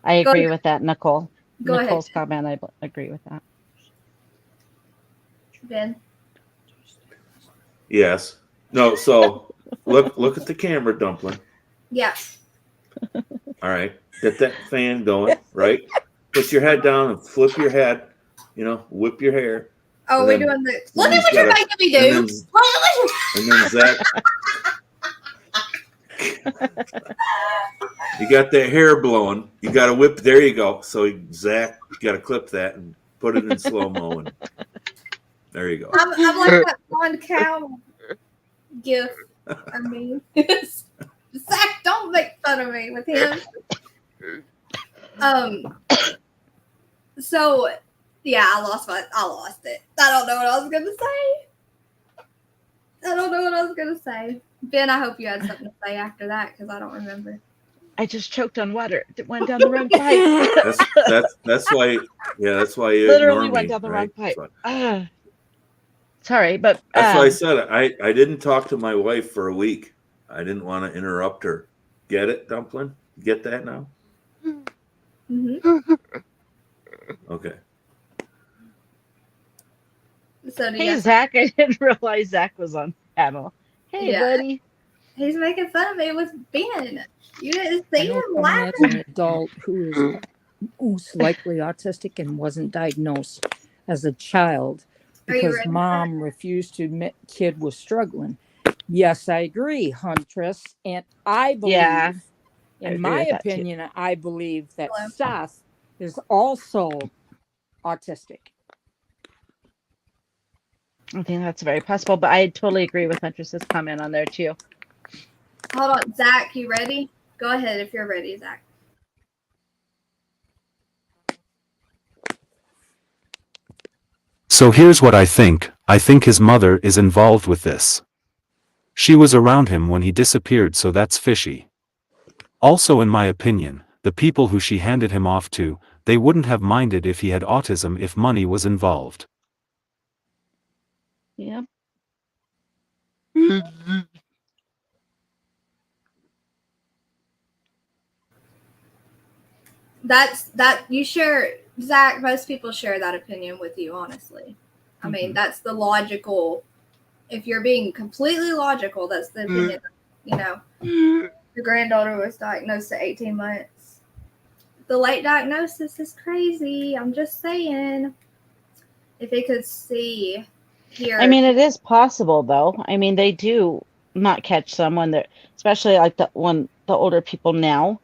I: I agree with that, Nicole.
A: Go ahead.
I: Nicole's comment, I agree with that.
A: Ben.
J: Yes. No. So look at the camera, Dumpling.
A: Yeah.
J: All right. Get that fan going. Right. Put your head down and flip your head. You know, whip your hair.
A: Oh, we're doing the. Look at what you're making me do.
J: And then Zach. You got that hair blowing. You got to whip. There you go. So Zach, you got to clip that and put it in slow mo. And there you go.
A: I'm like that blonde cow gif. I mean, Zach, don't make fun of me with him. So yeah, I lost it. I don't know what I was gonna say. Ben, I hope you had something to say after that because I don't remember.
I: I just choked on water. It went down the wrong pipe.
J: That's why. Yeah, that's why you
I: Literally
J: ignore
I: went
J: me,
I: down the
J: right?
I: wrong pipe. Sorry, but
J: that's why I said it. I didn't talk to my wife for a week. I didn't want to interrupt her. Get it, Dumpling? Get that now?
A: Mm-hmm.
J: Okay.
A: So
I: hey, Zach, I didn't realize Zach was on panel. Hey,
A: Yeah.
I: buddy.
A: He's making fun of me with Ben. You didn't see him
B: As
A: laughing.
B: an adult who is most likely autistic and wasn't diagnosed as a child
A: Are you
B: because
A: ready?
B: mom refused to admit kid was struggling. Yes, I agree, Huntress. And I believe,
I: Yeah, I
B: in
I: agree
B: my
I: with that too.
B: opinion, I believe that
A: Hello.
B: Seth is also autistic.
I: I think that's very possible, but I totally agree with Huntress's comment on there too.
A: Hold on, Zach, you ready? Go ahead if you're ready, Zach.
N: So here's what I think. I think his mother is involved with this. She was around him when he disappeared, so that's fishy. Also, in my opinion, the people who she handed him off to, they wouldn't have minded if he had autism if money was involved.
I: Yep.
A: That you share, Zach. Most people share that opinion with you, honestly. I mean, that's the logical. If you're being completely logical, that's the opinion. You know, your granddaughter was diagnosed at 18 months. The late diagnosis is crazy. I'm just saying. If he could see, hear.
I: I mean, it is possible though. I mean, they do not catch someone that, especially like the older people now,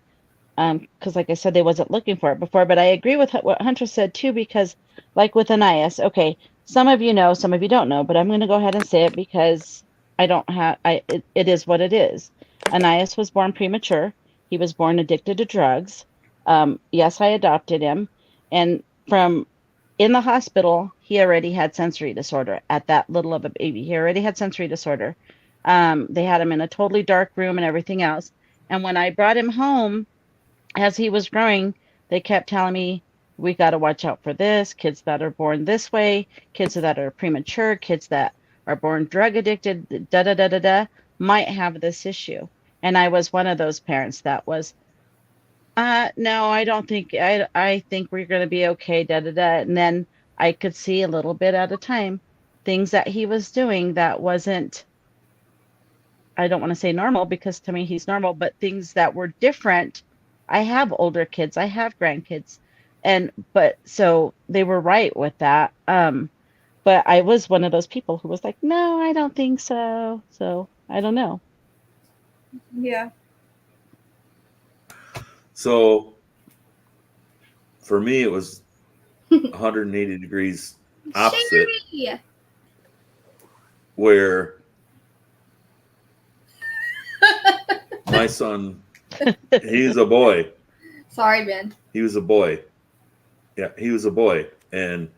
I: because like I said, they wasn't looking for it before. But I agree with what Hunter said too, because like with Anais, okay, some of you know, some of you don't know, but I'm going to go ahead and say it because I don't have. It is what it is. Anais was born premature. He was born addicted to drugs. Yes, I adopted him, and from in the hospital, he already had sensory disorder at that little of a baby. He already had sensory disorder. They had him in a totally dark room and everything else. And when I brought him home, as he was growing, they kept telling me, we got to watch out for this. Kids that are born this way, kids that are premature, kids that are born drug addicted, might have this issue. And I was one of those parents that was, no, I don't think, I think we're going to be okay, And then I could see a little bit at a time things that he was doing that wasn't, I don't want to say normal because to me he's normal, but things that were different. I have older kids, I have grandkids, but so they were right with that. But I was one of those people who was like, no, I don't think so. So I don't know.
A: Yeah.
J: So for me, it was 180 degrees opposite,
A: Sherry!
J: where my son, he's a boy.
A: Sorry, Ben.
J: He was a boy. Yeah, he was a boy. And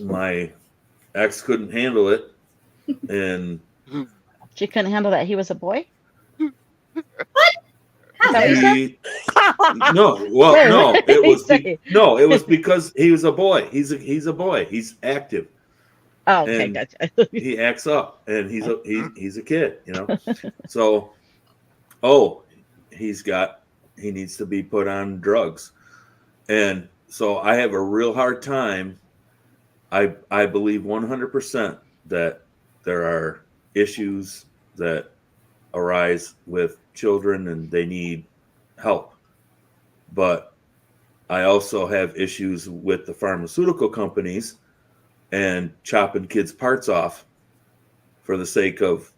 J: my ex couldn't handle it. And
I: She couldn't handle that he was a boy?
J: he, no, well, no, it was because he was a boy. He's a boy. He's active.
I: Oh, okay,
J: and
I: gotcha.
J: he acts up, and he's a kid, you know. So, he needs to be put on drugs, and so I have a real hard time. I believe 100% that there are issues that arise with children and they need help, but I also have issues with the pharmaceutical companies and chopping kids' parts off for the sake of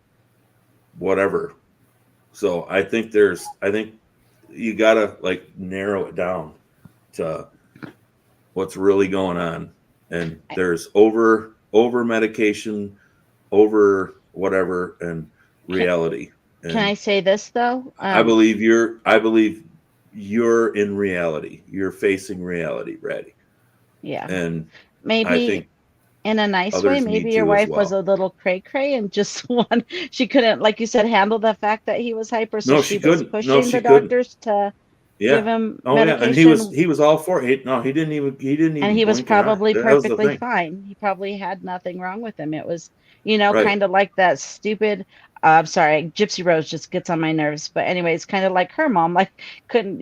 J: whatever. So I think you gotta like narrow it down to what's really going on. And there's over medication, over whatever, and reality.
I: Can I say this though?
J: I believe you're in reality. You're facing reality, Brady.
I: Yeah.
J: And
I: Maybe
J: I think
I: in a nice way,
J: others
I: maybe
J: need
I: your
J: to as
I: wife was
J: well.
I: a little cray cray and just she couldn't, like you said, handle the fact that he was hyper. So
J: No,
I: she
J: she
I: was
J: couldn't. No,
I: pushing
J: she
I: the
J: couldn't.
I: doctors to give
J: Yeah.
I: him
J: Oh yeah, and
I: medication.
J: he was all for it. No, he didn't even
I: And he was
J: blink an eye.
I: probably
J: That was the
I: perfectly
J: thing.
I: fine. He probably had nothing wrong with him. It was,
J: Right.
I: kind of like that stupid, sorry, Gypsy Rose just gets on my nerves. But anyways, kind of like her mom, like couldn't,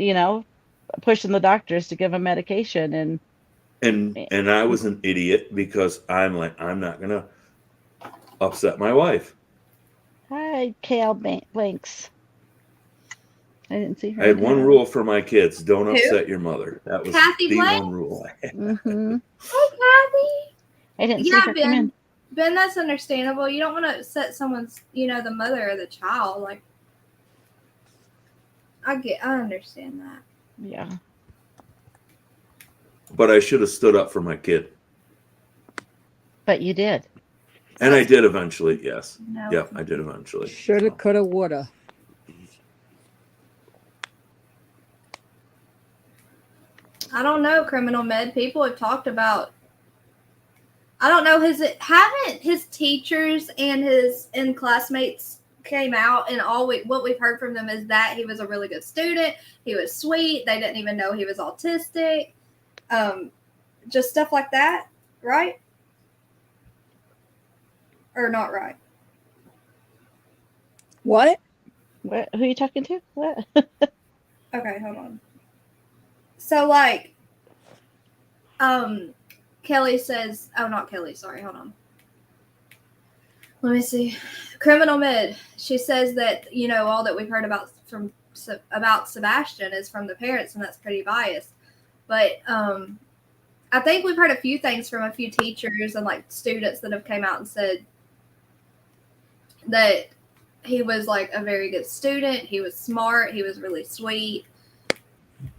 I: pushing the doctors to give him medication.
J: And I was an idiot because I'm not gonna upset my wife.
I: Hi, KL Blanks. I didn't see her.
J: I had one
I: in
J: rule for my kids: don't
A: Who?
J: upset your mother. That was
A: Kathy
J: the
A: Blank?
J: one rule I had.
I: Mm-hmm.
A: Oh, Kathy.
I: I didn't see
A: Yeah,
I: her come in.
A: Ben, that's understandable. You don't want to upset someone's, the mother or the child. Like, I understand that.
I: Yeah.
J: But I should have stood up for my kid.
I: But you did.
J: And I did eventually, yes.
A: No.
J: Yeah, I did eventually.
B: Shoulda, coulda, woulda.
A: I don't know, criminal med. People have talked about. I don't know. Haven't his teachers and classmates came out, and what we've heard from them is that he was a really good student. He was sweet. They didn't even know he was autistic. Just stuff like that, right? Or not right?
B: What?
I: What? Who are you talking to? What?
A: Okay, hold on. So, like, Kelly says, oh, not Kelly, sorry, hold on. Let me see. Criminal Mid, she says that, all that we've heard about Sebastian is from the parents, and that's pretty biased. But I think we've heard a few things from a few teachers and, like, students that have came out and said that he was, like, a very good student. He was smart. He was really sweet.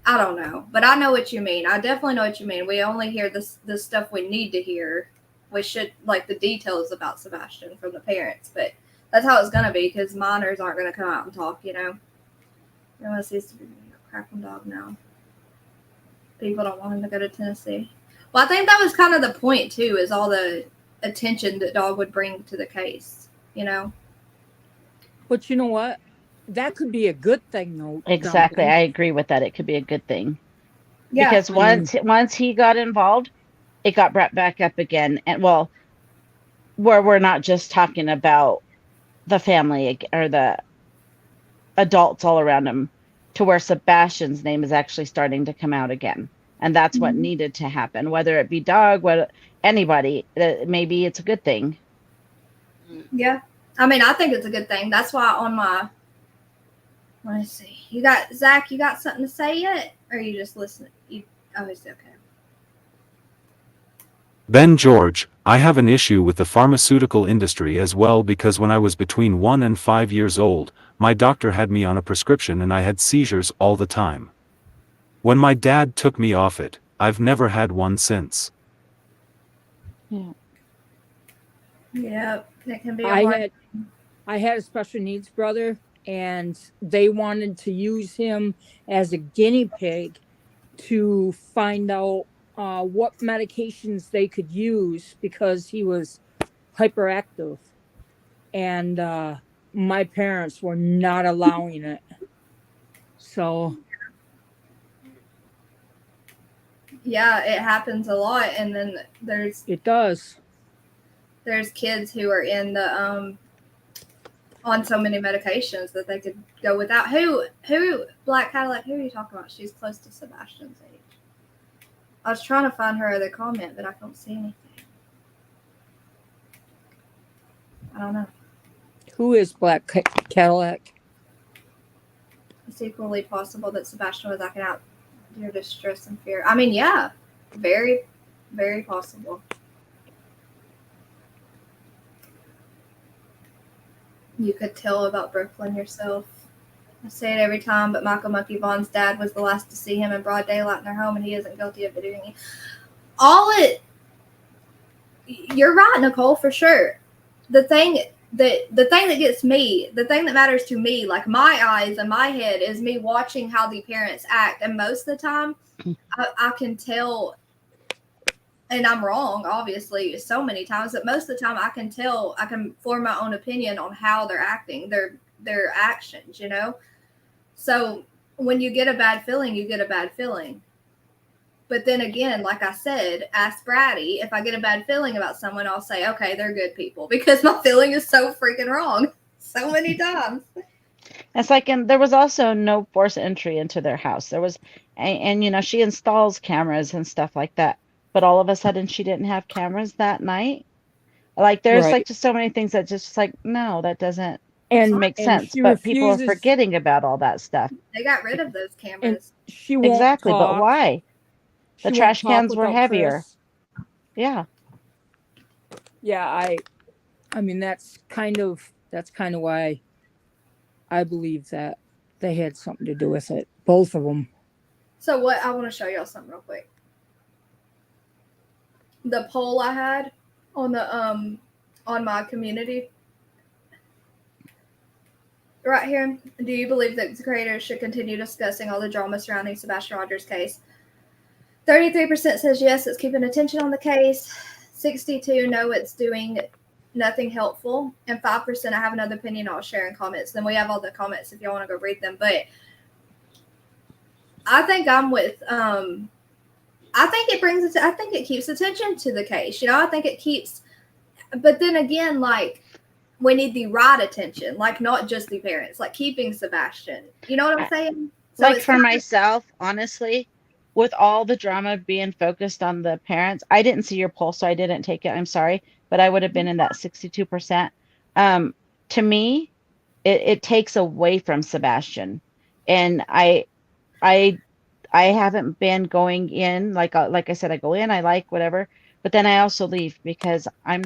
A: I don't know, but I know what you mean. I definitely know what you mean. We only hear the stuff we need to hear. We should, like, the details about Sebastian from the parents, but that's how it's going to be because minors aren't going to come out and talk, Unless he's to be a cracking dog now. People don't want him to go to Tennessee. Well, I think that was kind of the point, too, is all the attention that dog would bring to the case,
B: But you know what? That could be a good thing, though.
I: Exactly.
B: Duncan.
I: I agree with that. It could be a good thing.
A: Yeah.
I: Because once he got involved, it got brought back up again. And well, where we're not just talking about the family or the adults all around him, to where Sebastian's name is actually starting to come out again. And that's what needed to happen, whether it be dog, whether anybody, maybe it's a good thing.
A: Yeah. I mean, I think it's a good thing. That's why on my, let me see. Zach, you got something to say yet? Or are you just listening? It's okay.
N: Ben George, I have an issue with the pharmaceutical industry as well because when I was between 1 and 5 years old, my doctor had me on a prescription and I had seizures all the time. When my dad took me off it, I've never had one since.
I: Yeah.
A: Yeah, it can be a hard.
B: I had a special needs brother, and they wanted to use him as a guinea pig to find out what medications they could use because he was hyperactive. And my parents were not allowing it. So.
A: Yeah, it happens a lot. And then
B: It does.
A: there's kids who are in the on so many medications that they could go without. Who Black Cadillac, who are you talking about? She's close to Sebastian's age. I was trying to find her other comment, but I don't see anything. I don't know.
B: Who is Black Cadillac?
A: It's equally possible that Sebastian was acting out due to distress and fear. I mean, yeah, very, very possible. You could tell about Brooklyn yourself. I say it every time, but Michael Monkey Vaughn's dad was the last to see him in broad daylight in their home, and he isn't guilty of doing it. You're right, Nicole, for sure. The thing that gets me, the thing that matters to me, like my eyes and my head, is me watching how the parents act. And most of the time, I can tell, and I'm wrong, obviously, so many times, but most of the time I can tell, I can form my own opinion on how they're acting, their actions, you know? So when you get a bad feeling, you get a bad feeling. But then again, like I said, ask Bratty, if I get a bad feeling about someone, I'll say, okay, they're good people, because my feeling is so freaking wrong so many times.
I: It's like, and there was also no forced entry into their house. There was, and you know, she installs cameras and stuff like that. But all of a sudden, she didn't have cameras that night. Like, there's like just so many things that just like, no, that doesn't make sense. But people are forgetting about all that stuff.
A: They got rid of those cameras.
B: She won't
I: exactly,
B: talk.
I: but why? The trash cans were heavier.
B: Chris.
I: Yeah.
B: Yeah, I mean that's kind of why I believe that they had something to do with it. Both of them.
A: So what, I want to show y'all something real quick. The poll I had on the on my community right here. Do you believe that the creators should continue discussing all the drama surrounding Sebastian Rogers' case? 33% says yes, it's keeping attention on the case. 62% no, it's doing nothing helpful. And 5% I have another opinion, I'll share in comments. Then we have all the comments if y'all want to go read them. But I think I'm with I think it keeps attention to the case. You know, I think it keeps, but then again, like, we need the right attention, like not just the parents, like keeping Sebastian. You know what I'm saying? So
I: like for myself, honestly, with all the drama being focused on the parents, I didn't see your poll, so I didn't take it. I'm sorry, but I would have been in that 62%. To me, it takes away from Sebastian, and I haven't been going in like I said, I go in, I like whatever, but then I also leave because I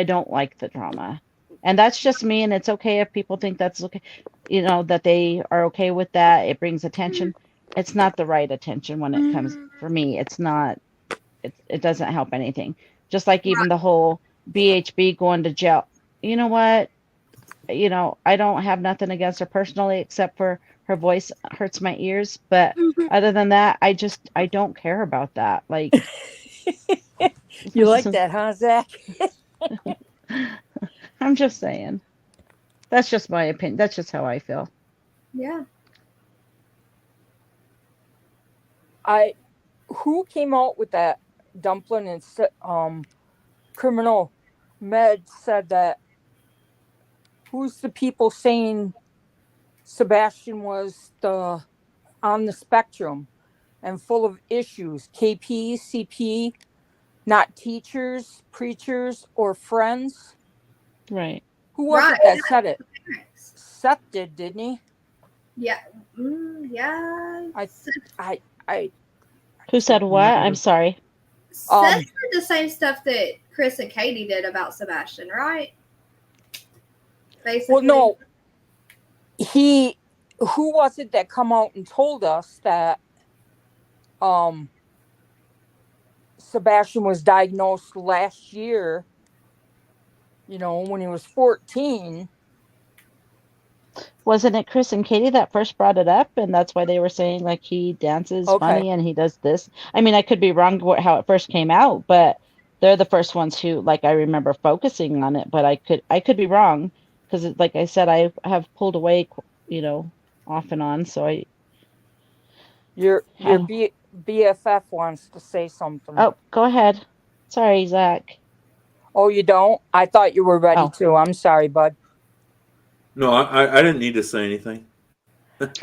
I: don't like the drama. And that's just me, and it's okay if people think that's okay, you know, that they are okay with that. It brings attention. It's not the right attention when it comes, for me. It's not, it doesn't help anything. Just like even the whole BHB going to jail. You know what? You know, I don't have nothing against her personally, except for her voice hurts my ears. But other than that, I don't care about that. Like,
B: you like that, huh, Zach?
I: I'm just saying. That's just my opinion. That's just how I feel.
A: Yeah.
B: Who came out with that dumpling and criminal med said that who's the people saying Sebastian was on the spectrum and full of issues? KP, CP, not teachers, preachers, or friends.
I: Right.
B: Who was it that said it? Seth did, didn't he?
A: Yeah. Yeah.
B: I.
I: Who said what? I'm sorry.
A: Seth said the same stuff that Chris and Katie did about Sebastian, right? Basically.
B: Well, no. Who was it that come out and told us that Sebastian was diagnosed last year, you know, when he was 14?
I: Wasn't it Chris and Katie that first brought it up? And that's why they were saying, like, he dances funny and he does this. I mean, I could be wrong how it first came out, but they're the first ones who, like, I remember focusing on it. But I could be wrong because, like I said, I have pulled away, you know, off and on. So
B: Your BFF wants to say something.
I: Oh, go ahead. Sorry, Zach.
B: Oh, you don't? I thought you were ready
I: Oh.
B: to. I'm sorry, bud.
J: No, I didn't need to say anything.
B: Not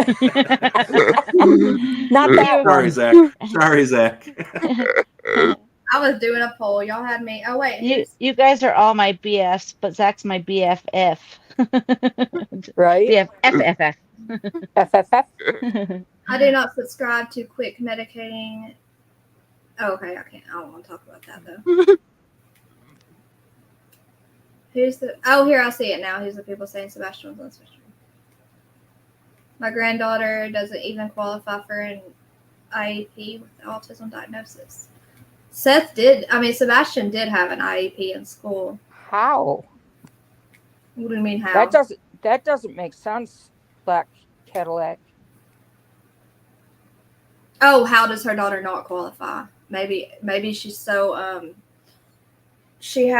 B: that
J: Sorry,
B: one.
J: Zach. Sorry, Zach.
A: I was doing a poll. Y'all had me. Oh wait,
I: You guys are all my BFs, but Zach's my BFF.
B: Right?
I: BFFF.
B: FFF.
A: I do not subscribe to quick medicating. Oh, okay, I can't. I don't want to talk about that though. Who's the? Oh, here I see it now. Who's the people saying Sebastian was on Spectrum? My granddaughter doesn't even qualify for an IEP with autism diagnosis. Seth did. I mean, Sebastian did have an IEP in school.
B: How?
A: What do you mean how?
B: That doesn't make sense, Black Cadillac.
A: Oh, how does her daughter not qualify? Maybe she's so she's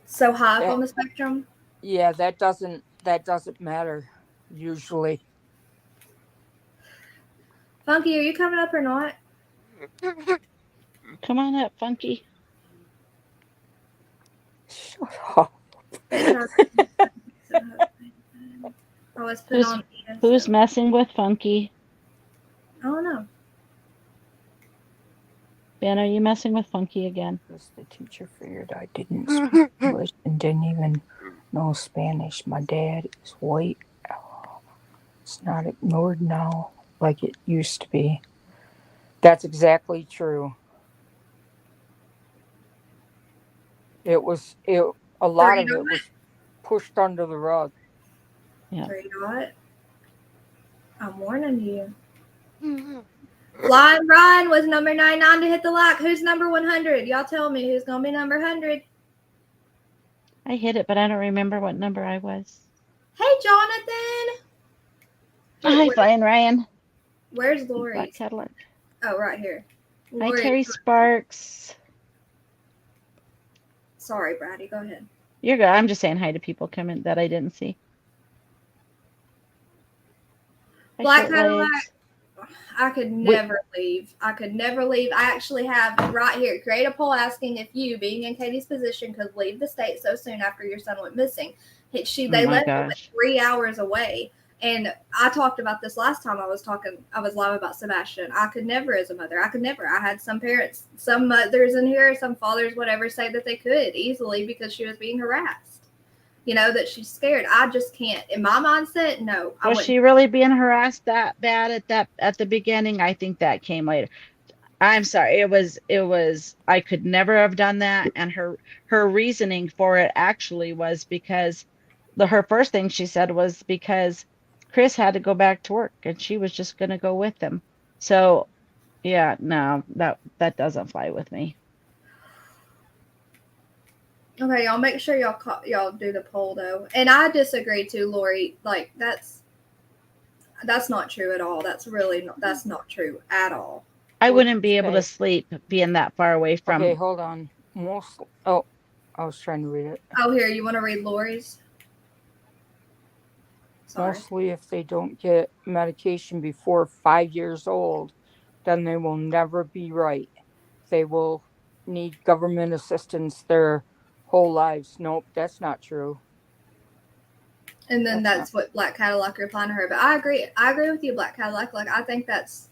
A: so high up on the spectrum.
B: Yeah, that doesn't matter usually.
A: Funky, are you coming up or not?
I: Come on up, Funky.
B: Shut up.
I: Who's messing with Funky?
A: I don't know.
I: Ben, are you messing with Funky again?
B: Because the teacher figured I didn't speak English and didn't even know Spanish. My dad is white. It's not ignored now like it used to be. That's exactly true. A lot of it was pushed under the rug.
I: Yeah.
A: I'm warning you. Flying Ryan was number 99 to hit the like. Who's number 100? Y'all tell me who's gonna be number 100.
I: I hit it, but I don't remember what number I was.
A: Hey, Jonathan.
I: Hi, Flying Ryan.
A: Where's Lori?
I: Black Cadillac.
A: Oh, right here.
I: Hi, Terry Sparks.
A: Sorry, Brady. Go ahead.
I: You're good. I'm just saying hi to people coming that I didn't see.
A: Black Cadillac. I could never leave. I actually have right here, create a poll asking if you, being in Katie's position, could leave the state so soon after your son went missing. They left him 3 hours away. And I talked about this last time I was live about Sebastian. I could never as a mother. I had some parents, some mothers in here, some fathers, whatever, say that they could easily because she was being harassed. That she's scared. I just can't. In my mindset, no.
I: Was she really being harassed that bad at the beginning? I think that came later. I'm sorry. It was I could never have done that. And her reasoning for it actually was because her first thing she said was because Chris had to go back to work and she was just going to go with him. So yeah, no, that doesn't fly with me.
A: Okay, y'all make sure y'all do the poll though. And I disagree too, Lori. Like that's not true at all. That's not true at all.
I: I wouldn't be able to sleep being that far away from.
B: Okay, hold on. Oh, I was trying to read it.
A: Oh, here, you want to read Lori's? Sorry.
B: Mostly if they don't get medication before 5 years old, then they will never be right. They will need government assistance their whole lives. Nope, that's not true.
A: And then that's what Black Cadillac replied to her. But I agree with you, Black Cadillac. Like I think that's.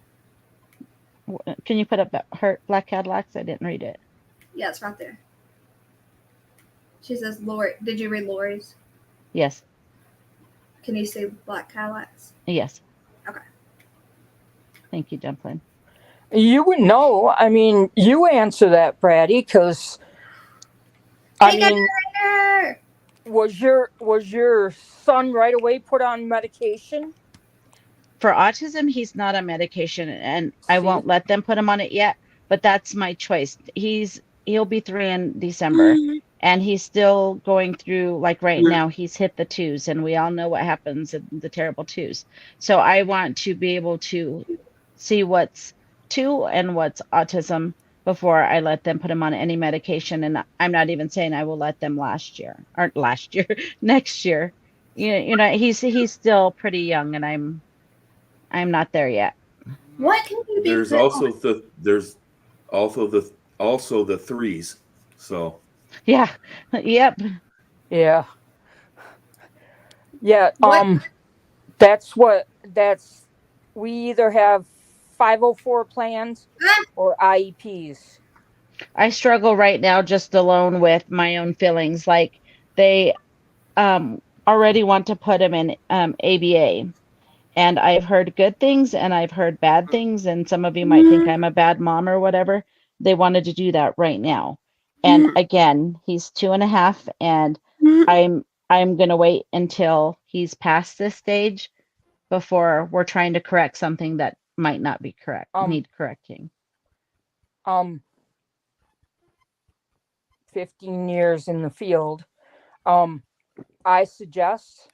I: Can you put up her Black Cadillacs? I didn't read it.
A: Yeah, it's right there. She says, Lori, did you read Lori's?
I: Yes.
A: Can you see Black Cadillacs?
I: Yes.
A: Okay. Thank
I: you, Dumpling.
B: You would know. I mean, you answer that, Brady, because was your son right away put on medication?
I: For autism, he's not on medication, and I won't let them put him on it yet. But that's my choice. He'll be 3 in December, and he's still going through. Like right now, he's hit the 2s, and we all know what happens in the terrible 2s. So I want to be able to see what's 2 and what's autism before I let them put him on any medication. And I'm not even saying I will let them next year. You know, he's still pretty young, and I'm not there yet.
A: What can you be?
J: There's also the also the threes. So
I: Yeah. Yep.
B: Yeah. Yeah.
A: What?
B: That's we either have 504 plans or IEPs.
I: I struggle right now just alone with my own feelings. Like they already want to put him in ABA. And I've heard good things and I've heard bad things, and some of you might think I'm a bad mom or whatever. They wanted to do that right now. And again, he's 2.5, and I'm gonna wait until he's past this stage before we're trying to correct something that might not be correct, need correcting.
B: 15 years in the field. I suggest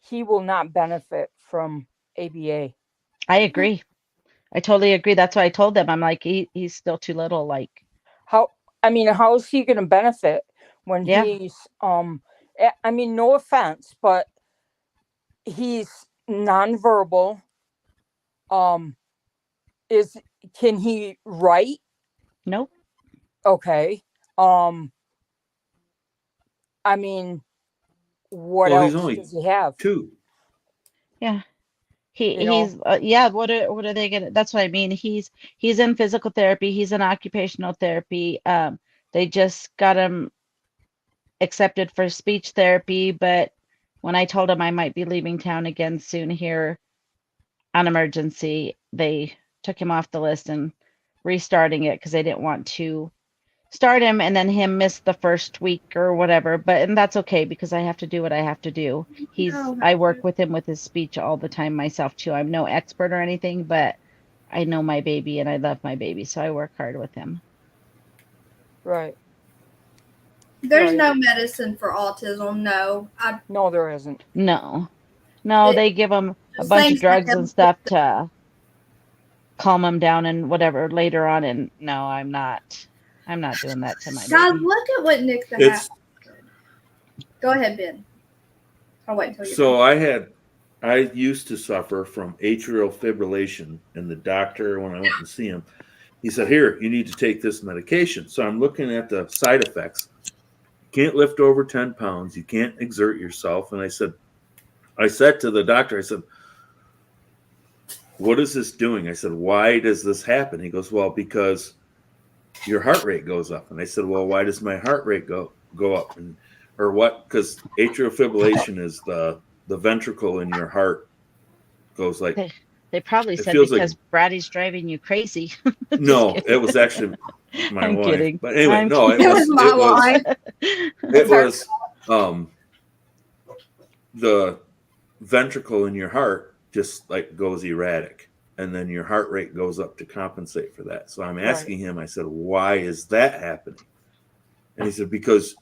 B: he will not benefit from ABA.
I: I agree. I totally agree. That's why I told them. I'm like, he's still too little. Like,
B: how is he going to benefit when he's I mean, no offense, but he's nonverbal. Can he write?
I: Nope.
B: Okay. I mean, what else does he have?
J: 2.
I: Yeah. He's what are they gonna, that's what I mean. He's in physical therapy, he's in occupational therapy. They just got him accepted for speech therapy, but when I told him I might be leaving town again soon here on emergency, they took him off the list and restarting it because they didn't want to start him and then him miss the first week or whatever. And that's okay because I have to do what I have to do. I work with him with his speech all the time myself too. I'm no expert or anything, but I know my baby and I love my baby, so I work hard with him.
B: Right.
A: There's no medicine for autism. No.
B: No, there isn't.
I: No, they give him a bunch of drugs and stuff to calm him down and whatever later on. And no, I'm not doing that to my
A: God,
I: baby.
A: look at what Nick the Hat. Go ahead, Ben. I'll wait until you.
J: So I used to suffer from atrial fibrillation, and the doctor, when I went to see him, he said, "Here, you need to take this medication." So I'm looking at the side effects. You can't lift over 10 pounds. You can't exert yourself. And I said to the doctor, I said, "What is this doing?" I said, "Why does this happen?" He goes, "Well, because your heart rate goes up." And I said, "Well, why does my heart rate go up?" Or what? Because atrial fibrillation is the ventricle in your heart goes like.
I: They probably said because Brady's driving you crazy.
J: No, it was actually my wife.
I: Kidding.
J: But anyway, it was the ventricle in your heart just like goes erratic, and then your heart rate goes up to compensate for that. So I'm asking him, I said, "Why is that happening?" And he said, because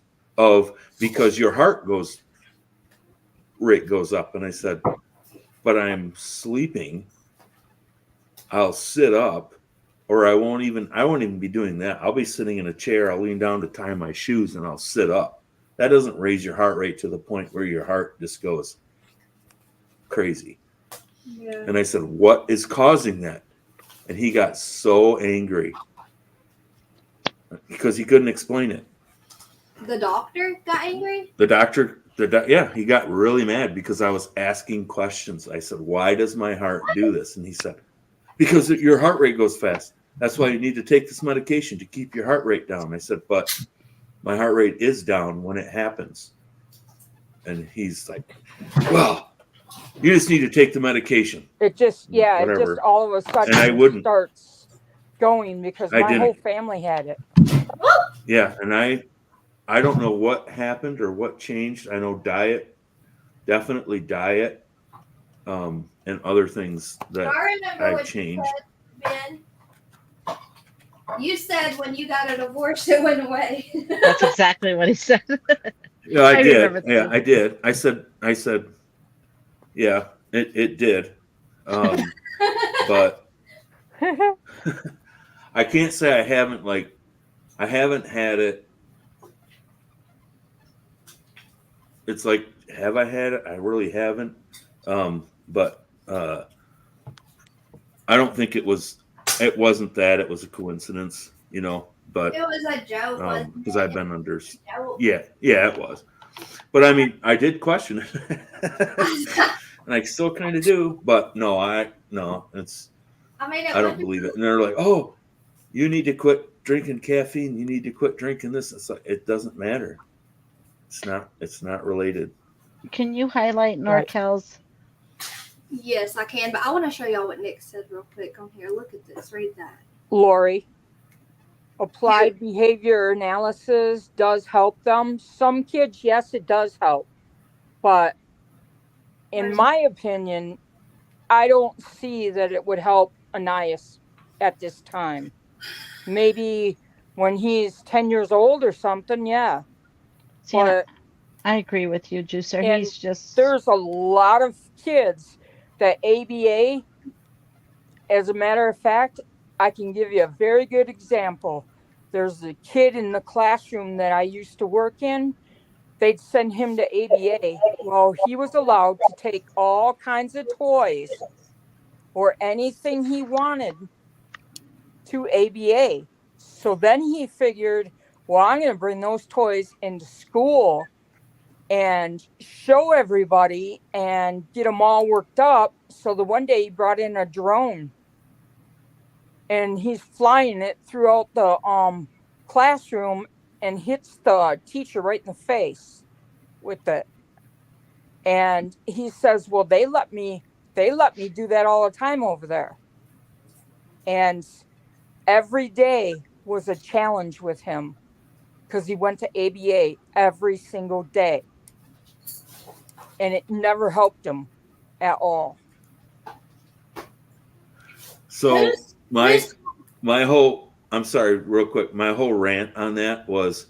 J: your heart rate goes up. And I said, "But I'm sleeping. I'll sit up, or I won't even be doing that. I'll be sitting in a chair. I'll lean down to tie my shoes and I'll sit up. That doesn't raise your heart rate to the point where your heart just goes crazy." Yeah. And I said, "What is causing that?" And he got so angry because he couldn't explain it.
A: The doctor got angry?
J: The doctor, he got really mad because I was asking questions. I said, "Why does my heart do this?" And he said, "Because your heart rate goes fast. That's why you need to take this medication to keep your heart rate down." I said, "But my heart rate is down when it happens." And he's like, "Well, you just need to take the medication."
B: It just all of a sudden starts going because my whole family had it.
J: Yeah, and I don't know what happened or what changed. I know definitely diet, and other things that I've changed.
A: Ben, you said when you got a divorce, it went away.
I: That's exactly what he said.
J: Yeah, I did. Yeah, I did. I said, yeah, it did. But I can't say I haven't had it. It's like, have I had it? I really haven't. But I don't think it wasn't that. It was a coincidence. you know, but
A: It was a joke, wasn't
J: because
A: it?
J: I've been under,
A: Joke.
J: yeah, it was. But I mean, I did question it, and I still kind of do. But no, it's
A: I mean, it
J: I don't
A: would
J: believe it. And they're like, oh, you need to quit drinking caffeine. You need to quit drinking this. It's like, it doesn't matter. It's not related.
I: Can you highlight
B: Right.
I: NorCal's?
A: Yes, I can, but I want to show y'all what Nick said real quick on here. Look at this. Read that.
B: Lori, applied behavior analysis does help them. Some kids, yes, it does help. But in my opinion, I don't see that it would help Anais at this time. Maybe when he's 10 years old or something, yeah.
I: See,
B: But
I: I agree with you, Juicer.
B: and
I: He's just
B: there's a lot of kids that ABA, as a matter of fact, I can give you a very good example. There's a kid in the classroom that I used to work in. They'd send him to ABA. Well, he was allowed to take all kinds of toys or anything he wanted to ABA. So then he figured, well, I'm going to bring those toys into school and show everybody and get them all worked up. So the one day he brought in a drone and he's flying it throughout the classroom and hits the teacher right in the face with it. And he says, well, they let me do that all the time over there. And every day was a challenge with him because he went to ABA every single day. And it never helped him at all.
J: So my whole, I'm sorry, real quick, my whole rant on that was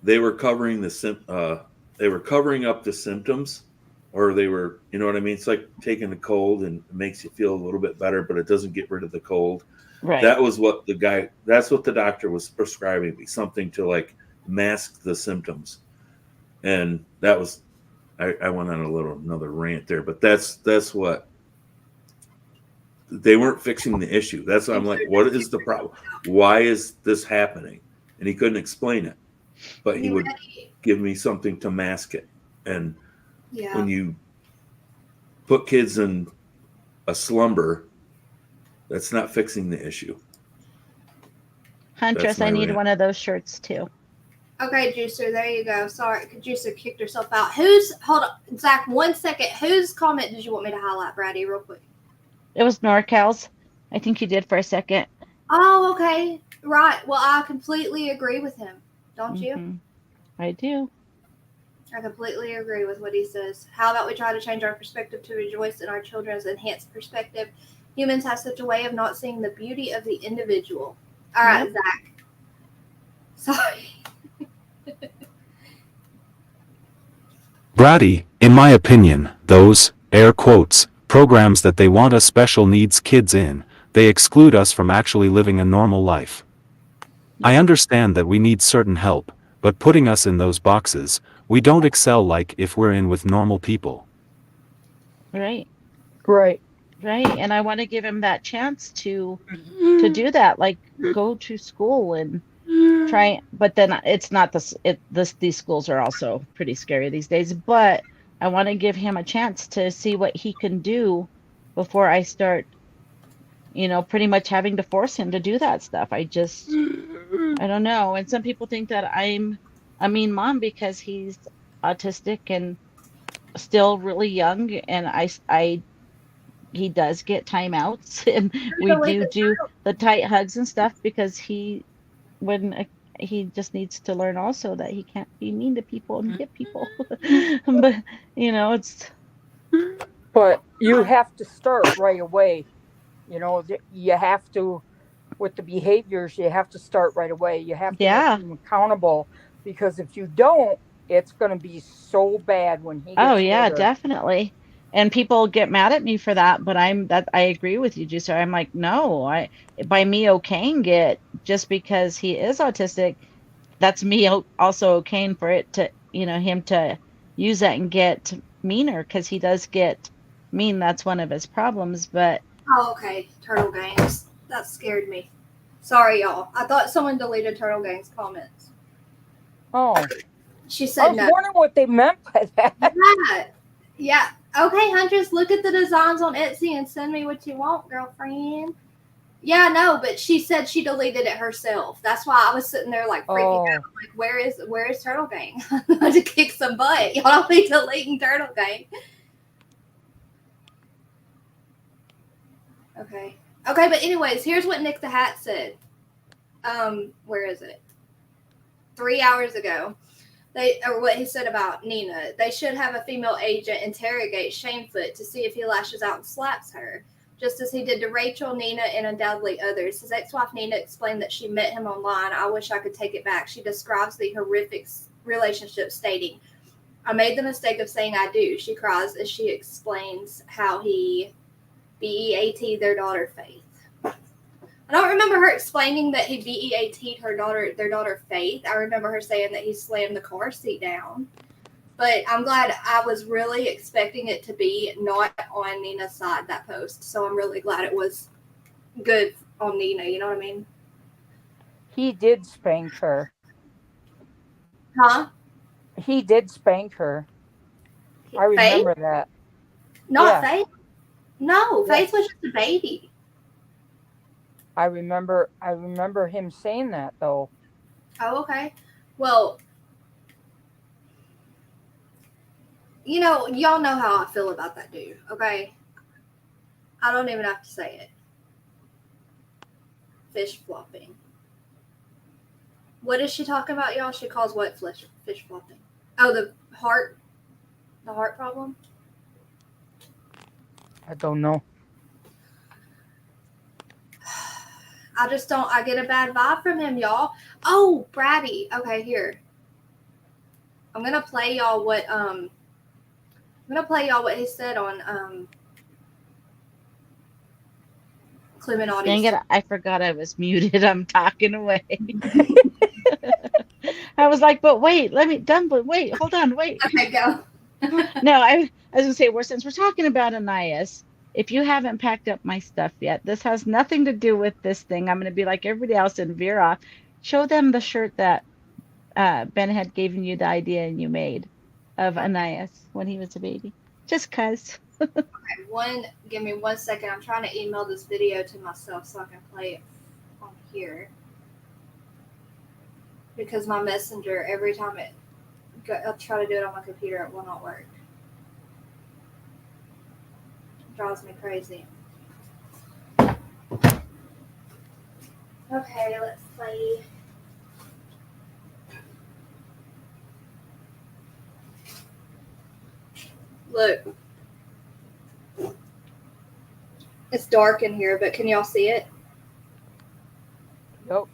J: they were covering they were covering up the symptoms, or they were, you know what I mean? It's like taking a cold and it makes you feel a little bit better, but it doesn't get rid of the cold.
I: right.
J: That was what that's what the doctor was prescribing me, something to like mask the symptoms. And that was, I went on another rant there, but that's what they weren't fixing the issue. That's why I'm like, what is the problem? Why is this happening? And he couldn't explain it, but he would give me something to mask it. And when you put kids in a slumber, that's not fixing the issue.
I: Huntress, I need one of those shirts too.
A: Okay, Juicer, there you go. Sorry, Juicer kicked herself out. Hold on, Zach, 1 second. Whose comment did you want me to highlight, Brady, real quick?
I: It was NorCal's. I think you did for a second.
A: Oh, okay. Right. Well, I completely agree with him. Don't you?
I: I do.
A: I completely agree with what he says. How about we try to change our perspective to rejoice in our children's enhanced perspective? Humans have such a way of not seeing the beauty of the individual. All right, Zach. Sorry.
N: Brady, in my opinion, those, air quotes, programs that they want us special needs kids in, they exclude us from actually living a normal life. I understand that we need certain help, but putting us in those boxes, we don't excel like if we're in with normal people.
I: Right.
B: Right.
I: Right. And I want to give him that chance to do that, like go to school and try, but then it's not these schools are also pretty scary these days, but I want to give him a chance to see what he can do before I start, pretty much having to force him to do that stuff. I don't know. And some people think that I'm a mean mom because he's autistic and still really young, and he does get timeouts, and we do the tight hugs and stuff because he just needs to learn also that he can't be mean to people and hit people. But it's.
B: But you have to start right away. You have to, with the behaviors, you have to start right away. You have to make them accountable, because if you don't, it's going to be so bad when he gets older.
I: Definitely. And people get mad at me for that, but I agree with you, Juicer. I'm like, no, by me okaying it just because he is autistic, that's me also okaying for it to, him to use that and get meaner, because he does get mean. That's one of his problems. But
A: Oh, okay. Turtle games. That scared me. Sorry, y'all. I thought someone deleted Turtle Gang's comments.
B: Oh.
A: She
B: I
A: said
B: was
A: no.
B: wondering what they meant by that.
A: Yeah. Okay, Huntress, look at the designs on Etsy and send me what you want, girlfriend. Yeah, no, but she said she deleted it herself. That's why I was sitting there like freaking out. I'm like, where is Turtle Gang? I had to kick some butt. Y'all don't be deleting Turtle Gang. Okay. Okay, but anyways, here's what Nick the Hat said. Where is it? 3 hours ago. Or what he said about Nina. They should have a female agent interrogate Shanefoot to see if he lashes out and slaps her, just as he did to Rachel, Nina, and undoubtedly others. His ex-wife Nina explained that she met him online. I wish I could take it back. She describes the horrific relationship, stating, I made the mistake of saying I do. She cries as she explains how he BEAT'd their daughter Faith. I don't remember her explaining that he BEAT'd their daughter Faith. I remember her saying that he slammed the car seat down. But I'm glad. I was really expecting it to be not on Nina's side, that post. So I'm really glad it was good on Nina. You know what I mean?
B: He did spank her.
A: Huh?
B: He did spank her. I remember that.
A: Not Faith? No, Faith was just a baby.
B: I remember him saying that though.
A: Oh, okay. Well, you know, y'all know how I feel about that dude, okay? I don't even have to say it. Fish flopping. What is she talking about, y'all? She calls what fish flopping? Oh, the heart problem?
B: I don't know.
A: I get a bad vibe from him, y'all. Oh, Bratty. Okay, here. I'm gonna play y'all what he said on Clement
I: Dang
A: Audience.
I: it, I forgot I was muted. I'm talking away. I was like, but wait, wait, hold on, wait.
A: Okay, go.
I: No, I was gonna say, since we're talking about Anais, if you haven't packed up my stuff yet, this has nothing to do with this thing. I'm gonna be like everybody else and veer off. Show them the shirt that Ben had given you the idea and you made of Anais when he was a baby. Just cause.
A: Okay, give me 1 second. I'm trying to email this video to myself so I can play it on here. Because my messenger, every time I'll try to do it on my computer, it will not work. It drives me crazy. Okay, let's play. Look. It's dark in here, but can y'all see it?
B: Yep.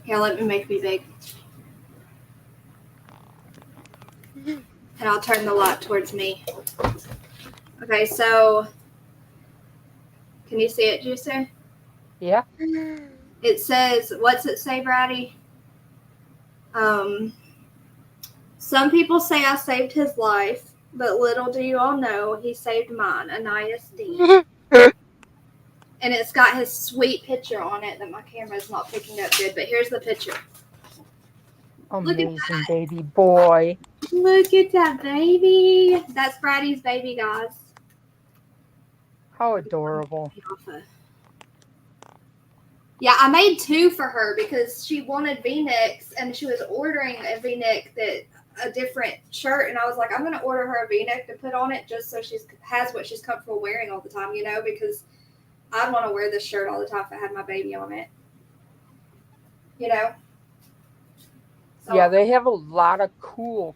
A: Yeah, let me make me big. And I'll turn the light towards me. Okay, so can you see it, Juicer?
B: Yeah.
A: It says, what's it say, Bratty? Some people say I saved his life, but little do you all know he saved mine, Anais D. And it's got his sweet picture on it that my camera's not picking up good, but here's the picture.
B: Amazing baby boy.
A: Look at that baby. That's Bratty's baby, guys.
B: How adorable.
A: Yeah, I made 2 for her because she wanted V-necks and she was ordering a V-neck a different shirt, and I was like, I'm gonna order her a V-neck to put on it just so she has what she's comfortable wearing all the time, you know, because I'd want to wear this shirt all the time if I had my baby on it. You know? So,
B: yeah, they have a lot of cool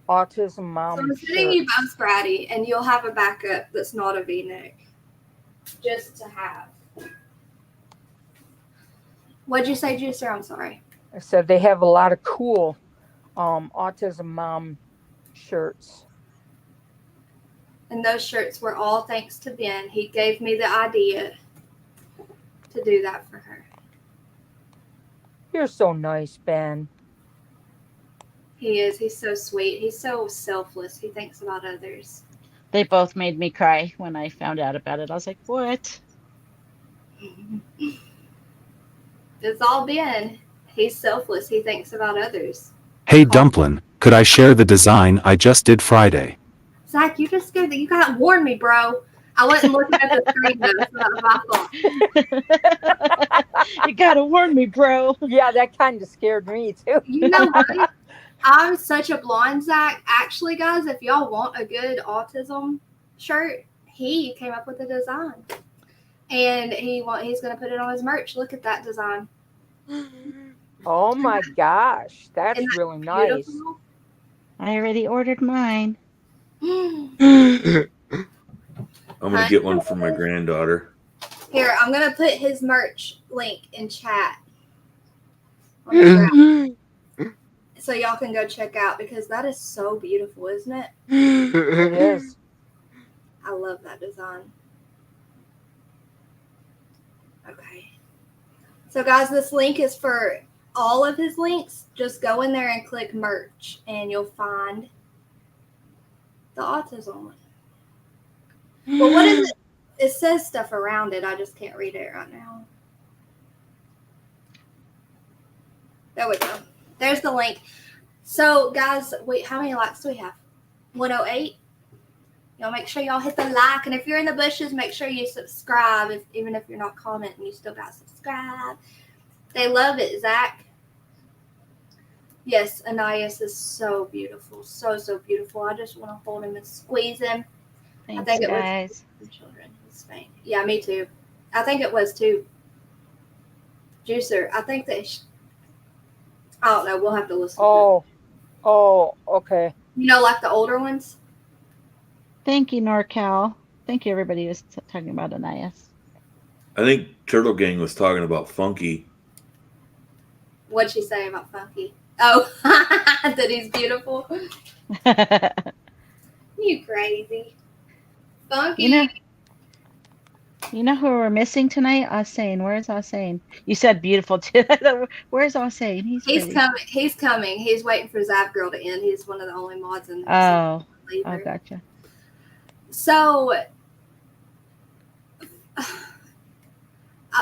B: autism mom.
A: So I'm sending you both, Bratty, and you'll have a backup that's not a V-neck. Just to have. What'd you say, Juicer? I'm sorry.
B: I said they have a lot of cool autism mom shirts.
A: And those shirts were all thanks to Ben. He gave me the idea to do that for her.
B: You're so nice, Ben.
A: He is. He's so sweet. He's so selfless. He thinks about others.
I: They both made me cry when I found out about it. I was like, what?
A: It's all Ben. He's selfless. He thinks about others.
N: Hey Dumplin', could I share the design I just did Friday?
A: Zach, you just scared that you gotta warn me, bro. I wasn't looking at the screen though, so that was my fault.
I: You gotta warn me, bro.
B: Yeah, that kind of scared me too.
A: You know what? I'm such a blind, Zach. Actually, guys, if y'all want a good autism shirt, he came up with the design, and he's gonna put it on his merch. Look at that design.
B: Oh my gosh, that's
A: Isn't that
B: really nice.
A: beautiful?
I: I already ordered mine.
J: I'm gonna get one for my granddaughter.
A: Here, I'm gonna put his merch link in chat. So y'all can go check out because that is so beautiful, isn't it?
B: It is.
A: I love that design. Okay. So guys, this link is for all of his links. Just go in there and click merch and you'll find the autism one. Well, what is it? It says stuff around it. I just can't read it right now. There we go. There's the link. So, guys, wait, how many likes do we have? 108? Y'all make sure y'all hit the like. And if you're in the bushes, make sure you subscribe. Even if you're not commenting, you still got to subscribe. They love it, Zach. Yes, Anais is so beautiful. So, so beautiful. I just want to hold him and squeeze him.
I: Thanks,
A: I think it
I: guys.
A: was children. Yeah, me too. I think it was too. Juicer. I think they. I don't know. We'll have to listen.
B: Oh, okay.
A: You know, like the older ones.
I: Thank you, NorCal. Thank you, everybody who's talking about Anais.
J: I think Turtle Gang was talking about Funky.
A: What'd she say about Funky? Oh, that he's beautiful. You crazy. Funky.
I: You know who we're missing tonight? Osane. Where's Osane? You said beautiful too. Where's Osane? He's
A: coming. He's coming. He's waiting for Zap Girl to end. He's one of the only mods in there.
I: Oh, gotcha.
A: So,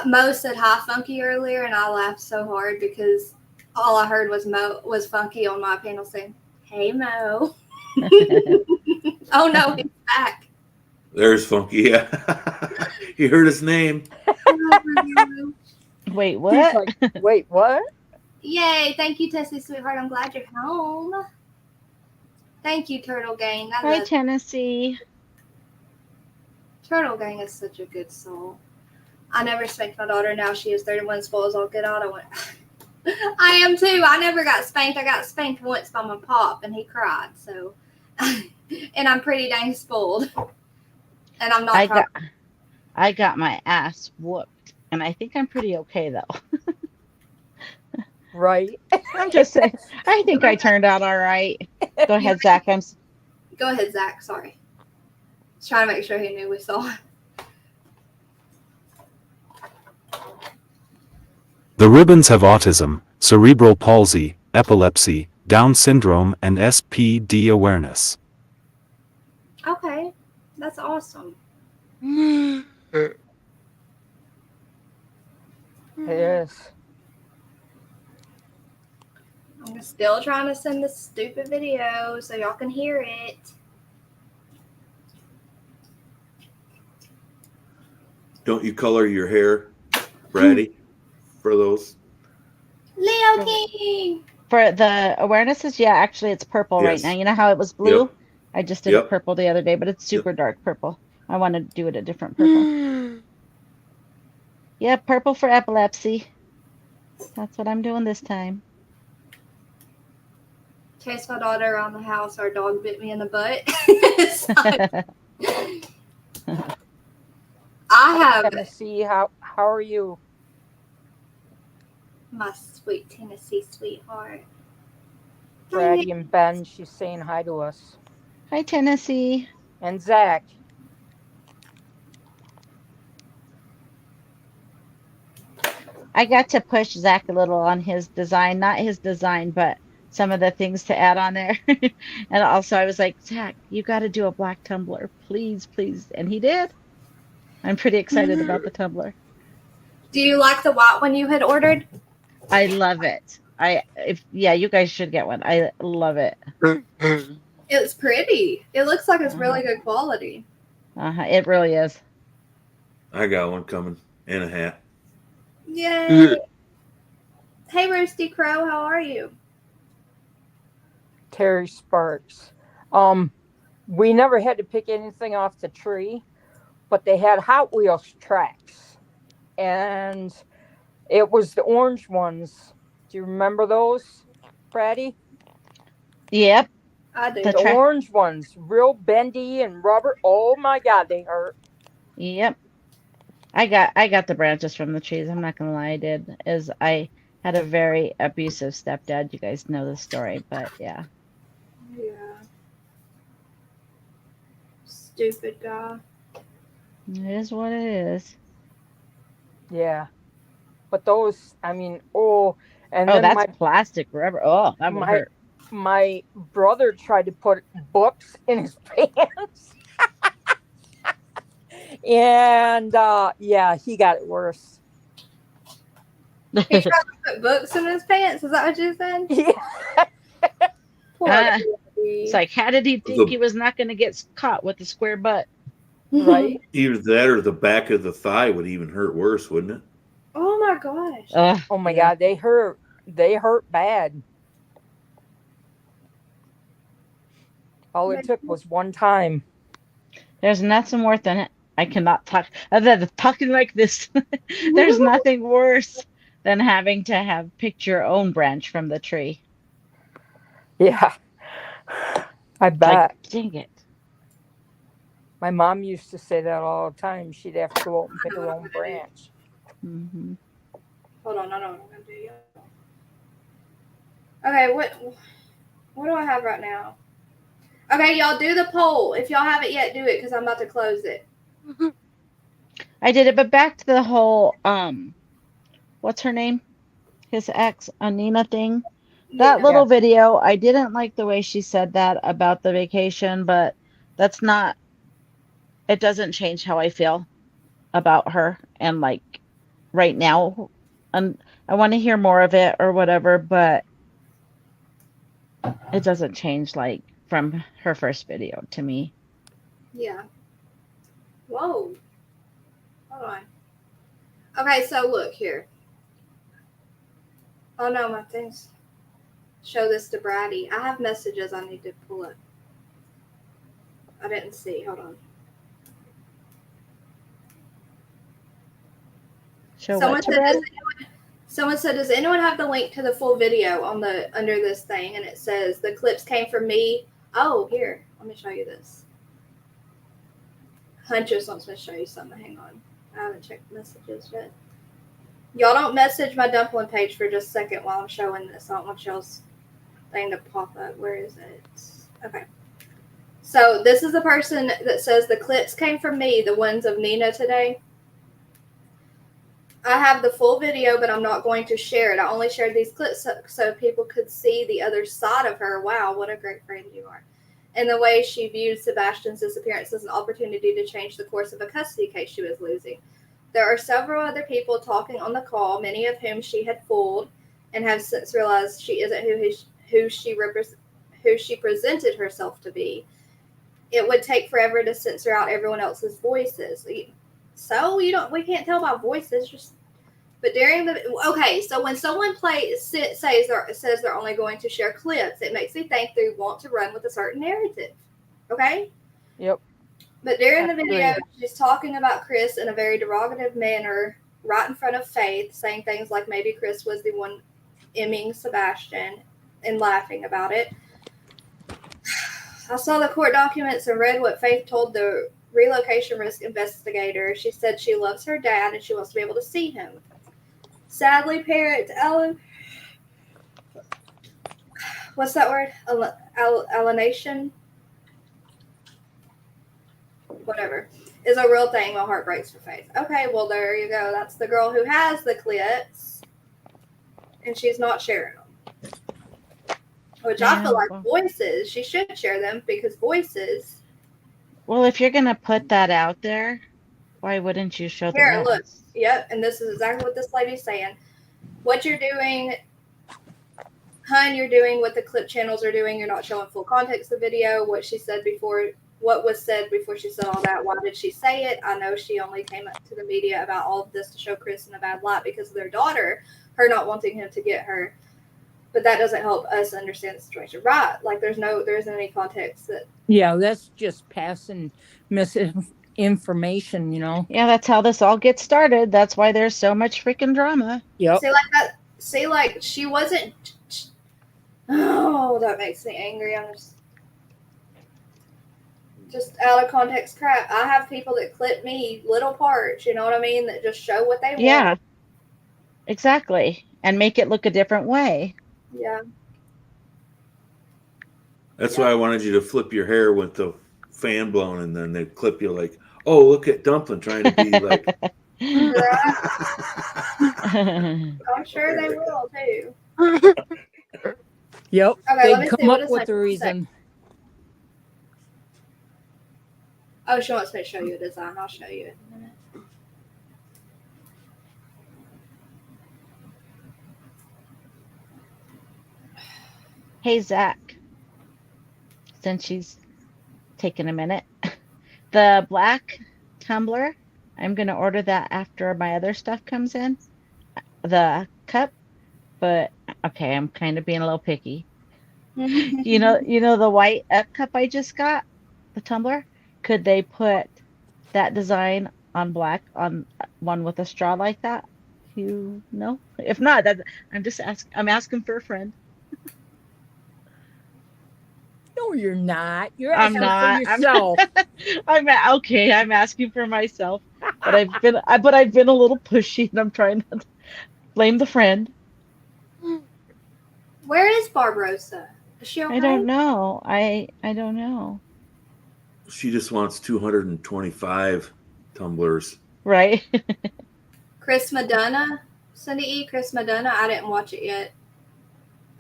A: Mo said hi, Funky, earlier, and I laughed so hard because all I heard was Funky on my panel saying, "Hey, Mo." Oh no, he's back.
J: There's Funky. Yeah. He heard his name.
I: Wait, what?
B: Like, wait, what?
A: Yay. Thank you, Tessie, sweetheart. I'm glad you're home. Thank you, Turtle Gang.
I: Hi, Tennessee.
A: Turtle Gang is such a good soul. I never spanked my daughter. Now she is 31, spoils all get out. I went, I am too. I never got spanked. I got spanked once by my pop, and he cried. So, and I'm pretty dang spoiled. And I'm not.
I: I got my ass whooped, and I think I'm pretty okay though.
B: Right.
I: I'm just saying. I think I turned out all right. Go ahead, Zach.
A: Go ahead, Zach. Sorry. Just trying to make sure he knew we saw it.
N: The ribbons have autism, cerebral palsy, epilepsy, Down syndrome, and SPD awareness.
A: Okay. That's awesome.
B: It is.
A: I'm still trying to send this stupid video so y'all can hear it.
J: Don't you color your hair, Braddy, for those?
A: Leo King!
I: For the awarenesses, yeah, actually it's purple right
J: Yes.
I: now. You know how it was blue?
J: Yep.
I: I just did
J: Yep.
I: it purple the other day, but it's super dark purple. I want to do it a different purple. Yeah, purple for epilepsy. That's what I'm doing this time.
A: Chased my daughter around the house. Our dog bit me in the butt. I have
B: Tennessee. How are you?
A: my sweet Tennessee sweetheart.
B: Braddy and Ben. She's saying hi to us.
I: Hi, Tennessee.
B: And Zach.
I: I got to push Zach a little on his design, not his design, but some of the things to add on there. And also I was like, Zach, you got to do a black tumbler, please, please. And he did. I'm pretty excited about the tumbler.
A: Do you like the white one you had ordered?
I: I love it. You guys should get one. I love it.
A: It's pretty. It looks like it's really good quality.
I: It really is.
J: I got one coming and a hat.
A: Yay! Hey, Roasty Crow, how are you?
B: Terry Sparks. We never had to pick anything off the tree, but they had Hot Wheels tracks, and it was the orange ones. Do you remember those, Brady?
I: Yep.
A: I do.
B: The orange ones, real bendy and rubber. Oh my God, they hurt.
I: Yep. I got the branches from the trees. I'm not gonna lie, I did. I had a very abusive stepdad. You guys know the story, but yeah.
A: Yeah. Stupid guy.
I: It is what it is.
B: Yeah. But those, I mean, and then
I: that's plastic rubber. Oh, that would hurt.
B: My brother tried to put books in his pants. And he got it worse.
A: He tried to put books in his pants. Is that what you said?
B: Yeah.
I: It's like, how did he think he was not going to get caught with a square butt?
B: Right?
J: Either that or the back of the thigh would even hurt worse, wouldn't it?
A: Oh my gosh.
B: Oh my God, they hurt. They hurt bad. All it took was one time.
I: There's nothing worse than it. I cannot talk. Other than talking like this, there's nothing worse than having to pick your own branch from the tree.
B: Yeah. I bet.
I: Like, dang it.
B: My mom used to say that all the time. She'd have to go out and pick her own branch.
I: Mm-hmm.
A: Hold on, I know what I'm gonna do. Okay, what do I have right now? Okay, y'all do the poll. If y'all haven't yet, do it because I'm about to close it.
I: I did it, but back to the whole what's her name? His ex, Nina thing. That little video, I didn't like the way she said that about the vacation, but it doesn't change how I feel about her and like right now. I want to hear more of it or whatever, but it doesn't change like from her first video to me.
A: Yeah. Whoa. Hold on. Okay, so look here. Oh no, my things. Show this to Brady. I have messages I need to pull up. I didn't see. Hold on. Someone said, does anyone have the link to the full video on under this thing? And it says the clips came from me. Oh, here. Let me show you this. Huntress wants me to show you something. Hang on. I haven't checked messages yet. Y'all don't message my dumpling page for just a second while I'm showing this. I don't want y'all's thing to pop up. Where is it? Okay. So this is the person that says the clips came from me, the ones of Nina today. I have the full video, but I'm not going to share it. I only shared these clips so people could see the other side of her. Wow, what a great friend you are. And the way she viewed Sebastian's disappearance as an opportunity to change the course of a custody case she was losing. There are several other people talking on the call, many of whom she had fooled and have since realized she isn't who she presented herself to be. It would take forever to censor out everyone else's voices. So we can't tell by voices. But so when someone says they're only going to share clips, it makes me think they want to run with a certain narrative. Okay.
B: Yep.
A: But during the video, she's talking about Chris in a very derogative manner, right in front of Faith, saying things like maybe Chris was the one emming Sebastian and laughing about it. I saw the court documents and read what Faith told the relocation risk investigator. She said she loves her dad and she wants to be able to see him. Sadly, parent Ellen, what's that word? Alienation? Whatever. Is a real thing. My heart breaks for Faith. Okay, well, there you go. That's the girl who has the clips. And she's not sharing them. Which I feel like voices, she should share them because voices.
I: Well, if you're going to put that out there, Why wouldn't you show the
A: Here,
I: rest?
A: look. Yep, and this is exactly what this lady's saying. What you're doing, hun, you're doing what the clip channels are doing. You're not showing full context of the video. What she said before, what was said before she said all that. Why did she say it? I know she only came up to the media about all of this to show Chris in a bad light because of their daughter, her not wanting him to get her. But that doesn't help us understand the situation. Right. Like there isn't any context that.
B: Yeah, that's just passing misinformation, you know.
I: Yeah, that's how this all gets started. That's why there's so much freaking drama.
B: Yep.
A: See, like that. See, like she wasn't. Oh, that makes me angry. I'm just out of context crap. I have people that clip me little parts, you know what I mean, that just show what they want.
I: Yeah, exactly. And make it look a different way.
A: Yeah.
J: That's why I wanted you to flip your hair with the fan blown, and then they clip you like, oh, look at Dumpling trying to be like.
A: I'm sure they will too.
B: Yep.
A: Okay,
B: They
A: let me
B: come
A: see. What
B: up
A: is
B: with
A: that?
B: a reason.
A: Oh, she wants me to show you a design. I'll show you it in a minute.
I: Hey, Zach, since she's taking a minute, the black tumbler, I'm going to order that after my other stuff comes in, the cup, but okay, I'm kind of being a little picky. You know the white cup I just got, the tumbler? Could they put that design on black on one with a straw like that? You know? If not, I'm asking for a friend.
B: No, you're not. You're
I: I'm
B: asking
I: not.
B: for yourself.
I: I'm okay. I'm asking for myself, but I've been a little pushy, and I'm trying to blame the friend.
A: Where is Barbarossa? Is she okay?
I: I don't know. I don't know.
J: She just wants 225 tumblers.
I: Right.
A: Chris Madonna, Cindy E. Chris Madonna. I didn't watch it yet.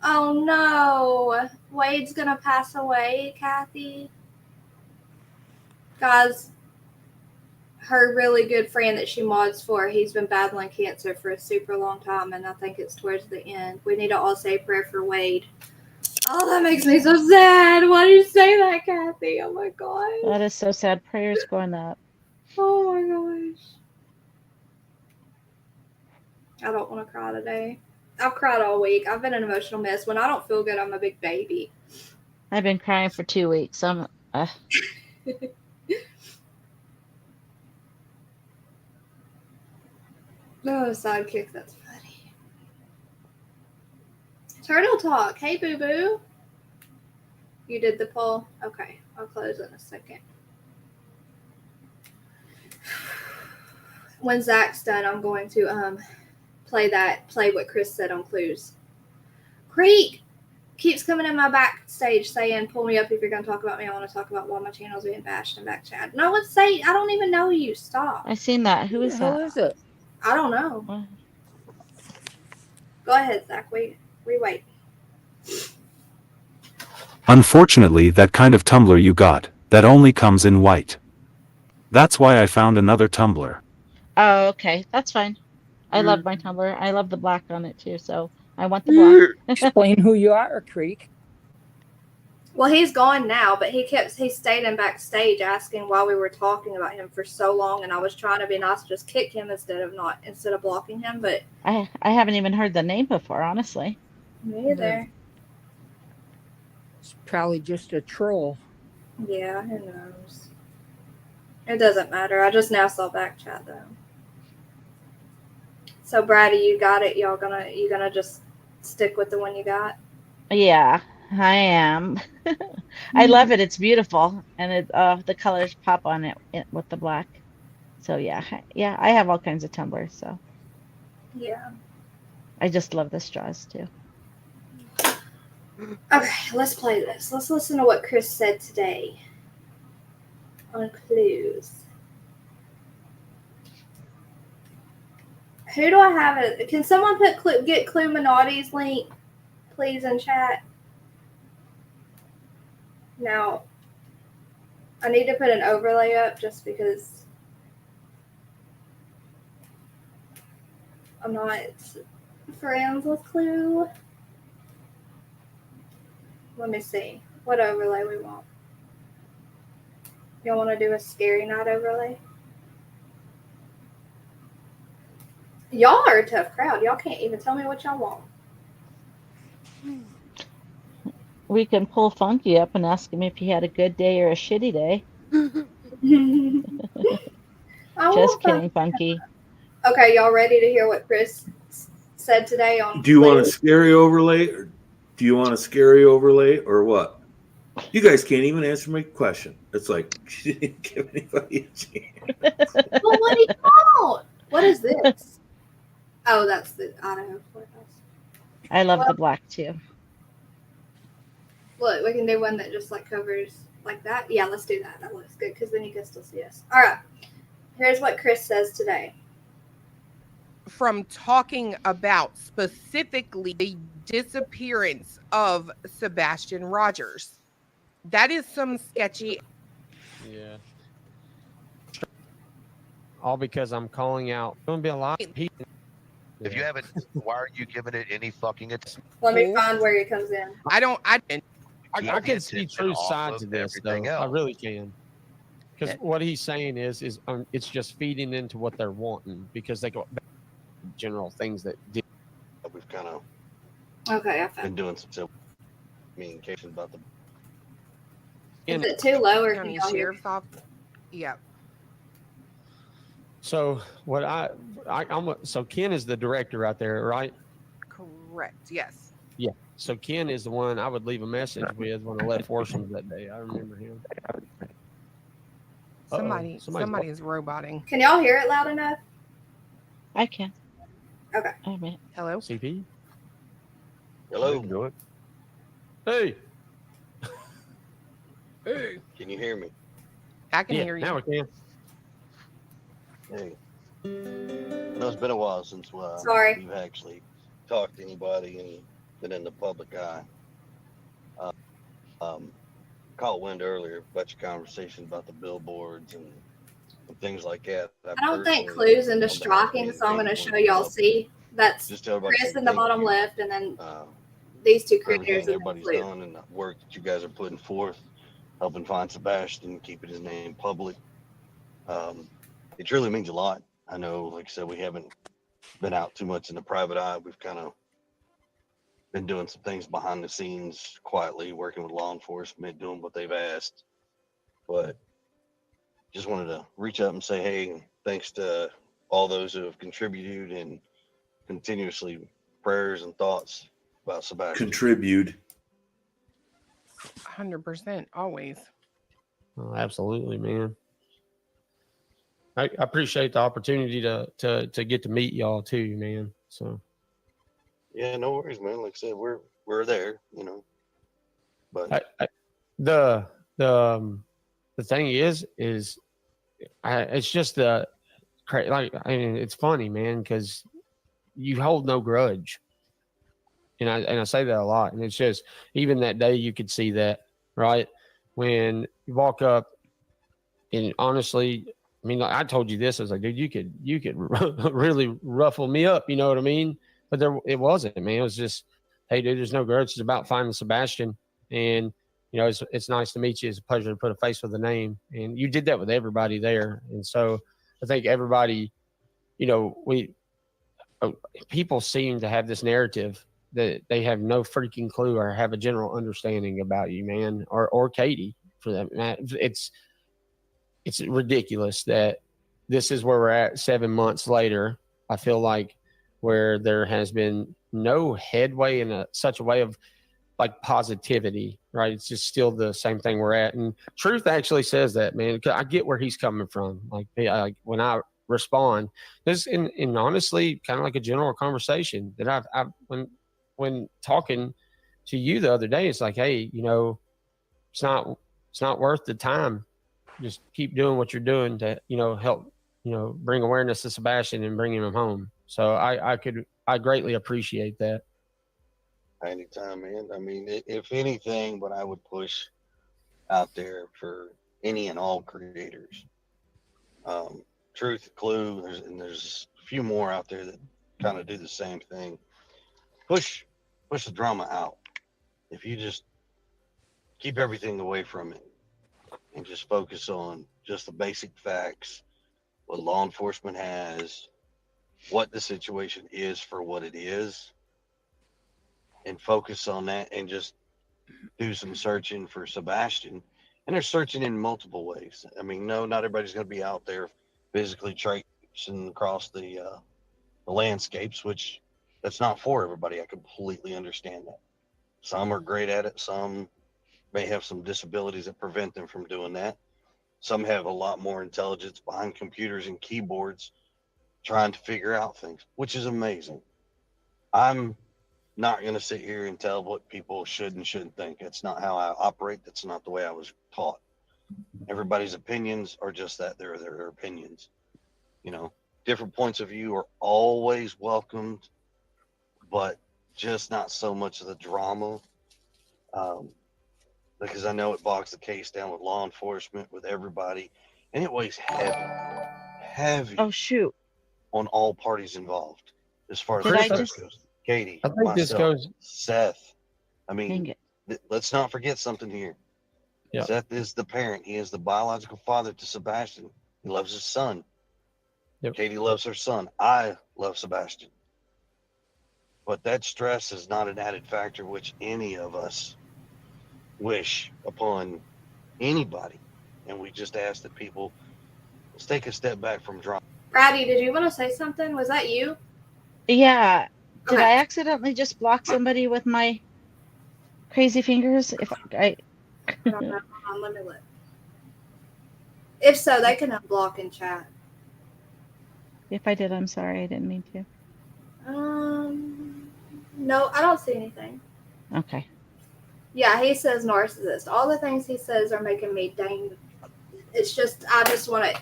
A: Oh no, Wade's gonna pass away, Kathy. Guys, her really good friend that she mods for, he's been battling cancer for a super long time, and I think it's towards the end. We need to all say a prayer for Wade. Oh, that makes me so sad. Why did you say that, Kathy? Oh my gosh.
I: That is so sad. Prayers going up.
A: Oh my gosh. I don't want to cry today. I've cried all week. I've been an emotional mess. When I don't feel good, I'm a big baby.
I: I've been crying for 2 weeks. I'm
A: Oh, sidekick, that's funny. Turtle Talk. Hey, boo boo. You did the poll? Okay, I'll close in a second. When Zach's done, I'm going to play what Chris said on Clues. Creek keeps coming in my backstage saying, pull me up if you're going to talk about me. I want to talk about why my channel's being bashed and back chat. No, let's say, I don't even know you. Stop.
I: I seen that. Who is that?
B: Who is it?
A: I don't know. Go ahead, Zach. We wait.
N: Unfortunately, that kind of tumbler you got, that only comes in white. That's why I found another tumbler.
I: Oh, okay. That's fine. I love my tumbler. I love the black on it too, so I want the black.
B: Explain who you are, Creek.
A: Well, he's gone now, but he stayed in backstage asking why we were talking about him for so long, and I was trying to be nice, just kick him instead of blocking him. But
I: I haven't even heard the name before, honestly.
A: me either.
B: It's probably just a troll.
A: Yeah, who knows? It doesn't matter. I just now saw back chat though. So Brady, you got it. You gonna just stick with the one you got?
I: Yeah, I am. I love it. It's beautiful, and the colors pop on it with the black. So yeah, I have all kinds of tumblers. So
A: Yeah.
I: I just love the straws too.
A: Okay, let's play this. Let's listen to what Chris said today on Clues. Who do I have it? Can someone get Cluminati's link, please, in chat? Now, I need to put an overlay up just because I'm not friends with Clue. Let me see what overlay we want. Y'all want to do a scary night overlay? Y'all are a tough crowd. Y'all can't even tell me what y'all want.
I: We can pull Funky up and ask him if he had a good day or a shitty day. Just kidding, Funky.
A: Okay, y'all ready to hear what Chris said today on
J: Do you want a
A: Clue?
J: scary overlay? Or do you want a scary overlay or what? You guys can't even answer my question. It's like she didn't give anybody a chance.
A: Well, what do you want? What is this? Oh, that's the Idaho courthouse.
I: I love the black too.
A: Look, we can do one that just like covers like that. Yeah, let's do that. That looks good because then you can still see us. All right. Here's what Chris says today.
O: From talking about specifically the disappearance of Sebastian Rogers. That is some sketchy.
P: Yeah. All because I'm calling out. There's gonna be a lot of people.
Q: If you haven't, why are you giving it any fucking attention?
A: Let me find where he comes in.
O: I
P: can see two sides of this, though. I really can. Because what he's saying is it's just feeding into what they're wanting because they go back to general things that did.
Q: We've kind of
A: Okay, I found
Q: been doing some communication about the.
A: Is it too low or can
O: County
A: y'all hear?
O: Sheriff's Office. Yeah.
P: So what so Ken is the director out there, right?
O: Correct. Yes.
P: Yeah. So Ken is the one I would leave a message with when I left Forsham that day. I remember him.
O: Somebody is roboting.
A: Can y'all hear it loud enough?
I: I can.
A: Okay.
O: Hello.
P: CP.
Q: Hello.
P: Do it. Hey.
O: Hey.
Q: Can you hear me?
O: I can hear you.
P: Now we can.
Q: Hey. I know it's been a while since
A: Sorry.
Q: you've actually talked to anybody and been in the public eye. Caught wind earlier about your conversation about the billboards and things like that.
A: I don't think Clue's into striking, so I'm going to show y'all. See, that's
Q: Just tell everybody
A: Chris in the
Q: thank
A: bottom
Q: you.
A: left, and then these two
Q: For everything
A: critters and then
Q: everybody's
A: Clue.
Q: done and the work that you guys are putting forth, helping find Sebastian, keeping his name public. It truly means a lot. I know, like I said, we haven't been out too much in the private eye. We've kind of been doing some things behind the scenes, quietly working with law enforcement, doing what they've asked. But just wanted to reach out and say, hey, thanks to all those who have contributed and continuously prayers and thoughts about Sebastian.
J: Contribute.
O: 100%, always.
P: Oh, absolutely, man. I appreciate the opportunity to get to meet y'all too, man. So
Q: Yeah, no worries, man. Like I said, we're there, you know. But
P: the thing is it's just it's funny, man, because you hold no grudge, and I say that a lot, and it's just even that day you could see that, right, when you walk up, and honestly, I mean, like I told you this, I was like, dude, you could really ruffle me up, you know what I mean? But it wasn't, man. It was just, hey, dude, there's no grudge. It's about finding Sebastian, and you know, it's nice to meet you. It's a pleasure to put a face with a name, and you did that with everybody there. And so I think everybody, you know, people seem to have this narrative that they have no freaking clue or have a general understanding about you, man, or Katie for that matter. It's ridiculous that this is where we're at 7 months later. I feel like where there has been no headway in such a way of like positivity, right? It's just still the same thing we're at. And Truth actually says that, man. I get where he's coming from. Like when I respond, this in honestly kind of like a general conversation that I've when talking to you the other day, it's like, hey, you know, it's not worth the time. Just keep doing what you're doing to, you know, help, you know, bring awareness to Sebastian and bring him home. So I greatly appreciate that.
Q: anytime, man. I mean, if anything, what I would push out there for any and all creators, Truth, Clue, there's a few more out there that kind of do the same thing. Push the drama out. If you just keep everything away from it and just focus on just the basic facts, what law enforcement has, what the situation is for what it is, and focus on that and just do some searching for Sebastian. And they're searching in multiple ways. I mean, no, not everybody's going to be out there physically tracing across the landscapes, which that's not for everybody. I completely understand that. Some are great at it. Some may have some disabilities that prevent them from doing that. Some have a lot more intelligence behind computers and keyboards trying to figure out things, which is amazing. I'm not going to sit here and tell what people should and shouldn't think. That's not how I operate. That's not the way I was taught. Everybody's opinions are just that. They're their opinions. You know, different points of view are always welcomed, but just not so much of the drama. Because I know it bogs the case down with law enforcement, with everybody, and it weighs heavy.
I: Oh shoot!
Q: On all parties involved, as far as
I: Did I
Q: Seth
I: just-
Q: goes. Katie,
P: I think this
Q: myself,
P: goes.
Q: Seth. I
I: Dang
Q: mean,
I: it.
Q: let's not forget something here.
P: Yeah.
Q: Seth is the parent. He is the biological father to Sebastian. He loves his son.
P: Yep.
Q: Katie loves her son. I love Sebastian. But that stress is not an added factor which any of us wish upon anybody. And we just ask that people, let's take a step back from drama.
A: Brady, did you want to say something? Was that you?
I: Yeah. Did
A: Okay.
I: I accidentally just block somebody with my crazy fingers? If I
A: I don't know. Hold on, let me look. If so, they can unblock and chat.
I: if I did, I'm sorry. I didn't mean to.
A: No, I don't see anything.
I: Okay.
A: Yeah, he says narcissist. All the things he says are making me dang. It's just, I just want to.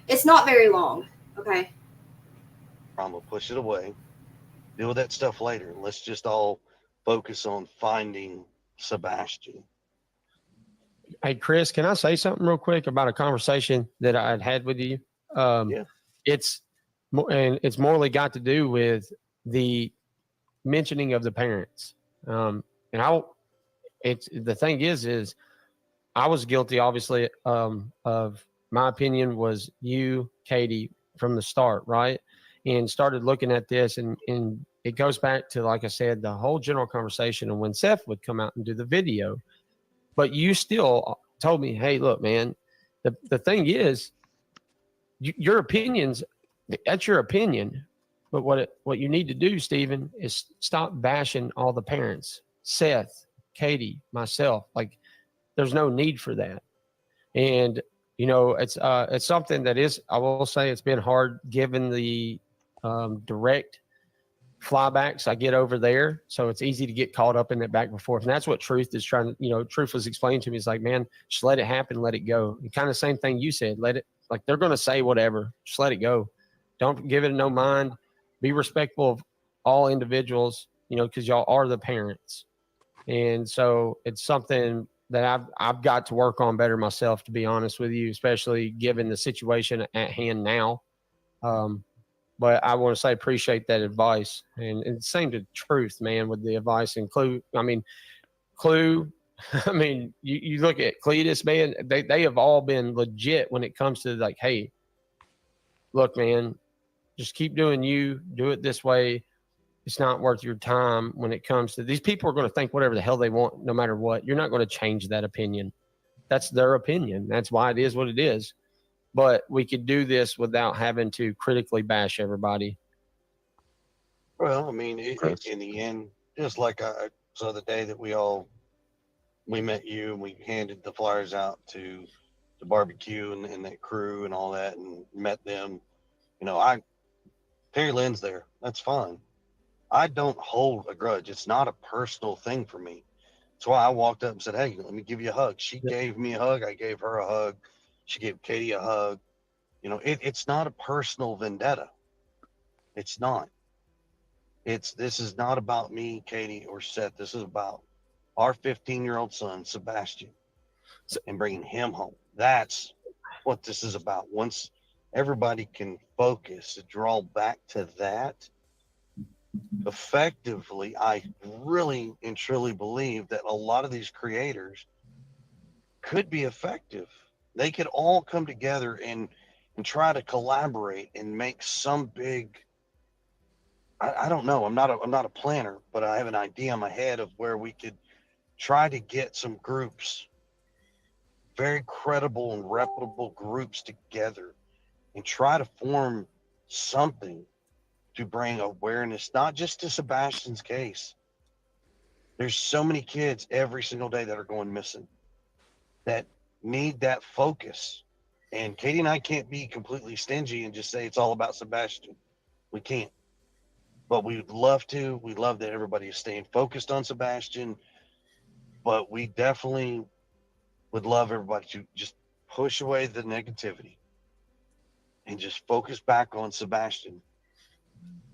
A: It's not very long. Okay.
Q: I'm gonna push it away. Deal with that stuff later. Let's just all focus on finding Sebastian.
P: Hey, Chris, can I say something real quick about a conversation that I had with you?
Q: Yeah.
P: It's morally got to do with the mentioning of the parents. And the thing is I was guilty, obviously, of my opinion was you, Katie, from the start, right? And started looking at this, and it goes back to, like I said, the whole general conversation. And when Seth would come out and do the video, but you still told me, hey, look, man, the thing is, your opinions, that's your opinion. But what you need to do, Stephen, is stop bashing all the parents, Seth, Katie, myself. Like, there's no need for that. And, you know, it's something that is, I will say, it's been hard given the direct flybacks I get over there. So it's easy to get caught up in that back and forth. And that's what Truth is trying to, you know, Truth was explaining to me. It's like, man, just let it happen, let it go. And kind of same thing you said, let it, like, they're going to say whatever, just let it go. Don't give it no mind. Be respectful of all individuals, you know, because y'all are the parents. And so it's something that I've got to work on better myself, to be honest with you, especially given the situation at hand now. But I want to say appreciate that advice, and same to Truth, man, with the advice and Clue. I mean, you look at Cletus, man, they have all been legit when it comes to, like, hey, look, man, just keep doing you, do it this way. It's not worth your time when it comes to these people are going to think whatever the hell they want, no matter what. You're not going to change that opinion. That's their opinion. That's why it is what it is. But we could do this without having to critically bash everybody.
Q: Well, I mean, in the end, just like so the day that we met you and we handed the flyers out to the barbecue and that crew and all that and met them, you know, Terry Lynn's there. That's fine. I don't hold a grudge. It's not a personal thing for me. That's why I walked up and said, hey, let me give you a hug. She gave me a hug. I gave her a hug. She gave Katie a hug. You know, it's not a personal vendetta. It's not. This is not about me, Katie, or Seth. This is about our 15-year-old son, Sebastian, and bringing him home. That's what this is about. Once everybody can focus and draw back to that, effectively, I really and truly believe that a lot of these creators could be effective. They could all come together and try to collaborate and make some big. I don't know. I'm not a planner, but I have an idea in my head of where we could try to get some groups, very credible and reputable groups together, and try to form something to bring awareness, not just to Sebastian's case. There's so many kids every single day that are going missing that need that focus. And Katie and I can't be completely stingy and just say it's all about Sebastian. We can't. But we'd love to. We love that everybody is staying focused on Sebastian. But we definitely would love everybody to just push away the negativity and just focus back on Sebastian.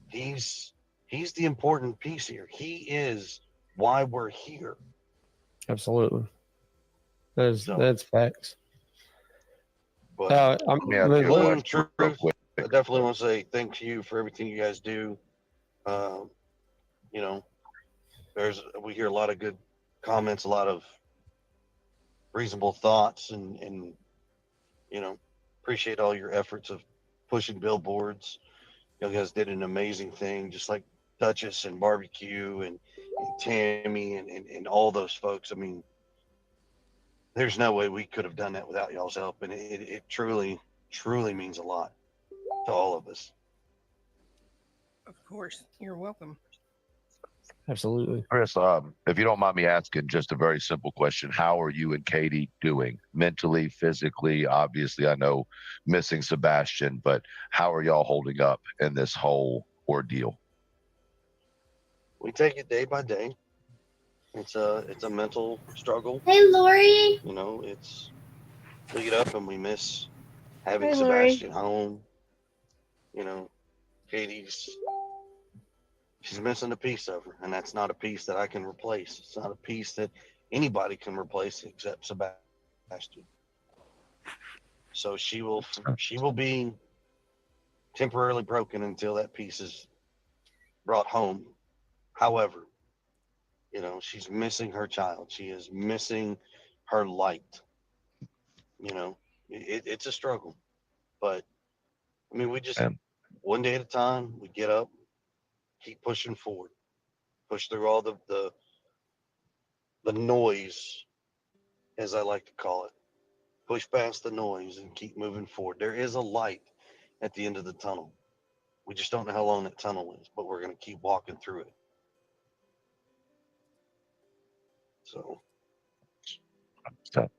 Q: He's the important piece here. He is why we're here.
P: Absolutely. That's facts.
Q: But
P: I'm
Q: truth, I definitely want to say thank you for everything you guys do. You know, we hear a lot of good comments, a lot of reasonable thoughts, and you know, appreciate all your efforts of pushing billboards. You guys did an amazing thing, just like Duchess and Barbecue and Tammy and all those folks. I mean, there's no way we could have done that without y'all's help, and it truly means a lot to all of us.
O: Of course, you're welcome.
P: Absolutely.
R: Chris, if you don't mind me asking just a very simple question, how are you and Katie doing mentally, physically? Obviously, I know missing Sebastian, but how are y'all holding up in this whole ordeal?
Q: We take it day by day. It's a mental struggle.
A: Hey, Lori.
Q: You know, we get up and we miss having
A: Hey, Lori.
Q: Sebastian home. You know, she's missing a piece of her, and that's not a piece that I can replace. It's not a piece that anybody can replace except Sebastian. So she will be temporarily broken until that piece is brought home. However, you know, she's missing her child. She is missing her light. You know, it's a struggle, but I mean, we just one day at a time. We get up, keep pushing forward, push through all the noise, as I like to call it. Push past the noise and keep moving forward. There is a light at the end of the tunnel. We just don't know how long that tunnel is, but we're going to keep walking through it. So,
R: I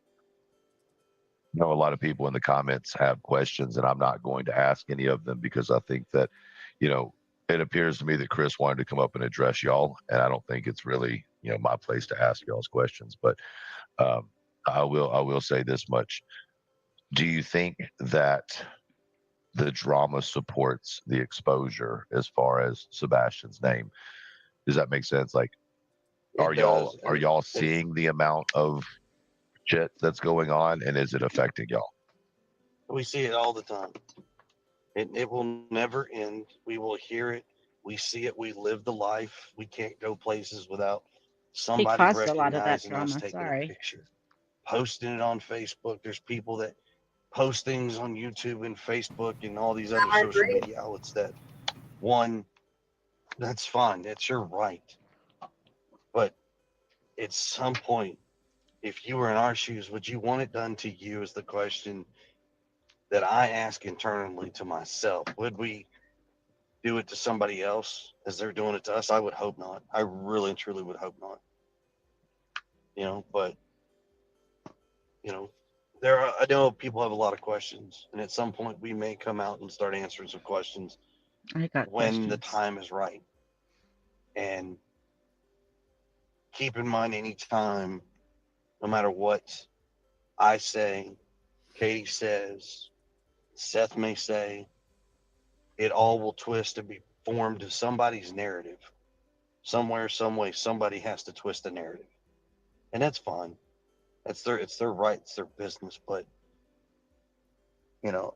R: know a lot of people in the comments have questions, and I'm not going to ask any of them because I think that, you know, it appears to me that Chris wanted to come up and address y'all, and I don't think it's really, you know, my place to ask y'all's questions. But I will say this much: do you think that the drama supports the exposure as far as Sebastian's name? Does that make sense? Like, are y'all seeing the amount of shit that's going on, and is it affecting y'all?
Q: we see it all the time. It will never end. We will hear it. We see it. We live the life. We can't go places without somebody
I: caused a lot of that
Q: recognizing us,
I: drama.
Q: taking a
I: Sorry.
Q: picture, posting it on Facebook. There's people that post things on YouTube and Facebook and all these other
A: I
Q: social
A: agree.
Q: media outlets that that's fine. That's your right. But at some point, if you were in our shoes, would you want it done to you is the question that I ask internally to myself. Would we do it to somebody else as they're doing it to us? I would hope not. I really and truly would hope not. You know, but you know, I know people have a lot of questions, and at some point we may come out and start answering some questions
I: I got
Q: when the
I: questions.
Q: time is right. And keep in mind, anytime, no matter what I say, Katie says, Seth may say, it all will twist and be formed to somebody's narrative. Somewhere, some way, somebody has to twist the narrative. And that's fine. It's their right, it's their business. But you know,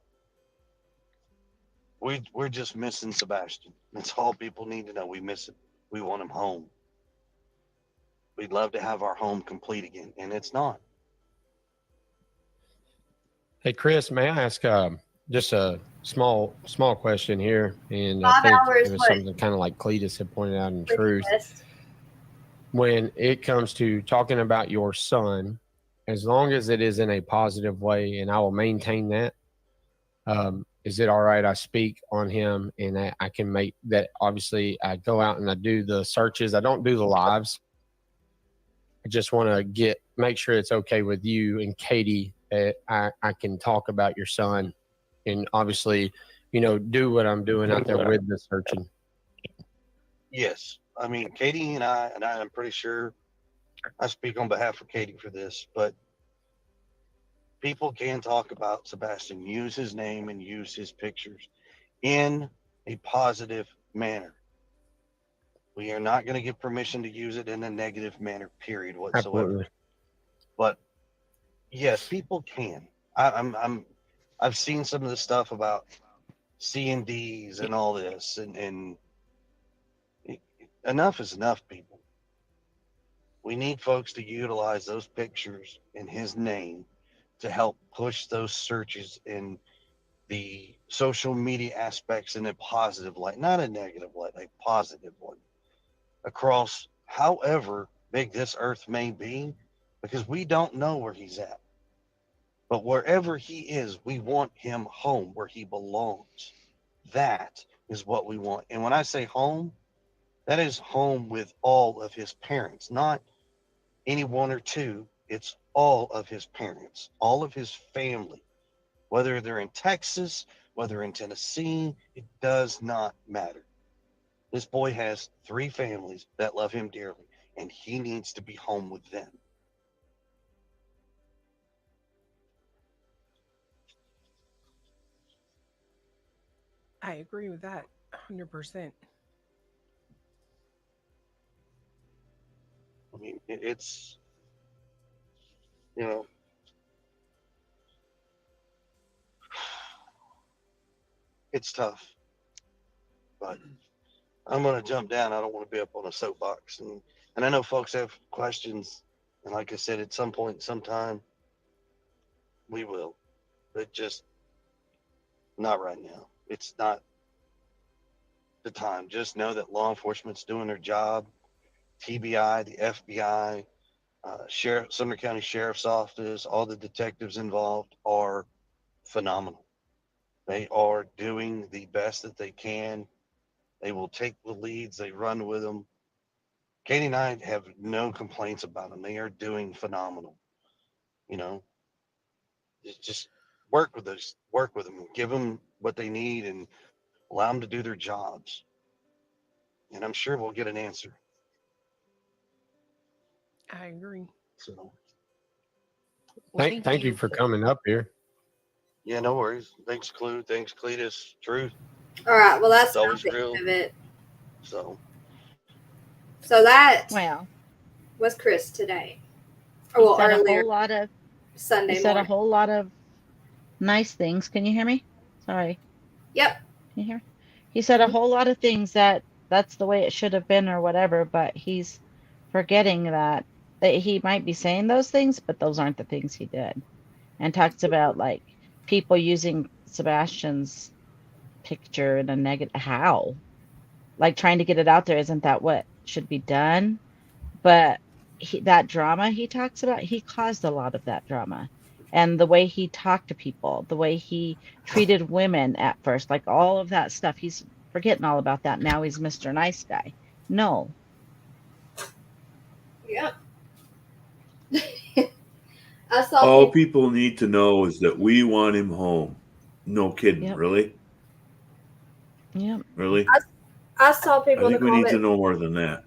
Q: we're just missing Sebastian. That's all people need to know. We miss him. We want him home. We'd love to have our home complete again, and it's not.
P: Hey, Chris, may I ask just a small question here? And I
A: 5
P: think
A: hours,
P: it was
A: what?
P: something kind of like Cletus had pointed out in
A: Freaking
P: truth.
A: list.
P: When it comes to talking about your son, as long as it is in a positive way, and I will maintain that, is it all right I speak on him and I can make that? Obviously, I go out and I do the searches. I don't do the lives. I just want to make sure it's okay with you and Katie that I can talk about your son and obviously, do what I'm doing out there with the searching.
Q: Yes. I mean, Katie and I'm pretty sure I speak on behalf of Katie for this, but people can talk about Sebastian, use his name and use his pictures in a positive manner. We are not going to give permission to use it in a negative manner, period, whatsoever.
P: Absolutely.
Q: But yes, people can. I've seen some of the stuff about C&Ds and all this, and enough is enough, people. We need folks to utilize those pictures in his name to help push those searches in the social media aspects in a positive light, not a negative light, a positive one, across however big this earth may be, because we don't know where he's at. But wherever he is, we want him home where he belongs. That is what we want. And when I say home, that is home with all of his parents, not any one or two. It's all of his parents, all of his family, whether they're in Texas, whether in Tennessee, it does not matter. This boy has 3 families that love him dearly, and he needs to be home with them.
O: I agree with that 100%.
Q: I mean, it's, you know, it's tough, but I'm going to jump down. I don't want to be up on a soapbox. And I know folks have questions. And like I said, at some point, sometime, we will. But just not right now. It's not the time. Just know that law enforcement's doing their job. TBI, the FBI, Sumner County Sheriff's Office, all the detectives involved are phenomenal. They are doing the best that they can. They will take the leads. They run with them. Katie and I have no complaints about them. They are doing phenomenal. You know, just work with them, give them what they need, and allow them to do their jobs. And I'm sure we'll get an answer.
O: I agree.
Q: So,
P: Thank you for coming up here.
Q: yeah, no worries. Thanks, Clue. Thanks, Cletus. Truth.
A: All right. Well, that's
Q: It's always
A: not the
Q: real.
A: end of it.
Q: So
A: that
I: Well,
A: was Chris today.
I: he
A: Well,
I: said
A: earlier
I: a whole lot of
A: Sunday
I: he said
A: morning.
I: a whole lot of nice things. Can you hear me? Sorry.
A: Yep.
I: Can you hear? He said a whole lot of things that's the way it should have been or whatever, but he's forgetting that he might be saying those things, but those aren't the things he did. And talks about like people using Sebastian's picture in a negative, how? Like trying to get it out there, isn't that what should be done? But that drama he talks about, he caused a lot of that drama. And the way he talked to people, the way he treated women at first, like all of that stuff, he's forgetting all about that. Now he's Mr. Nice Guy. No.
A: Yep. I saw
J: All people need to know is that we want him home. No kidding,
I: Yep.
J: really?
I: Yep.
J: Really?
A: I saw people
J: I
A: in the
J: think we need to
A: comments.
J: know more than that.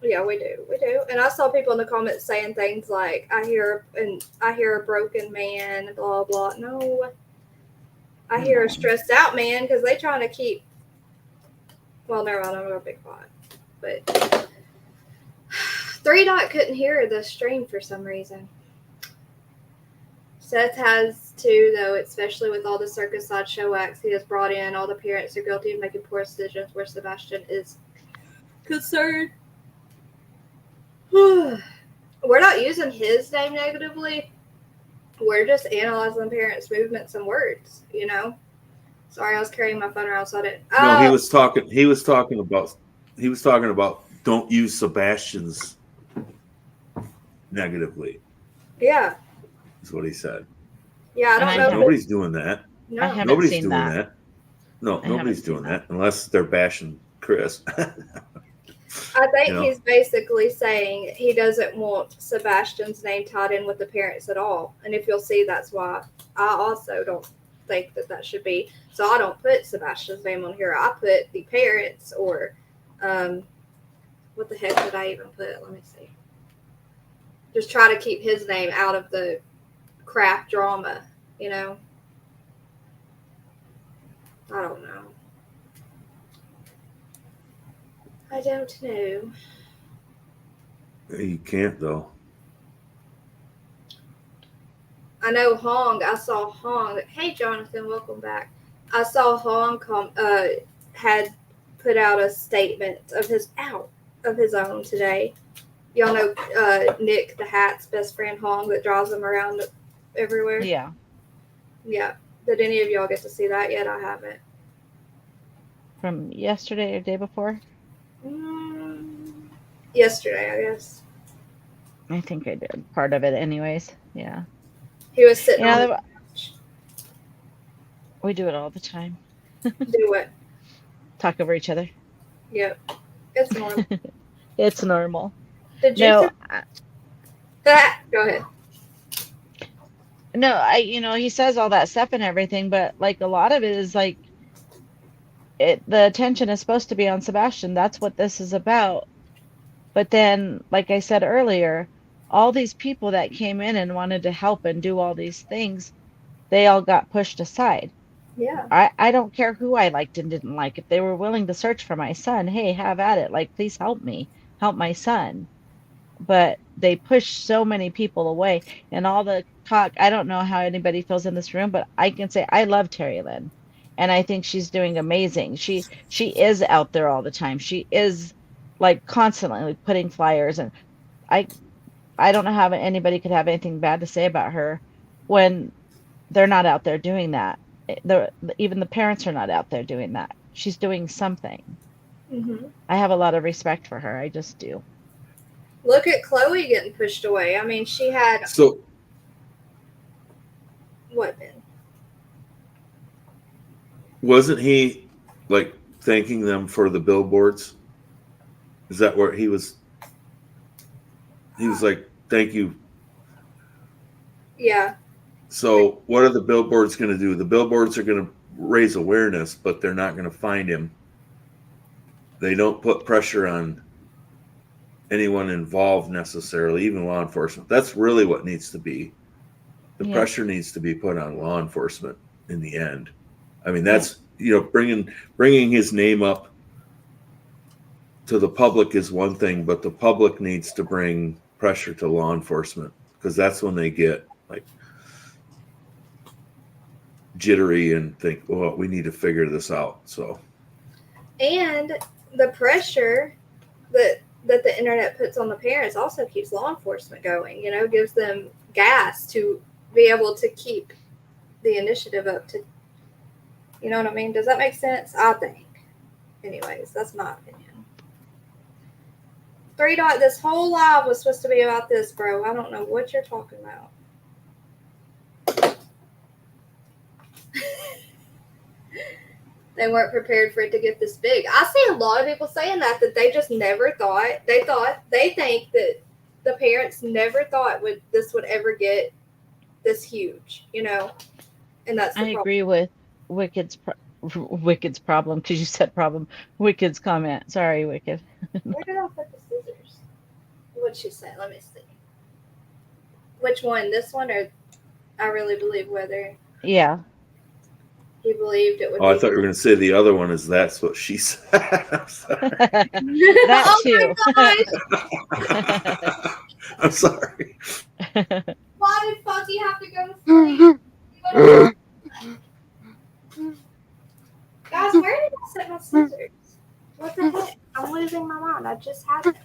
A: Yeah, we do. And I saw people in the comments saying things like, I hear a broken man, blah, blah. No. I hear a stressed out man because they trying to keep, well, never mind, I'm going to be quiet. But 3 Dot couldn't hear the stream for some reason. Seth has too, though, especially with all the circus sideshow acts he has brought in. All the parents are guilty of making poor decisions where Sebastian is concerned. We're not using his name negatively. We're just analyzing parents' movements and words, you know? Sorry, I was carrying my phone around, so I didn't.
J: No, he was talking about don't use Sebastian's negatively.
A: Yeah.
J: Is what he said.
A: Yeah, I don't know.
J: Nobody's doing that.
A: No. I haven't
J: Nobody's
I: seen
J: doing
I: that.
J: that. No,
I: I
J: nobody's
I: haven't seen
J: doing that unless they're bashing Chris.
A: I think
J: You know?
A: he's basically saying he doesn't want Sebastian's name tied in with the parents at all. And if you'll see, that's why I also don't think that should be. So I don't put Sebastian's name on here. I put the parents or what the heck did I even put? Let me see. Just try to keep his name out of the crap drama, you know? I don't know. I don't know.
J: You can't though.
A: I know Hong. I saw Hong. Hey, Jonathan, welcome back. I saw Hong had put out a statement of his own today. Y'all know Nick the Hat's best friend Hong that draws him around everywhere.
I: Yeah.
A: Yeah. Did any of y'all get to see that yet? I haven't.
I: From yesterday or day before?
A: Yesterday, I guess.
I: I think I did part of it anyways. Yeah.
A: He was sitting on the
I: we do it all the time.
A: Do what?
I: Talk over each other.
A: Yep. It's normal.
I: It's normal.
A: Did you
I: No,
A: go ahead.
I: no, he says all that stuff and everything, but like a lot of it is like the attention is supposed to be on Sebastian. That's what this is about. But then, like I said earlier, all these people that came in and wanted to help and do all these things, they all got pushed aside.
A: Yeah.
I: I don't care who I liked and didn't like. If they were willing to search for my son, hey, have at it. Like, please help me, help my son. But they pushed so many people away, and all the talk. I don't know how anybody feels in this room, but I can say I love Terry Lynn, and I think she's doing amazing. She is out there all the time. She is like constantly putting flyers, and I don't know how anybody could have anything bad to say about her when they're not out there doing that. Even the parents are not out there doing that. She's doing something.
A: Mm-hmm.
I: I have a lot of respect for her. I just do.
A: Look at Chloe getting pushed away. I mean, she had what, Ben?
J: Wasn't he like thanking them for the billboards? Is that where he was? He was like, "Thank you."
A: Yeah.
J: So what are the billboards going to do? The billboards are going to raise awareness, but they're not going to find him. They don't put pressure on anyone involved necessarily, even law enforcement. That's really what needs to be. The pressure needs to be put on law enforcement in the end. I mean, that's, bringing his name up to the public is one thing, but the public needs to bring pressure to law enforcement, because that's when they get like jittery and think, well, we need to figure this out. So,
A: and the pressure that the internet puts on the parents also keeps law enforcement going, gives them gas to be able to keep the initiative up to, you know what I mean? Does that make sense? I think. Anyways, that's my opinion. This whole live was supposed to be about this, bro. I don't know what you're talking about. They weren't prepared for it to get this big. I see a lot of people saying that they just never thought. They think that the parents never thought this would ever get this huge, and that's the
I: I agree with Wicked's problem, because you said problem. Wicked's comment. Sorry, Wicked.
A: Where did I put the scissors? What'd she say? Let me see. Which one? This one or I really believe whether
I: Yeah.
A: he believed it would
J: I
A: be.
J: thought you were going to say the other one is that's what she said. I'm sorry.
I: That too.
J: I'm sorry.
A: Why did Fuzzy have to go to sleep? You just happened.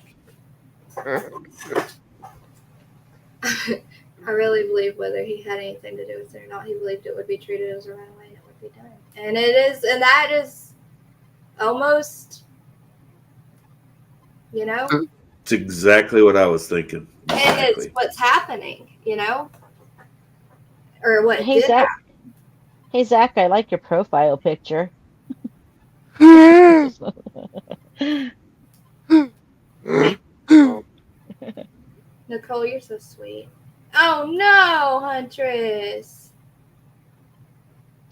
A: I really believe whether he had anything to do with it or not, he believed it would be treated as a runaway and it would be done. And it is, and that is almost, you know,
J: It's exactly what I was thinking.
A: and
J: Exactly.
A: it's what's happening, you know, or what
I: Hey,
A: did
I: Zach.
A: happen.
I: Hey, Zach, I like your profile picture.
A: Nicole, you're so sweet. Oh no, Huntress.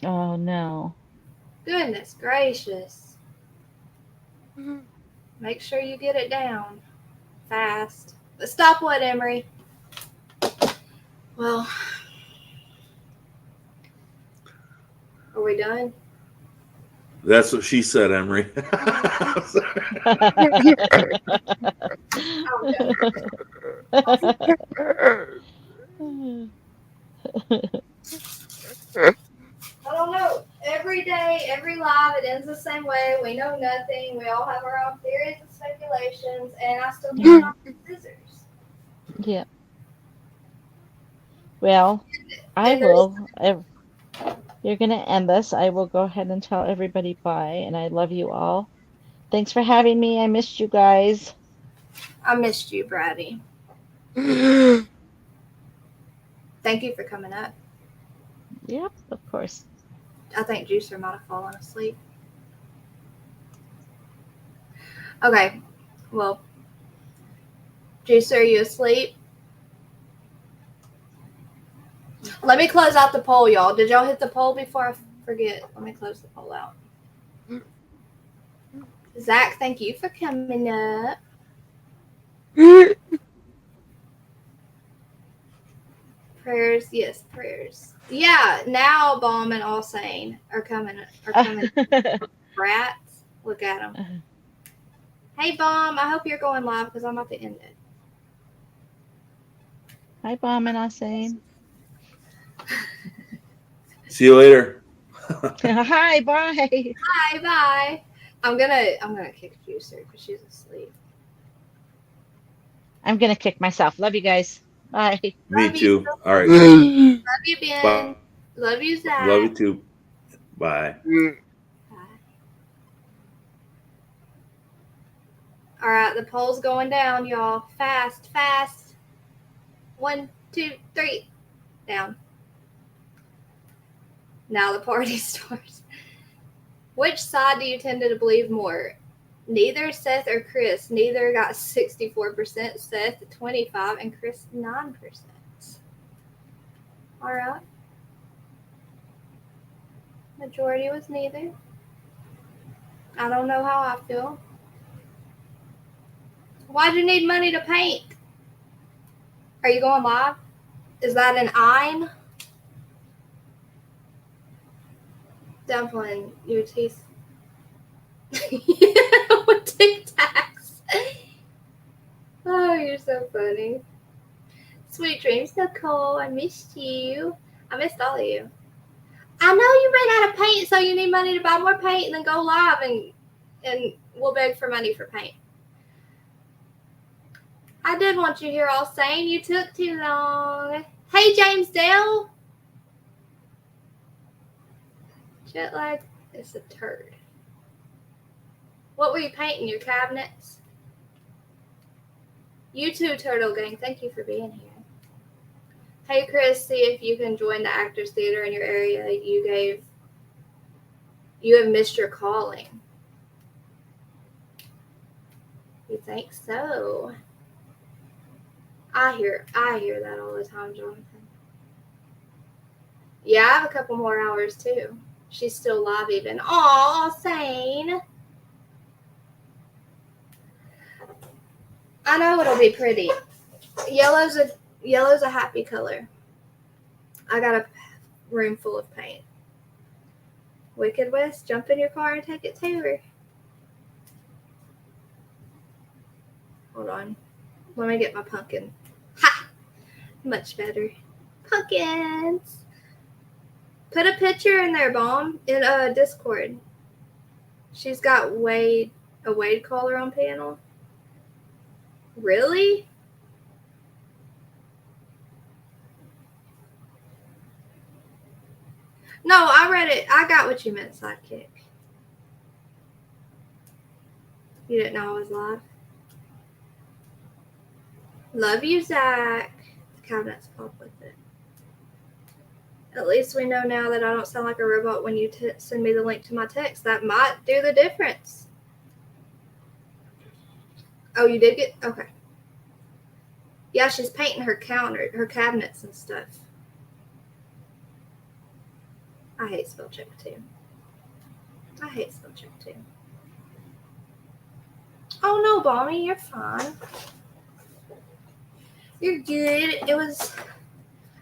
I: Oh, no.
A: Goodness gracious. Make sure you get it down fast. But stop what, Emery? Well, are we done?
J: That's what she said, Emery.
A: I don't know. Every day, every live, it ends the same way. We know nothing. We all have our own theories and speculations, and I still can't find the scissors.
I: Yeah. Well, I
A: And there's
I: will. You're going to end this. I will go ahead and tell everybody bye, and I love you all. Thanks for having me. I missed you guys.
A: I missed you, Brady. Thank you for coming up.
I: Yep, of course.
A: I think Juicer might have fallen asleep. Okay. Well, Juicer, are you asleep? Let me close out the poll, y'all. Did y'all hit the poll before I forget? Let me close the poll out. Zach, thank you for coming up. Prayers, yes, prayers. Yeah, now Bomb and All Sane are coming. Rats, look at them. Hey, Bomb, I hope you're going live because I'm about to end it.
I: Hi, Bomb and Asane.
J: See you later.
I: Hi, bye.
A: Hi, bye. I'm gonna kick Juicer because she's asleep.
I: I'm going to kick myself. Love you guys. Bye.
J: Me too. All right.
A: Love you, Ben.
J: Bye.
A: Love you, Zach.
J: Love you too. Bye.
A: All right, the poll's going down, y'all. Fast, fast. 1, 2, 3. Down. Now the party starts. Which side do you tend to believe more? Neither Seth or Chris. Neither got 64%, Seth 25%, and Chris 9%. All right. Majority was neither. I don't know how I feel. Why'd you need money to paint? Are you going live? Is that an I'm? Dumpling, your teeth. Tic Tacs. Oh, you're so funny. Sweet dreams, Nicole. I missed you. I missed all of you. I know you ran out of paint, so you need money to buy more paint and then go live and we'll beg for money for paint. I did want you here all saying you took too long. Hey, James Dale. Jet lag is a turd. What were you painting? Your cabinets? You too, Turtle Gang. Thank you for being here. Hey, Chris, see if you can join the Actors Theater in your area. You have missed your calling. You think so? I hear that all the time, Jonathan. Yeah, I have a couple more hours too. She's still live even. Aw, Sane. I know it'll be pretty. Yellow's a happy color. I got a room full of paint. Wicked West, jump in your car and take it to her. Hold on. Let me get my pumpkin. Ha! Much better. Pumpkins. Put a picture in there, Bomb, in Discord. She's got a Wade caller on panel. Really? No, I read it. I got what you meant, sidekick. You didn't know I was live? Love you, Zach. The cabinets pop with it. At least we know now that I don't sound like a robot when you send me the link to my text. That might do the difference. Oh, you did get? Okay. Yeah, she's painting her counter, her cabinets and stuff. I hate spell check too. I hate spell check too. Oh no, Balmy, you're fine. You're good. It was.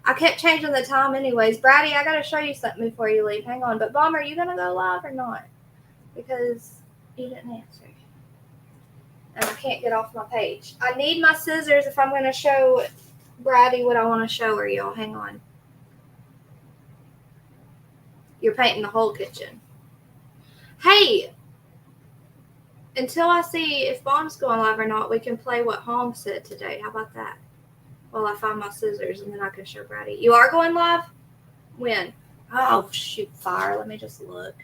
A: I kept changing the time anyways. Brady, I gotta show you something before you leave. Hang on. But Bomber, are you gonna go live or not? Because you didn't answer. And I can't get off my page. I need my scissors if I'm gonna show Brady what I want to show her, y'all. Hang on. You're painting the whole kitchen. Hey! Until I see if Bomb's going live or not, we can play what Hong said today. How about that? While I find my scissors, and then I can show Brady. You are going live? When? Oh, shoot, fire. Let me just look.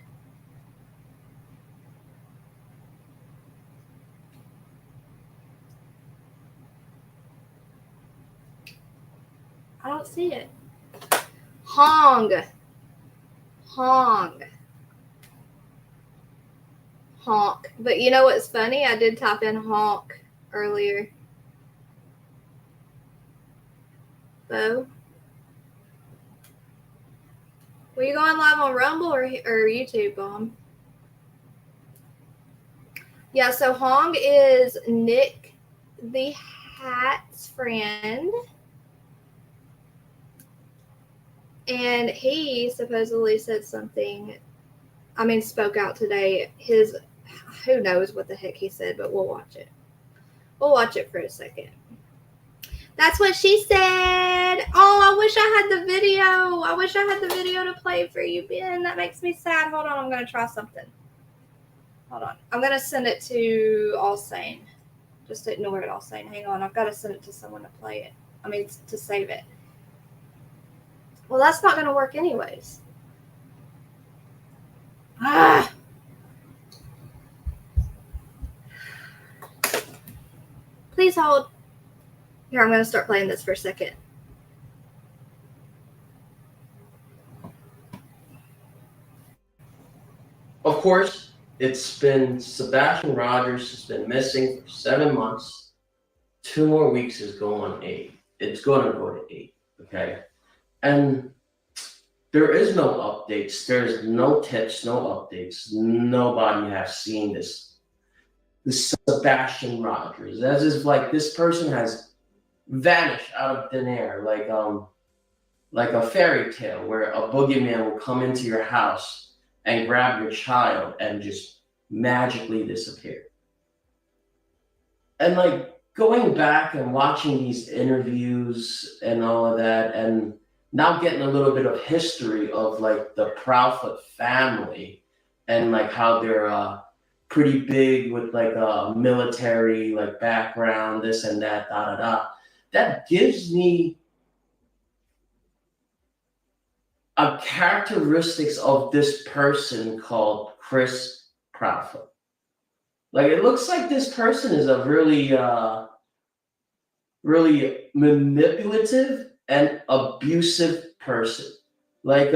A: I don't see it. Hong. Hong. Honk. But you know what's funny? I did type in honk earlier. Bo? Were you going live on Rumble or YouTube, Bomb? Yeah, so Hong is Nick the Hat's friend. And he supposedly said something, spoke out today. Who knows what the heck he said, but we'll watch it. We'll watch it for a second. That's what she said. Oh, I wish I had the video. I wish I had the video to play for you, Ben. That makes me sad. Hold on. I'm going to try something. Hold on. I'm going to send it to All Sane. Just ignore it, All Sane. Hang on. I've got to send it to someone to play it. To save it. Well, that's not going to work anyways. Ah. Please hold. Here, I'm going to start playing this for a second.
S: Of course, it's been Sebastian Rogers has been missing for 7 months. 2 more weeks is going 8. It's going to go to 8, okay? And there is no updates. There's no tips, no updates. Nobody has seen this Sebastian Rogers. As if like this person has vanished out of thin air, like a fairy tale where a boogeyman will come into your house and grab your child and just magically disappear. And like going back and watching these interviews and all of that, and now getting a little bit of history of like the Proudfoot family and like how they're pretty big with like a military like background, this and that, that gives me a characteristics of this person called Chris Proudfoot. Like it looks like this person is a really really manipulative and abusive person. Like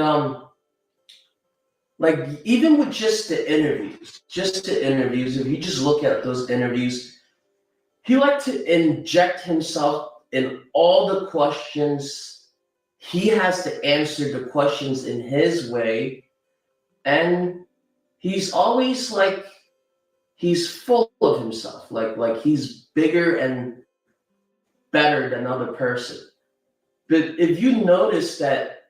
S: even with just the interviews, if you just look at those interviews, he liked to inject himself in all the questions. He has to answer the questions in his way. And he's always like, he's full of himself. Like he's bigger and better than another person. But if you notice that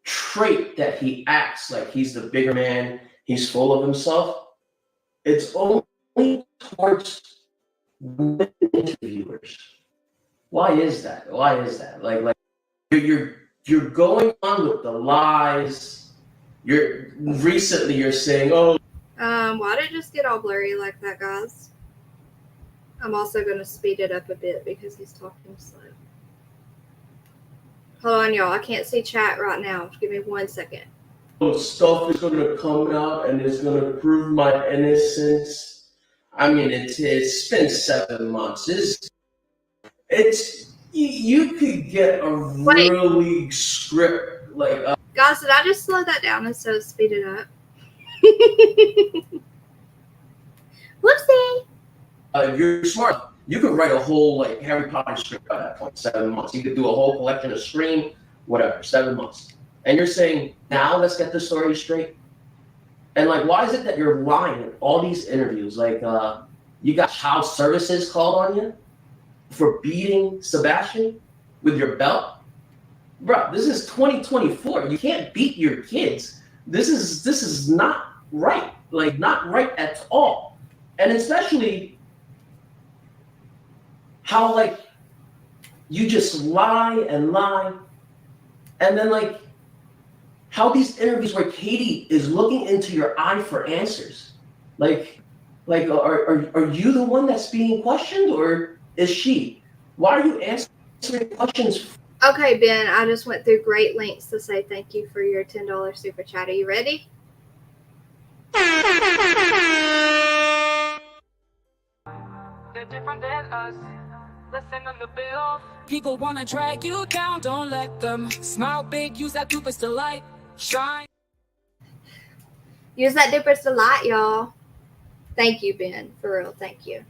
S: trait that he acts like he's the bigger man, he's full of himself, it's only towards women interviewers. Why is that? Like you're going on with the lies. You're saying, oh,
A: why did it just get all blurry like that, guys? I'm also going to speed it up a bit because he's talking slow. Hold on, y'all. I can't see chat right now. Give me 1 second.
S: Stuff is going to come out and it's going to prove my innocence. I mean, it's been 7 months. You could get a really script like.
A: Guys, did I just slow that down instead of speed it up? Whoopsie.
S: You're smart. You could write a whole like Harry Potter script by that point. 7 months. You could do a whole collection of Scream, whatever. 7 months. And you're saying now let's get the story straight. And like, why is it that you're lying in all these interviews? Like, you got child services called on you for beating Sebastian with your belt, bro. This is 2024. You can't beat your kids. This is not right. Like, not right at all. And especially how like you just lie and lie, and then like how these interviews where Katie is looking into your eye for answers. Like are you the one that's being questioned or is she? Why are you answering questions?
A: Okay, Ben, I just went through great lengths to say thank you for your $10 super chat. Are you ready?
T: They're different than us. Listen on the bill. People wanna drag you down, don't let them. Smile big, use that Cooper's delight. Shine.
A: Use that Duper's delight, y'all. Thank you, Ben. For real, thank you.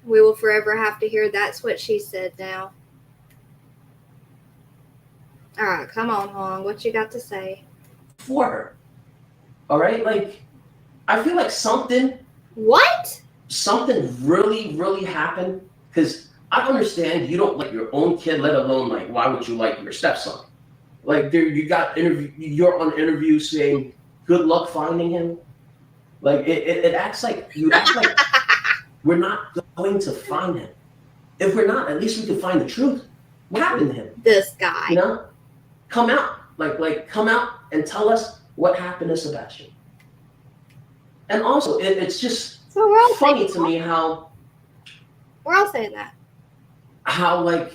A: We will forever have to hear that's what she said now. All right, come on, Hong. What you got to say?
S: For her. All right, like I feel like something.
A: What?
S: Something really, really happened. Because I understand you don't like your own kid, let alone like why would you like your stepson? Like there, you're on interview saying good luck finding him. Like it acts like you act like we're not going to find him. If we're not, at least we can find the truth. What happened to him?
A: This guy.
S: You know, come out, like come out and tell us what happened to Sebastian. And also, it's just funny to me how
A: we're all saying that.
S: How like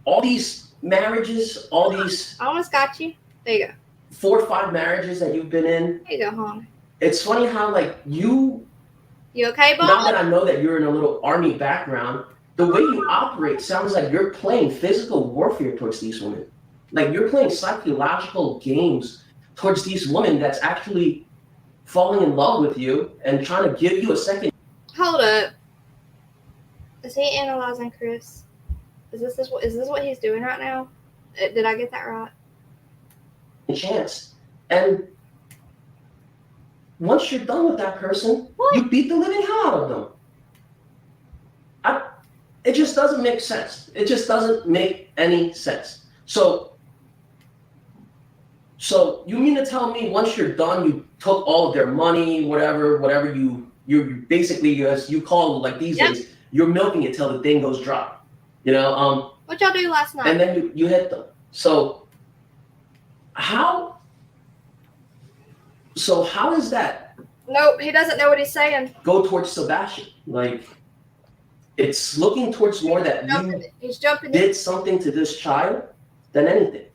S: all these marriages, all these.
A: I almost got you. There you go.
S: 4 or 5 marriages that you've been in.
A: There you go, Hong.
S: It's funny how like you.
A: You okay, Bob?
S: Now that I know that you're in a little army background, the way you operate sounds like you're playing physical warfare towards these women. Like you're playing psychological games towards these women that's actually falling in love with you and trying to give you a second.
A: Hold up. Is he analyzing Chris? Is this what he's doing right now? Did I get that right?
S: Chance. And once you're done with that person, you beat the living hell out of them. It just doesn't make sense. It just doesn't make any sense. So you mean to tell me once you're done, you took all of their money, whatever you basically, as you call like these days, you're milking it till the thing goes dry. You know,
A: what y'all do last night?
S: And then you hit them. So how is that?
A: Nope, he doesn't know what he's saying.
S: Go towards Sebastian. Like it's looking towards more that
A: he's jumping
S: did something to this child than anything.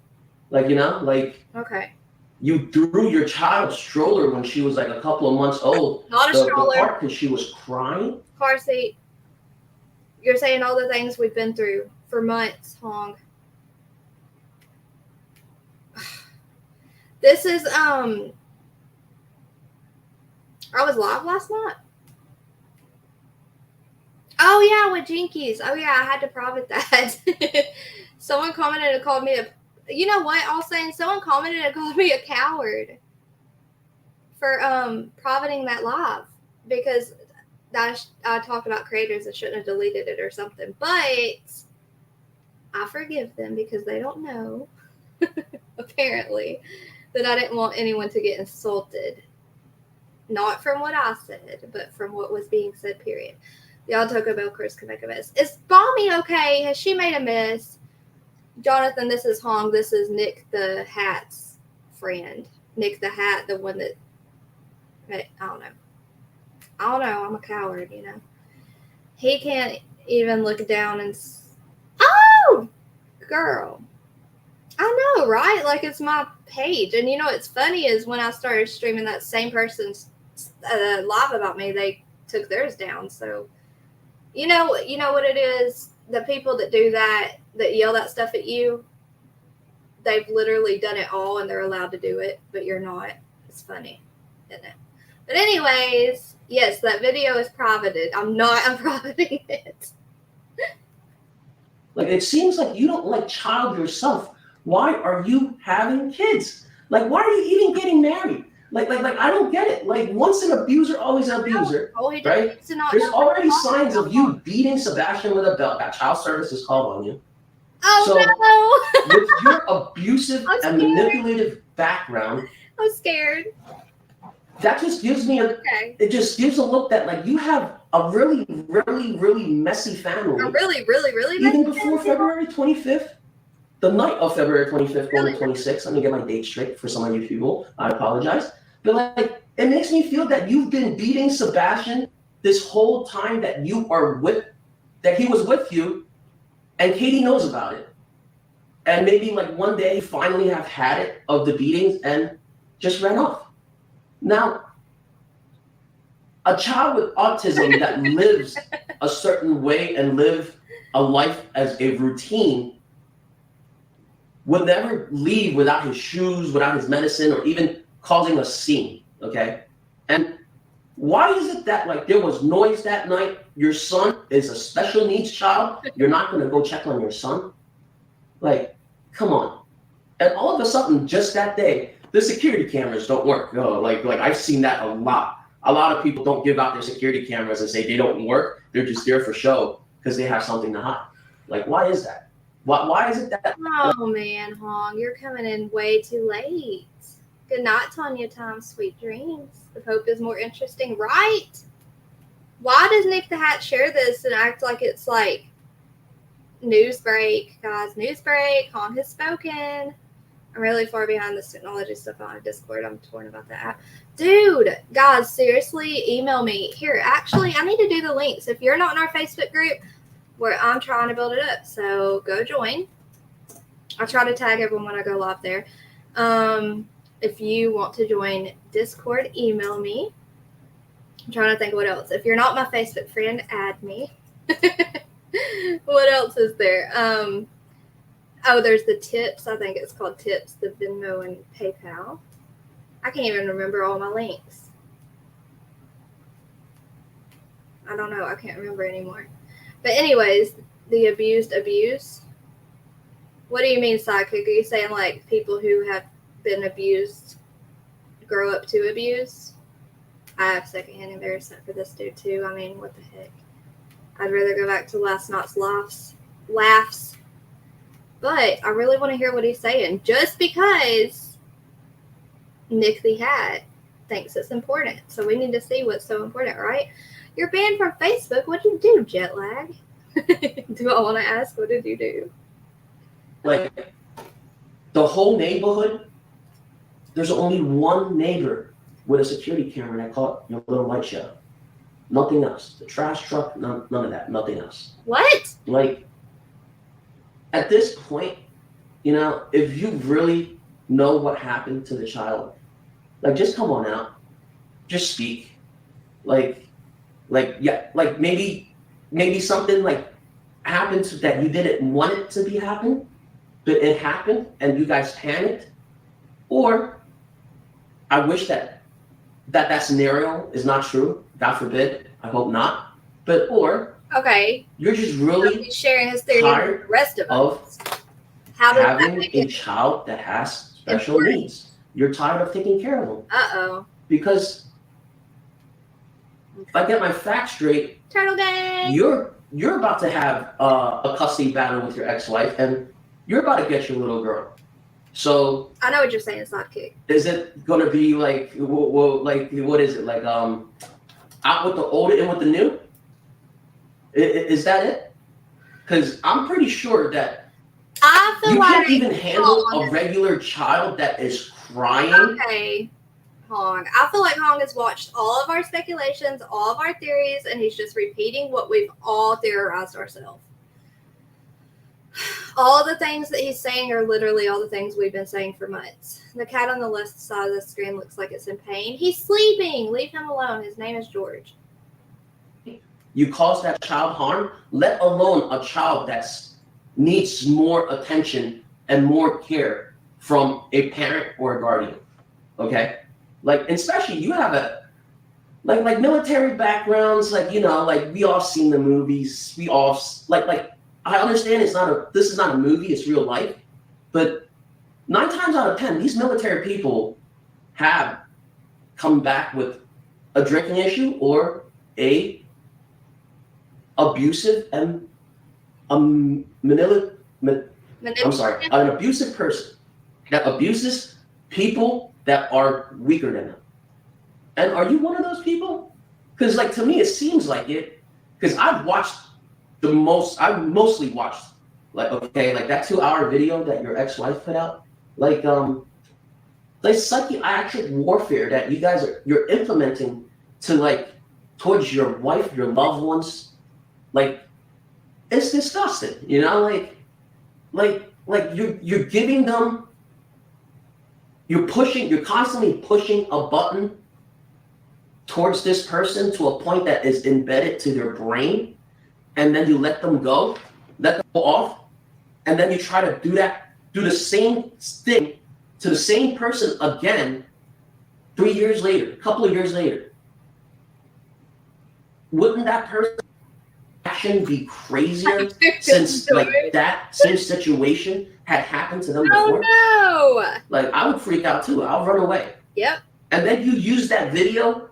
S: Like, you know, like
A: okay.
S: You threw your child's stroller when she was like a couple of months old.
A: Not a stroller.
S: The part because she was crying.
A: Car seat. You're saying all the things we've been through for months, Hong. This is I was live last night. Oh yeah, with Jinkies. Oh yeah, I had to private that. Someone commented and called me a. You know what? I was saying someone commented and called me a coward for privating that live because I talked about creators that shouldn't have deleted it or something. But I forgive them because they don't know, apparently, that I didn't want anyone to get insulted. Not from what I said, but from what was being said, period. Y'all Taco Bell Chris can make a mess. Is Balmy okay? Has she made a mess? Jonathan, this is Hong. This is Nick the Hat's friend. Nick the Hat, the one that, I don't know. I don't know. I'm a coward, He can't even look down and. Oh, girl. I know, right? Like, it's my page. And what's funny is when I started streaming that same person's live about me, they took theirs down. So, you know what it is? The people that do that yell that stuff at you, they've literally done it all and they're allowed to do it, but you're not. It's funny, isn't it? But anyways, yes, that video is privated. I'm not unprivating it.
S: Like, it seems like you don't like child yourself. Why are you having kids? Like, why are you even getting married? Like, I don't get it. Like, once an abuser, always an abuser, right? There's already signs of you beating Sebastian with a belt. That child services called on you.
A: Oh,
S: no! With your abusive and manipulative background,
A: I'm scared.
S: That just gives me it just gives a look that, like, you have a really, really, really messy family.
A: A really, really, really messy
S: Even before February 25th. The night of February 25th, going to 26th. Let me get my date straight for some of you people. I apologize. But, like, it makes me feel that you've been beating Sebastian this whole time that he was with you, and Katie knows about it. And maybe, like, one day you finally have had it of the beatings and just ran off. Now, a child with autism that lives a certain way and live a life as a routine would never leave without his shoes, without his medicine, or even causing a scene, okay? And why is it that, like, there was noise that night? Your son is a special needs child. You're not going to go check on your son? Like, come on. And all of a sudden, just that day, the security cameras don't work. Like I've seen that a lot. A lot of people don't give out their security cameras and say they don't work. They're just there for show because they have something to hide. Like, why is that? Why is it that?
A: Oh, man, Hong, you're coming in way too late. Good night, Tanya Time, sweet dreams. The Pope is more interesting, right? Why does Nick the Hat share this and act like it's like news break? Guys, news break. Hong has spoken. I'm really far behind this technology stuff on Discord. I'm torn about that. Dude, guys, seriously, email me. Here, actually, I need to do the links. If you're not in our Facebook group, where I'm trying to build it up, so go join. I try to tag everyone when I go live there. If you want to join Discord, email me. I'm trying to think what else. If you're not my Facebook friend, add me. What else is there? Oh, there's the tips. I think it's called tips, the Venmo and PayPal. I can't even remember all my links. I don't know. I can't remember anymore. But anyways, the abused abuse. What do you mean, sidekick? Are you saying, like, people who have been abused grow up to abuse? I have secondhand embarrassment for this dude, too. I mean, what the heck? I'd rather go back to last night's laughs. But I really want to hear what he's saying. Just because Nick the Hat thinks it's important. So we need to see what's so important, right? You're banned from Facebook. What did you do, jet lag? Do I want to ask, what did you do?
S: Like, the whole neighborhood, there's only one neighbor with a security camera that caught your little light show. Nothing else. The trash truck, none of that. Nothing else.
A: What?
S: Like, at this point, if you really know what happened to the child, like, just come on out. Just speak. Maybe something, like, happened that you didn't want it to be happen, but it happened and you guys panicked. Or I wish that scenario is not true. God forbid. I hope not.
A: Okay.
S: You're just really
A: He's sharing his theory with the rest of us.
S: How does having a child that has special needs. You're tired of taking care of them.
A: Uh-oh.
S: Because if I get my facts straight,
A: Turtle Gang!
S: You're about to have a custody battle with your ex-wife, and you're about to get your little girl. So
A: I know what you're saying, sidekick.
S: Is it going to be like, what is it? Like, out with the old, in with the new? Is that it? Because I'm pretty sure that
A: I feel
S: you
A: like
S: can't even handle a regular child that is crying.
A: Okay. Hong. I feel like Hong has watched all of our speculations, all of our theories, and he's just repeating what we've all theorized ourselves. All the things that he's saying are literally all the things we've been saying for months. The cat on the left side of the screen looks like it's in pain. He's sleeping. Leave him alone. His name is George.
S: You cause that child harm, let alone a child that needs more attention and more care from a parent or a guardian. Okay? Like, especially you have a like military backgrounds, like, you know, like we all seen the movies. We all like I understand this is not a movie, it's real life. But 9 times out of 10, these military people have come back with a drinking issue or a abusive and an abusive person that abuses people that are weaker than them. And are you one of those people? Because, like, to me, it seems like it. Because I've mostly watched, like, okay, like that 2-hour video that your ex-wife put out, like psychiatric warfare that you guys you're implementing to, like, towards your wife, your loved ones. Like, it's disgusting, you know, like you're giving them, you're constantly pushing a button towards this person to a point that is embedded to their brain, and then you let them go off, and then you try to do the same thing to the same person again 3 years later, a couple of years later. Wouldn't that person action be crazier since, like, that same situation had happened to them before?
A: Oh no!
S: Like, I would freak out too. I'll run away.
A: Yep.
S: And then you use that video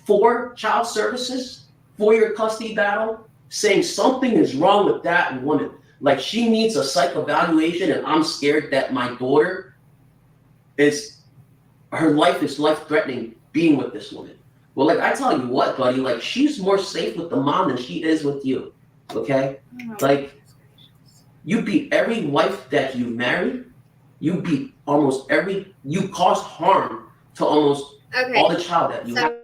S: for child services, for your custody battle, saying something is wrong with that woman. Like, she needs a psych evaluation, and I'm scared that my daughter her life is life-threatening being with this woman. Well, like, I tell you what, buddy, like, she's more safe with the mom than she is with you, okay? Like, you beat every wife that you married. You beat you caused harm to almost all the child that you have.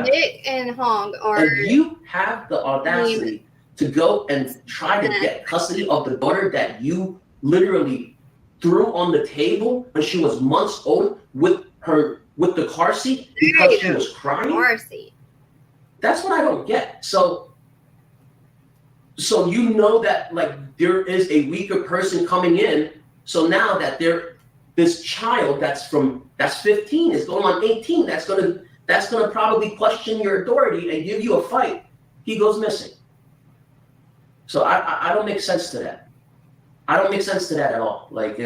A: Nick and Hong are...
S: And you have the audacity to go and try to get custody of the daughter that you literally threw on the table when she was months old with the car seat because she was crying.
A: Car seat.
S: That's what I don't get. So you know that, like, there is a weaker person coming in. So now that this child that's 15 is going on 18, that's gonna probably question your authority and give you a fight. He goes missing. So I don't make sense to that. I don't make sense to that at all. Like,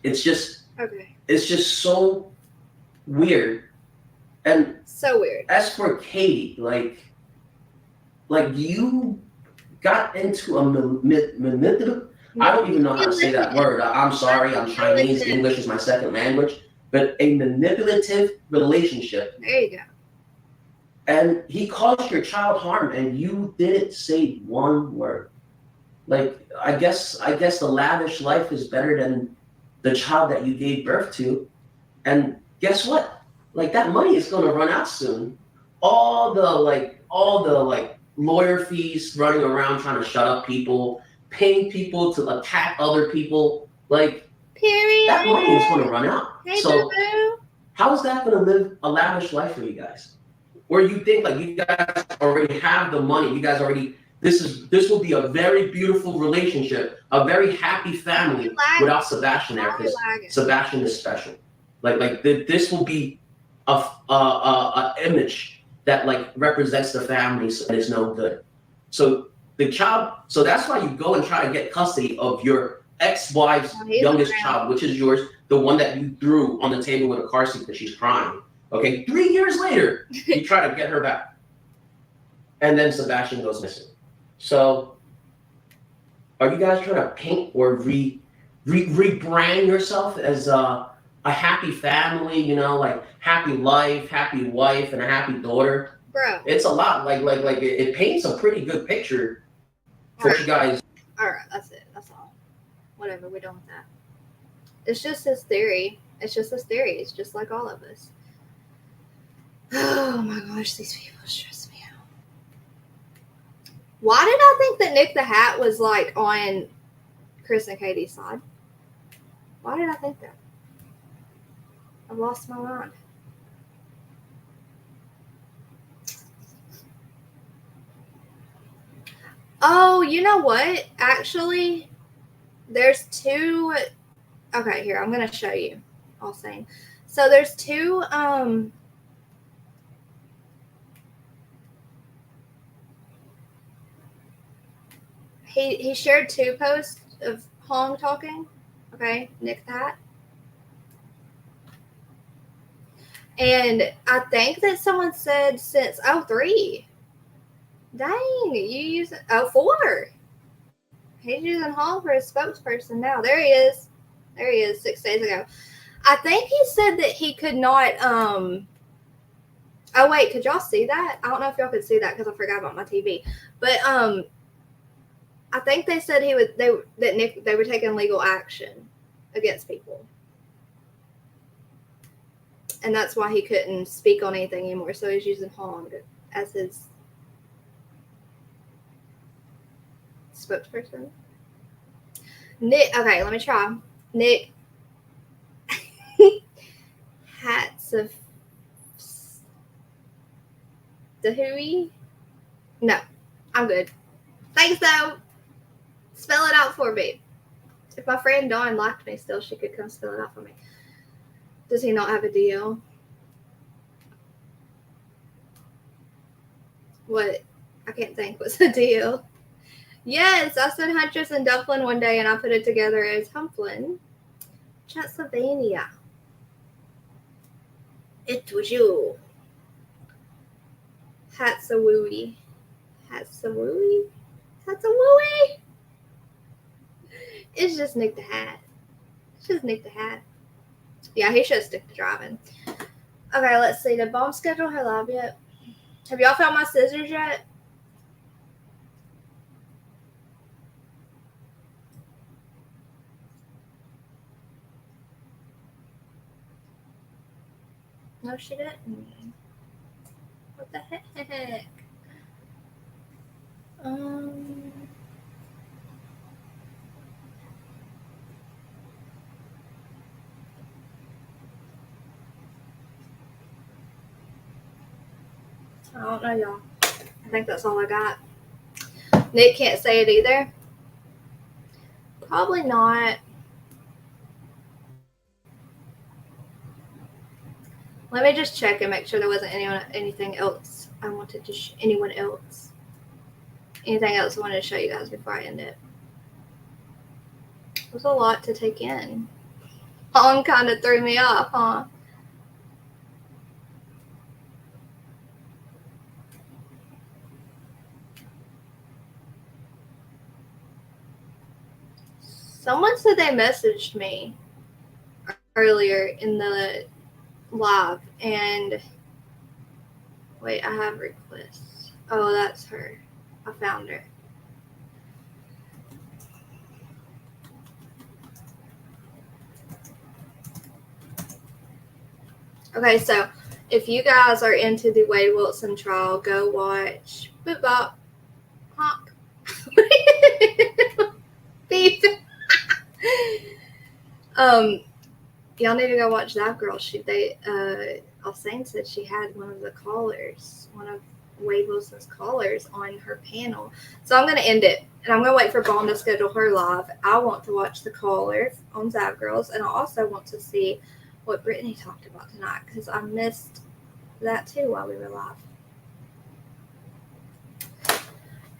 S: it's just so weird. And
A: so weird.
S: As for Katie, like you got into a manipulative. I don't even know how to say that word. I'm sorry. I'm Chinese. English is my second language. But a manipulative relationship.
A: There you go.
S: And he caused your child harm, and you didn't say one word. Like, I guess the lavish life is better than the child that you gave birth to. And guess what? Like, that money is going to run out soon. All the lawyer fees running around trying to shut up people, paying people to attack other people, like,
A: period.
S: That money is going to run out.
A: Hey,
S: so
A: boo-boo.
S: How is that going to live a lavish life for you guys? Or you think, like, you guys already have the money, you guys already, this will be a very beautiful relationship, a very happy family without Sebastian there, because Sebastian is special. Like this will be a image that, like, represents the family, so it's no good. So that's why you go and try to get custody of your ex-wife's youngest child, which is yours, the one that you threw on the table with a car seat because she's crying. Okay, 3 years later, you try to get her back. And then Sebastian goes missing. So are you guys trying to paint or rebrand yourself as a happy family, you know, like happy life, happy wife, and a happy daughter?
A: Bro.
S: It's a lot. Like it paints a pretty good picture for you guys.
A: All right, that's it. That's all. Whatever, we're done with that. It's just his theory. It's just his theory. It's just like all of us. Oh my gosh, these people stress me out. Why did I think that Nick the Hat was like on Chris and Katie's side? Why did I think that? I've lost my mind. Oh, you know what? Actually, there's two. Okay, here, I'm going to show you. All saying. So there's two. He shared two posts of Hong talking. Okay, Nick the Hat. And I think that someone said since 03. Dang, you use 04. He's using Hong for his spokesperson now. There he is. There he is 6 days ago. I think he said that he could not Oh wait, could y'all see that? I don't know if y'all could see that because I forgot about my TV. But I think they said they were taking legal action against people. And that's why he couldn't speak on anything anymore. So he's using Hong as his spokesperson. Nick, okay, let me try. Nick Hats of the Hui? No, I'm good. Thanks though. Spell it out for me. If my friend Dawn liked me still, she could come spell it out for me. Does he not have a deal? What? I can't think. What's the deal? Yes, I said Huntress and Dublin one day, and I put it together as Humflin. Transylvania. It was you. Hatsawooey. Hatsawooey? Hatsawooey? It's just Nick the Hat. It's just Nick the Hat. Yeah, he should stick to driving. Okay, let's see. Did Bomb schedule her live yet? Have y'all found my scissors yet? No, she didn't. What the heck? I don't know, y'all. I think that's all I got. Nick can't say it either. Probably not. Let me just check and make sure there wasn't anything else I wanted to anyone else. Anything else I wanted to show you guys before I end it. It was a lot to take in. Hong kind of threw me off, huh? Someone said they messaged me earlier in the live, and wait, I have requests. Oh, that's her. I found her. Okay, so if you guys are into the Wade Wilson trial, go watch Boop Bop Honk. Beep. Y'all need to go watch that girl. Alsane said she had one of Wade Wilson's callers on her panel. So I'm gonna end it, and I'm gonna wait for Bond to schedule her live. I want to watch the caller on Zav Girls, and I also want to see what Brittany talked about tonight because I missed that too while we were live.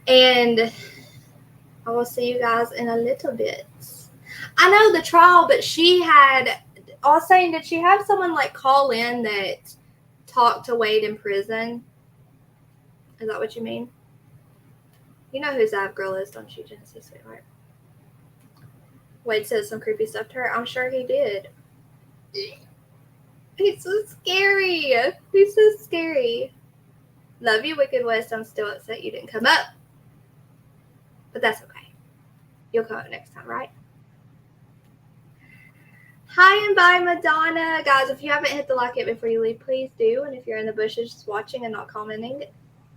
A: And I will see you guys in a little bit. I know the trial, but she had. I was saying, did she have someone like call in that talked to Wade in prison? Is that what you mean? You know who Zav Girl is, don't you, Genesis, sweetheart? Wade said some creepy stuff to her. I'm sure he did. He's so scary. He's so scary. Love you, Wicked West. I'm still upset you didn't come up. But that's okay. You'll come up next time, right? Hi and bye, Madonna. Guys, if you haven't hit the like it before you leave, please do. And if you're in the bushes just watching and not commenting,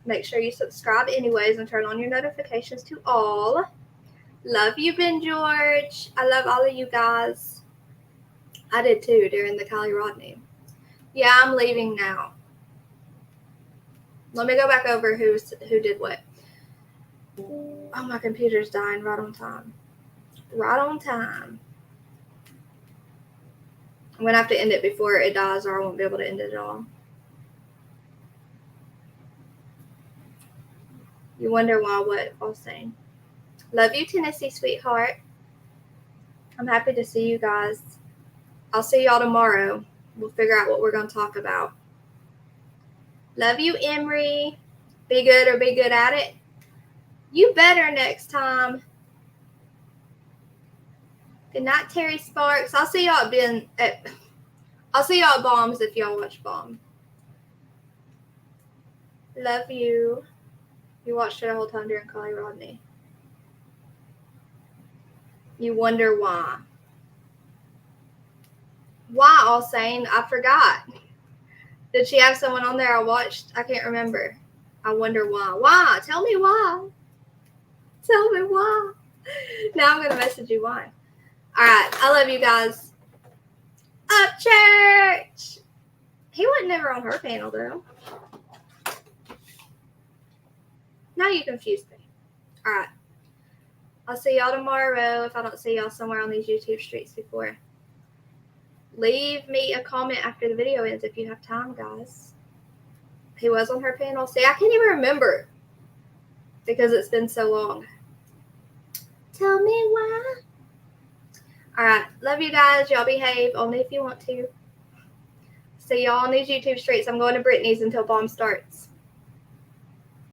A: make sure you subscribe anyways and turn on your notifications to all. Love you, Ben George. I love all of you guys. I did too during the Kylie Rodney. Yeah, I'm leaving now. Let me go back over who did what. Oh, my computer's dying right on time. Right on time. I'm going to have to end it before it dies or I won't be able to end it at all. You wonder why what I was saying. Love you, Tennessee, sweetheart. I'm happy to see you guys. I'll see y'all tomorrow. We'll figure out what we're going to talk about. Love you, Emery. Be good or be good at it. You better next time. Good night, Terry Sparks. I'll see y'all at Bombs if y'all watch Bomb. Love you. You watched it the whole time during Kylie Rodney. You wonder why. Why, all saying? I forgot. Did she have someone on there I watched? I can't remember. I wonder why. Why? Tell me why. Tell me why. Now I'm going to message you why. All right. I love you guys. Up church. He wasn't never on her panel, though. Now you confused me. All right. I'll see y'all tomorrow if I don't see y'all somewhere on these YouTube streets before. Leave me a comment after the video ends if you have time, guys. He was on her panel. See, I can't even remember because it's been so long. Tell me why. All right. Love you guys. Y'all behave only if you want to. See y'all on these YouTube streets. I'm going to Brittany's until Bomb starts.